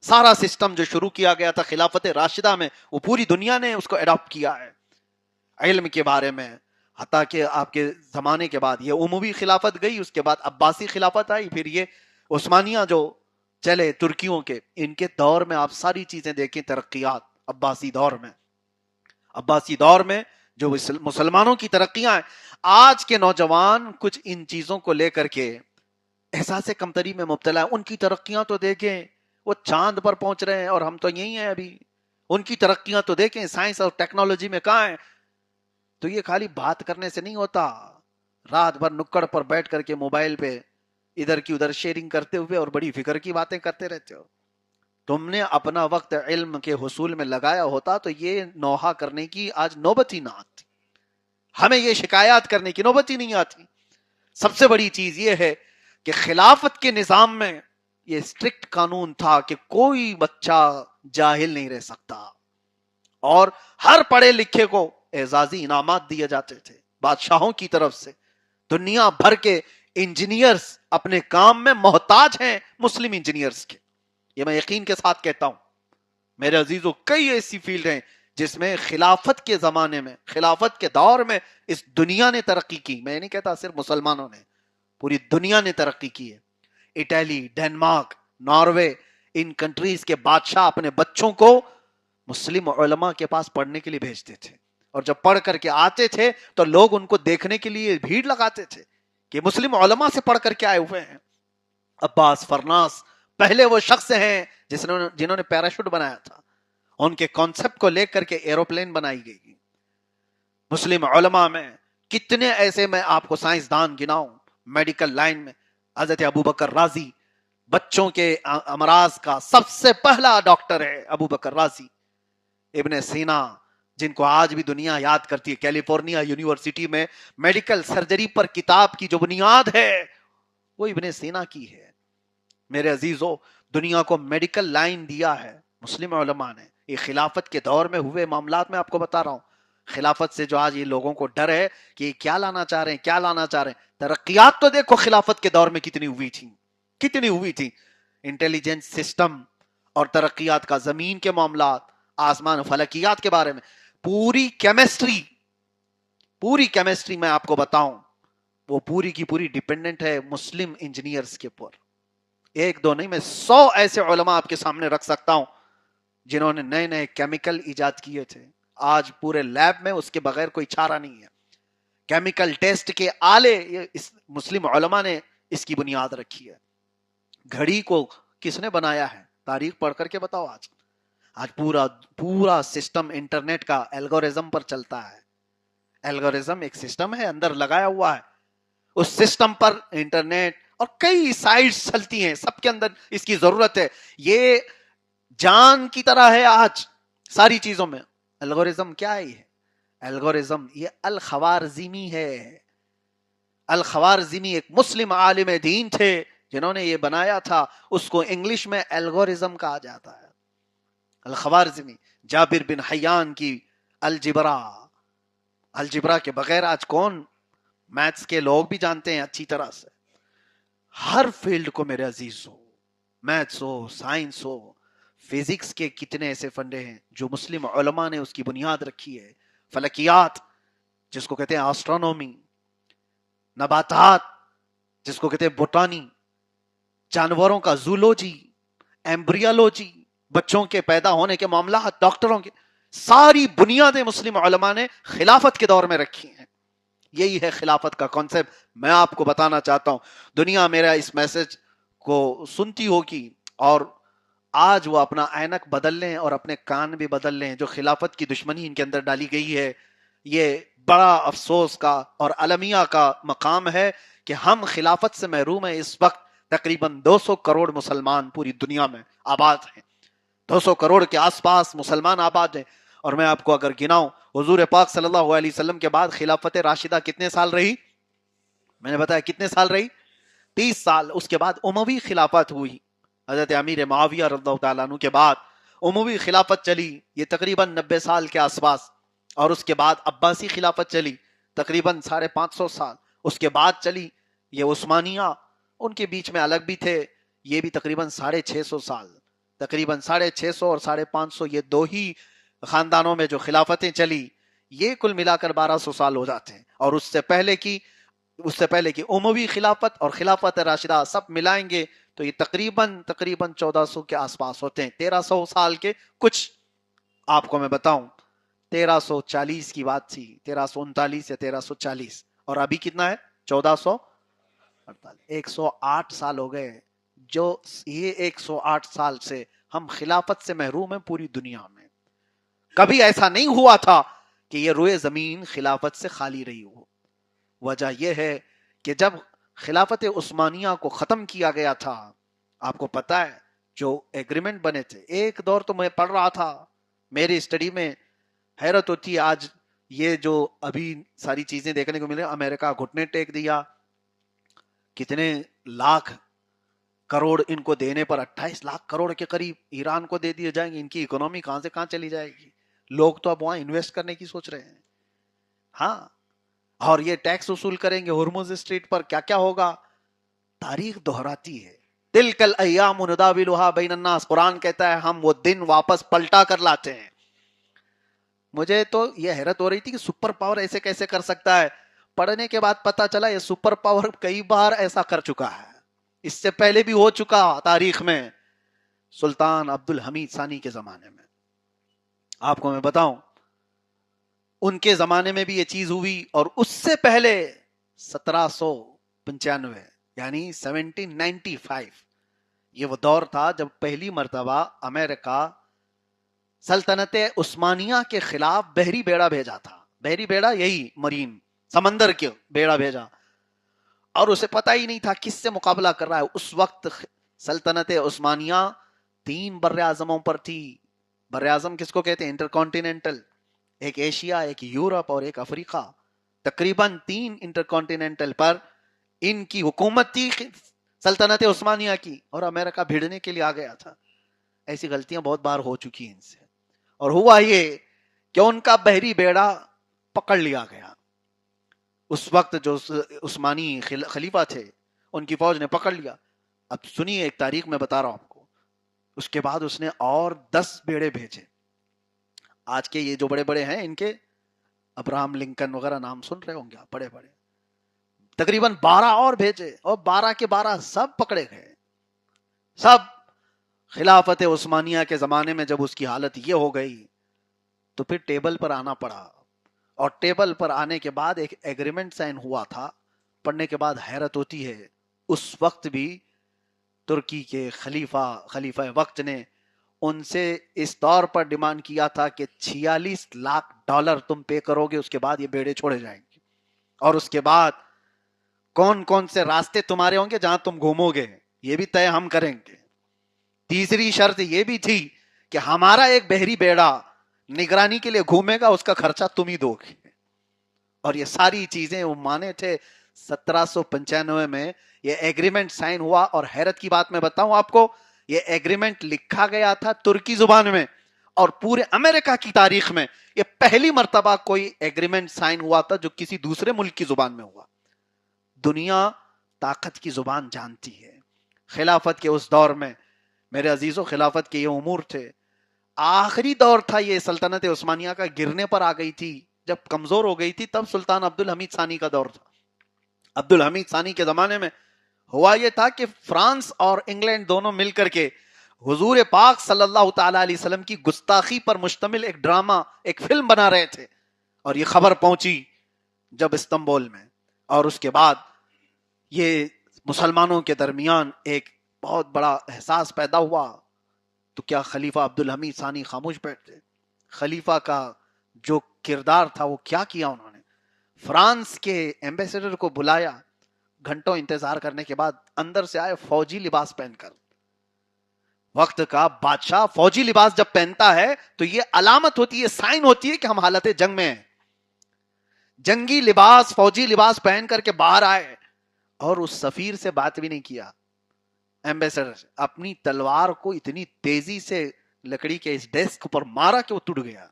سارا سسٹم جو شروع کیا گیا تھا خلافت راشدہ میں وہ پوری دنیا نے اس کو اڈاپٹ کیا ہے. علم کے بارے میں، حتیٰ کہ آپ کے زمانے کے بعد یہ عموی خلافت گئی، اس کے بعد عباسی خلافت آئی، پھر یہ عثمانیہ جو چلے ترکیوں کے، ان کے دور میں آپ ساری چیزیں دیکھیں ترقیات. عباسی دور میں جو مسلمانوں کی ترقیاں ہیں، آج کے نوجوان کچھ ان چیزوں کو لے کر کے احساس کمتری میں مبتلا ہے. ان کی ترقیاں تو دیکھیں، وہ چاند پر پہنچ رہے ہیں اور ہم تو یہی ہیں ابھی. ان کی ترقیاں تو دیکھیں، سائنس اور ٹیکنالوجی میں کہاں ہیں. تو یہ خالی بات کرنے سے نہیں ہوتا، رات بھر نکڑ پر بیٹھ کر کے موبائل پہ ادھر کی ادھر شیئرنگ کرتے ہوئے اور بڑی فکر کی باتیں کرتے رہتے ہو. تم نے اپنا وقت علم کے حصول میں لگایا ہوتا تو یہ نوحہ کرنے کی آج نوبت ہی نہ آتی. ہمیں یہ شکایات کرنے کی نوبت ہی نہیں آتی. سب سے بڑی چیز یہ ہے کہ خلافت کے نظام میں یہ اسٹرکٹ قانون تھا کہ کوئی بچہ جاہل نہیں رہ سکتا، اور ہر پڑھے لکھے کو اعزازی انعامات دیے جاتے تھے بادشاہوں کی طرف سے. دنیا بھر کے انجینئرز اپنے کام میں محتاج ہیں مسلم انجینئرز کے. یہ میں یقین کے ساتھ کہتا ہوں میرے عزیزو. کئی ایسی فیلڈ ہیں جس میں خلافت کے زمانے میں، خلافت کے دور میں اس دنیا نے ترقی کی. میں نہیں کہتا صرف مسلمانوں نے، پوری دنیا نے ترقی کی ہے. اٹلی، ڈنمارک، ناروے، ان کنٹریز کے بادشاہ اپنے بچوں کو مسلم علماء کے پاس پڑھنے کے لیے بھیجتے تھے، اور جب پڑھ کر کے آتے تھے تو لوگ ان کو دیکھنے کے لیے بھیڑ لگاتے تھے کہ مسلم علماء سے پڑھ کر کے آئے ہوئے ہیں. عباس فرناس پہلے وہ شخص ہیں جنہوں نے پیراشوٹ بنایا تھا. ان کے کانسیپٹ کو لے کر کے ایروپلین بنائی گئی. مسلم علماء میں کتنے ایسے میں آپ کو سائنسدان گناؤں. میڈیکل لائن میں حضرت ابوبکر رازی بچوں کے امراض کا سب سے پہلا ڈاکٹر ہے. ابوبکر رازی. ابن سینا جن کو آج بھی دنیا یاد کرتی ہے، کیلیفورنیا یونیورسٹی میں میڈیکل سرجری پر کتاب کی جو بنیاد ہے وہ ابن سینا کی ہے. میرے عزیزو، دنیا کو میڈیکل لائن دیا ہے مسلم علماء نے. یہ خلافت کے دور میں ہوئے معاملات میں آپ کو بتا رہا ہوں. خلافت سے جو آج یہ لوگوں کو ڈر ہے کہ یہ کیا لانا چاہ رہے ہیں، کیا لانا چاہ رہے ہیں. ترقیات تو دیکھو خلافت کے دور میں کتنی ہوئی تھی، کتنی ہوئی تھی. انٹیلیجنس سسٹم اور ترقیات کا، زمین کے معاملات، آسمان فلکیات کے بارے میں پوری کیمسٹری میں آپ کو بتاؤں وہ پوری کی پوری ڈیپینڈنٹ ہے مسلم انجینئرز کے اوپر. ایک دو نہیں، میں 100 ایسے علماء آپ کے سامنے رکھ سکتا ہوں جنہوں نے نئے نئے کیمیکل ایجاد کیے تھے. آج پورے لیب میں اس کے بغیر کوئی چارہ نہیں ہے. کیمیکل ٹیسٹ کے آلے مسلم علماء نے اس کی بنیاد رکھی ہے. گھڑی کو کس نے بنایا ہے؟ تاریخ پڑھ کر کے بتاؤ. آج پورا سسٹم انٹرنیٹ کا الگورزم پر چلتا ہے. الگورزم ایک سسٹم ہے اندر لگایا ہوا ہے، اس سسٹم پر انٹرنیٹ اور کئی سائٹس چلتی ہیں، سب کے اندر اس کی ضرورت ہے. یہ جان کی طرح ہے آج ساری چیزوں میں. الگورزم کیا ہے؟ یہ الگورزم یہ الخوارزمی ہے. الخوارزمی ایک مسلم عالم دین تھے جنہوں نے یہ بنایا تھا. اس کو انگلش میں الگورزم کہا جاتا ہے. الخوارزمی. جابر بن حیان کی الجبرا کے بغیر آج کون؟ میتھس کے لوگ بھی جانتے ہیں اچھی طرح سے. ہر فیلڈ کو میرے عزیز ہو، میتھس ہو، سائنس ہو، فزکس کے کتنے ایسے فنڈے ہیں جو مسلم علماء نے اس کی بنیاد رکھی ہے. فلکیات جس کو کہتے ہیں آسٹرونومی، نباتات جس کو کہتے ہیں بوٹانی، جانوروں کا زولوجی، ایمبریالوجی، بچوں کے پیدا ہونے کے معاملات، ڈاکٹروں کے، ساری بنیادیں مسلم علماء نے خلافت کے دور میں رکھی ہیں. یہی ہے خلافت کا کانسیپٹ. میں آپ کو بتانا چاہتا ہوں دنیا میرا اس میسج کو سنتی ہوگی اور آج وہ اپنا اینک بدل لیں اور اپنے کان بھی بدل لیں. جو خلافت کی دشمنی ان کے اندر ڈالی گئی ہے، یہ بڑا افسوس کا اور المیہ کا مقام ہے کہ ہم خلافت سے محروم ہیں. اس وقت تقریباً 200 کروڑ مسلمان پوری دنیا میں آباد ہیں. 200 کروڑ کے آس پاس مسلمان آباد ہیں. اور میں آپ کو اگر گناؤں، حضور پاک صلی اللہ علیہ وسلم کے بعد خلافت راشدہ کتنے سال رہی؟ میں نے بتایا کتنے سال رہی؟ 30 سال. اس کے بعد اموی خلافت ہوئی. حضرت امیر معاویہ رضی اللہ تعالیٰ عنہ کے بعد اموی خلافت چلی، یہ تقریباً 90 سال کے آس پاس. اور اس کے بعد عباسی خلافت چلی تقریباً 550 سال. اس کے بعد چلی یہ عثمانیہ، ان کے بیچ میں الگ بھی تھے، یہ بھی تقریباً 650 سال. تقریباً 650 اور 550 یہ دو ہی خاندانوں میں جو خلافتیں چلی، یہ کل ملا کر 1200 سال ہو جاتے ہیں. اور اس سے پہلے کی اموی خلافت اور خلافت راشدہ سب ملائیں گے تو یہ تقریباً 1400 کے آس پاس ہوتے ہیں. 1300 سال کے کچھ آپ کو میں بتاؤں، 1340 کی بات تھی، 1339 یا 1340، اور ابھی کتنا ہے؟ 1448. 108 سال ہو گئے. جو یہ 108 سال سے ہم خلافت سے محروم ہیں پوری دنیا میں. کبھی ایسا نہیں ہوا تھا کہ یہ روئے زمین خلافت سے خالی رہی ہو. وجہ یہ ہے کہ جب خلافت عثمانیہ کو ختم کیا گیا تھا، آپ کو پتا ہے جو ایگریمنٹ بنے تھے، ایک دور تو میں پڑھ رہا تھا، میری اسٹڈی میں حیرت ہوتی ہے. آج یہ جو ابھی ساری چیزیں دیکھنے کو مل رہی، امریکہ گھٹنے ٹیک دیا، کتنے لاکھ کروڑ ان کو دینے پر 28 لاکھ کروڑ کے قریب ایران کو دے دیے جائیں گے. ان کی اکنومی کہاں سے کہاں چلی جائے گی. لوگ تو اب وہاں انویسٹ کرنے کی سوچ رہے ہیں. ہاں، اور یہ ٹیکس وصول کریں گے ہرمز اسٹریٹ پر، کیا کیا ہوگا. تاریخ دہراتی ہے. تلک الایام نداولها بین الناس، قرآن کہتا ہے ہم وہ دن واپس پلٹا کر لاتے ہیں. مجھے تو یہ حیرت ہو رہی تھی کہ سپر پاور ایسے کیسے کر سکتا ہے. پڑھنے کے بعد پتا چلا یہ سپر پاور کئی بار ایسا کر چکا ہے، اس سے پہلے بھی ہو چکا تاریخ میں. سلطان عبد الحمید ثانی کے زمانے میں، آپ کو میں بتاؤں، ان کے زمانے میں بھی یہ چیز ہوئی. اور اس سے پہلے 1795 یعنی 1795، یہ وہ دور تھا جب پہلی مرتبہ امریکہ سلطنت عثمانیہ کے خلاف بحری بیڑا بھیجا تھا. بحری بیڑا یہی مرین، سمندر کے بیڑا بھیجا، اور اسے پتہ ہی نہیں تھا کس سے مقابلہ کر رہا ہے. اس وقت سلطنت عثمانیہ 3 بر اعظموں پر تھی. بر اعظم کس کو کہتے ہیں؟ Intercontinental. ایک ایشیا، ایک یورپ اور ایک افریقہ. تقریباً 3 انٹر کانٹیننٹل پر ان کی حکومت تھی سلطنت عثمانیہ کی، اور امریکہ بھیڑنے کے لیے آ گیا تھا. ایسی غلطیاں بہت بار ہو چکی ہیں ان سے. اور ہوا یہ کہ ان کا بحری بیڑا پکڑ لیا گیا. اس وقت جو عثمانی خلیفہ تھے ان کی فوج نے پکڑ لیا. اب سنیے، ایک تاریخ میں بتا رہا ہوں آپ کو. اس کے بعد اس نے اور 10 بیڑے بھیجے. آج کے یہ جو بڑے بڑے ہیں ان کے، ابراہم لنکن وغیرہ نام سن رہے ہوں گے آپ، بڑے بڑے. تقریباً 12 اور بھیجے، اور 12 کے 12 سب پکڑے گئے. سب. خلافت عثمانیہ کے زمانے میں جب اس کی حالت یہ ہو گئی تو پھر ٹیبل پر آنا پڑا. اور ٹیبل پر آنے کے بعد ایک ایگریمنٹ سائن ہوا تھا. پڑھنے کے بعد حیرت ہوتی ہے، اس وقت بھی ترکی کے خلیفہ وقت نے ان سے اس طور پر ڈیمانڈ کیا تھا کہ $46 لاکھ تم پے کرو گے، اس کے بعد یہ بیڑے چھوڑے جائیں گے. اور اس کے بعد کون کون سے راستے تمہارے ہوں گے جہاں تم گھومو گے، یہ بھی طے ہم کریں گے. تیسری شرط یہ بھی تھی کہ ہمارا ایک بحری بیڑا نگرانی کے لیے گھومے گا، اس کا خرچہ تم ہی دو گے. اور یہ ساری چیزیں وہ مانے تھے. 1795 میں یہ ایگریمنٹ سائن ہوا. اور حیرت کی بات میں بتاؤں آپ کو، یہ ایگریمنٹ لکھا گیا تھا ترکی زبان میں، اور پورے امریکہ کی تاریخ میں یہ پہلی مرتبہ کوئی ایگریمنٹ سائن ہوا تھا جو کسی دوسرے ملک کی زبان میں ہوا. دنیا طاقت کی زبان جانتی ہے. خلافت کے اس دور میں میرے عزیزوں، خلافت کے یہ امور تھے. آخری دور تھا یہ سلطنت عثمانیہ کا، گرنے پر آ گئی تھی. جب کمزور ہو گئی تھی تب سلطان عبد الحمید ثانی کا دور تھا. عبد الحمید ثانی کے زمانے میں ہوا یہ تھا کہ فرانس اور انگلینڈ دونوں مل کر کے حضور پاک صلی اللہ تعالی علیہ وسلم کی گستاخی پر مشتمل ایک ڈرامہ، ایک فلم بنا رہے تھے. اور یہ خبر پہنچی جب استنبول میں، اور اس کے بعد یہ مسلمانوں کے درمیان ایک بہت بڑا احساس پیدا ہوا. تو کیا خلیفہ عبد الحمید ثانی خاموش بیٹھتے؟ خلیفہ کا جو کردار تھا وہ کیا کیا انہوں نے. فرانس کے ایمبیسڈر کو بلایا، گھنٹوں انتظار کرنے کے بعد اندر سے آئے فوجی لباس پہن کر. وقت کا بادشاہ فوجی لباس جب پہنتا ہے تو یہ علامت ہوتی ہے، سائن ہوتی ہے کہ ہم حالت جنگ میں ہیں. جنگی لباس، فوجی لباس پہن کر کے باہر آئے، اور اس سفیر سے بات بھی نہیں کیا. ایمبیسڈر اپنی تلوار کو اتنی تیزی سے لکڑی کے اس ڈیسک پر مارا کہ وہ ٹوٹ گیا،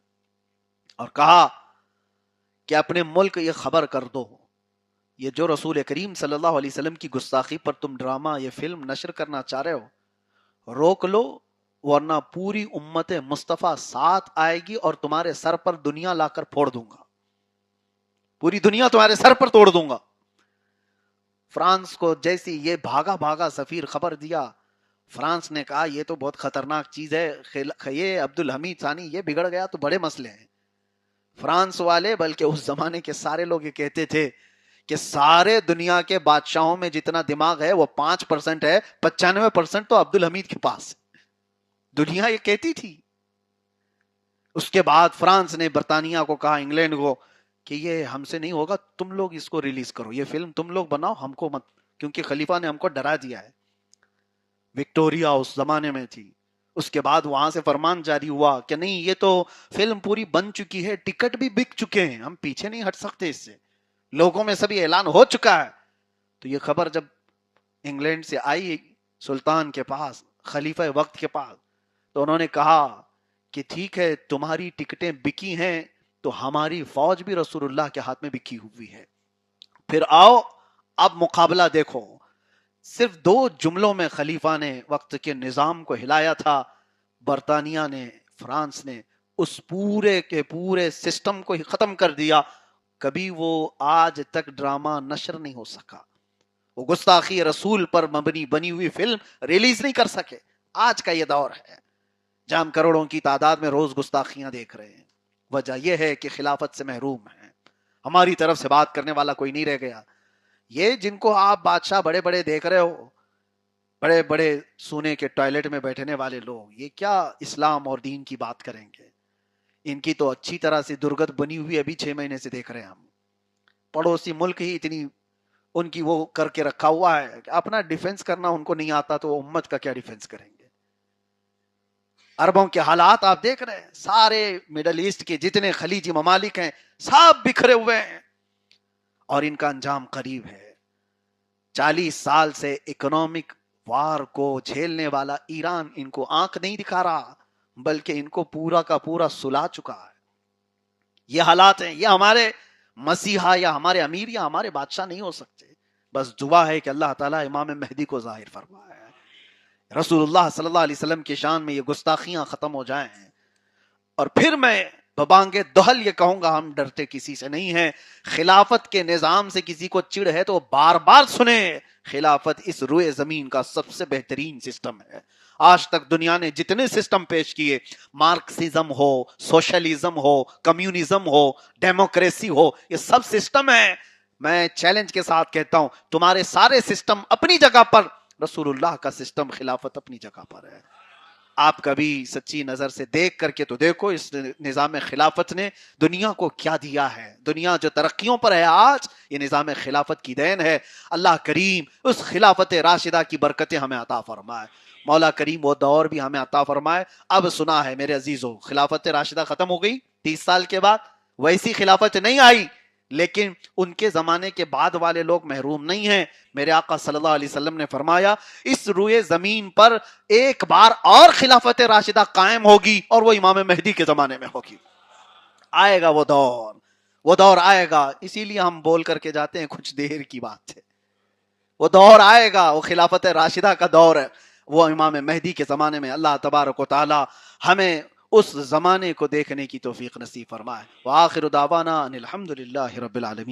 اور کہا کہ اپنے ملک یہ خبر کر دو، یہ جو رسول کریم صلی اللہ علیہ وسلم کی گستاخی پر تم ڈرامہ، یہ فلم نشر کرنا چاہ رہے ہو، روک لو، ورنہ پوری امت مصطفیٰ ساتھ آئے گی اور تمہارے سر پر دنیا لا کر پھوڑ دوں گا. پوری دنیا تمہارے سر پر توڑ دوں گا. فرانس کو جیسی یہ بھاگا سفیر خبر دیا، فرانس نے کہا یہ تو بہت خطرناک چیز ہے، یہ عبد الحمید ثانی یہ بگڑ گیا تو بڑے مسئلے ہیں. فرانس والے، بلکہ اس زمانے کے سارے لوگ یہ کہتے تھے کہ سارے دنیا کے بادشاہوں میں جتنا دماغ ہے وہ 5% ہے، 95% تو عبد الحمید کے پاس. دنیا یہ کہتی تھی. اس کے بعد فرانس نے برطانیہ کو کہا، انگلینڈ کو، کہ یہ ہم سے نہیں ہوگا، تم لوگ اس کو ریلیز کرو، یہ فلم تم لوگ بناؤ، ہم کو مت، کیونکہ خلیفہ نے ہم کو ڈرا دیا ہے. وکٹوریا اس زمانے میں تھی، اس کے بعد وہاں سے فرمان جاری ہوا کہ نہیں یہ تو فلم پوری بن چکی ہے، ٹکٹ بھی بک چکے ہیں، ہم پیچھے نہیں ہٹ سکتے اس سے، لوگوں میں سبھی اعلان ہو چکا ہے۔ تو یہ خبر جب انگلینڈ سے آئی سلطان کے پاس، خلیفہ وقت کے پاس، تو انہوں نے کہا کہ ٹھیک ہے تمہاری ٹکٹیں بکی ہیں تو ہماری فوج بھی رسول اللہ کے ہاتھ میں بکی ہوئی ہے، پھر آؤ اب مقابلہ دیکھو۔ صرف 2 جملوں میں خلیفہ نے وقت کے نظام کو ہلایا تھا، برطانیہ نے، فرانس نے اس پورے کے پورے سسٹم کو ہی ختم کر دیا۔ کبھی وہ آج تک ڈرامہ نشر نہیں ہو سکا، وہ گستاخی رسول پر مبنی بنی ہوئی فلم ریلیز نہیں کر سکے۔ آج کا یہ دور ہے جہاں ہم کروڑوں کی تعداد میں روز گستاخیاں دیکھ رہے ہیں، وجہ یہ ہے کہ خلافت سے محروم ہیں، ہماری طرف سے بات کرنے والا کوئی نہیں رہ گیا۔ یہ جن کو آپ بادشاہ بڑے بڑے دیکھ رہے ہو، بڑے بڑے سونے کے ٹوائلٹ میں بیٹھنے والے لوگ، یہ کیا اسلام اور دین کی بات کریں گے؟ ان کی تو اچھی طرح سے درگت بنی ہوئی ابھی 6 مہینے سے دیکھ رہے ہیں ہم۔ پڑوسی ملک ہی اتنی ان کی وہ کر کے رکھا ہوا ہے کہ اپنا ڈیفنس کرنا ان کو نہیں آتا تو امت کا کیا ڈیفنس کریں گے؟ عربوں کے حالات آپ دیکھ رہے ہیں، سارے مڈل ایسٹ کے جتنے خلیجی ممالک ہیں سب بکھرے ہوئے ہیں اور ان کا انجام قریب ہے۔ 40 سال سے اکنامک وار کو جھیلنے والا ایران ان کو آنکھ نہیں دکھا رہا، بلکہ ان کو پورا کا پورا سلا چکا ہے۔ یہ حالات ہیں، یہ ہمارے مسیحا یا ہمارے امیر یا ہمارے بادشاہ نہیں ہو سکتے، بس دعا ہے کہ اللہ تعالیٰ امام مہدی کو ظاہر فرمائے، رسول اللہ صلی اللہ علیہ وسلم کی شان میں یہ گستاخیاں ختم ہو جائیں۔ اور پھر میں ببانگ دہل یہ کہوں گا، ہم ڈرتے کسی سے نہیں ہیں، خلافت کے نظام سے کسی کو چڑ ہے تو بار بار سنیں، خلافت اس روئے زمین کا سب سے بہترین سسٹم ہے۔ آج تک دنیا نے جتنے سسٹم پیش کیے، مارکسزم ہو، سوشلزم ہو، کمیونزم ہو، ڈیموکریسی ہو، یہ سب سسٹم ہے۔ میں چیلنج کے ساتھ کہتا ہوں تمہارے سارے سسٹم اپنی جگہ پر، رسول اللہ کا سسٹم خلافت اپنی جگہ پر ہے۔ آپ کبھی سچی نظر سے دیکھ کر کے تو دیکھو اس نظام خلافت نے دنیا کو کیا دیا ہے۔ دنیا جو ترقیوں پر ہے آج، یہ نظام خلافت کی دین ہے۔ اللہ کریم اس خلافت راشدہ کی برکتیں ہمیں عطا فرمائے، مولا کریم وہ دور بھی ہمیں عطا فرمائے۔ اب سنا ہے میرے عزیزو، خلافت راشدہ ختم ہو گئی 30 سال کے بعد، ویسی خلافت نہیں آئی، لیکن ان کے زمانے کے بعد والے لوگ محروم نہیں ہیں۔ میرے آقا صلی اللہ علیہ وسلم نے فرمایا اس روئے زمین پر ایک بار اور خلافت راشدہ قائم ہوگی اور وہ امام مہدی کے زمانے میں ہوگی۔ آئے گا وہ دور آئے گا، اسی لیے ہم بول کر کے جاتے ہیں کچھ دیر کی بات ہے، وہ دور آئے گا، وہ خلافت راشدہ کا دور ہے، وہ امام مہدی کے زمانے میں۔ اللہ تبارک و تعالی ہمیں اس زمانے کو دیکھنے کی توفیق نصیب فرمائے۔ وآخر دعوانا ان الحمد للہ رب العالمین۔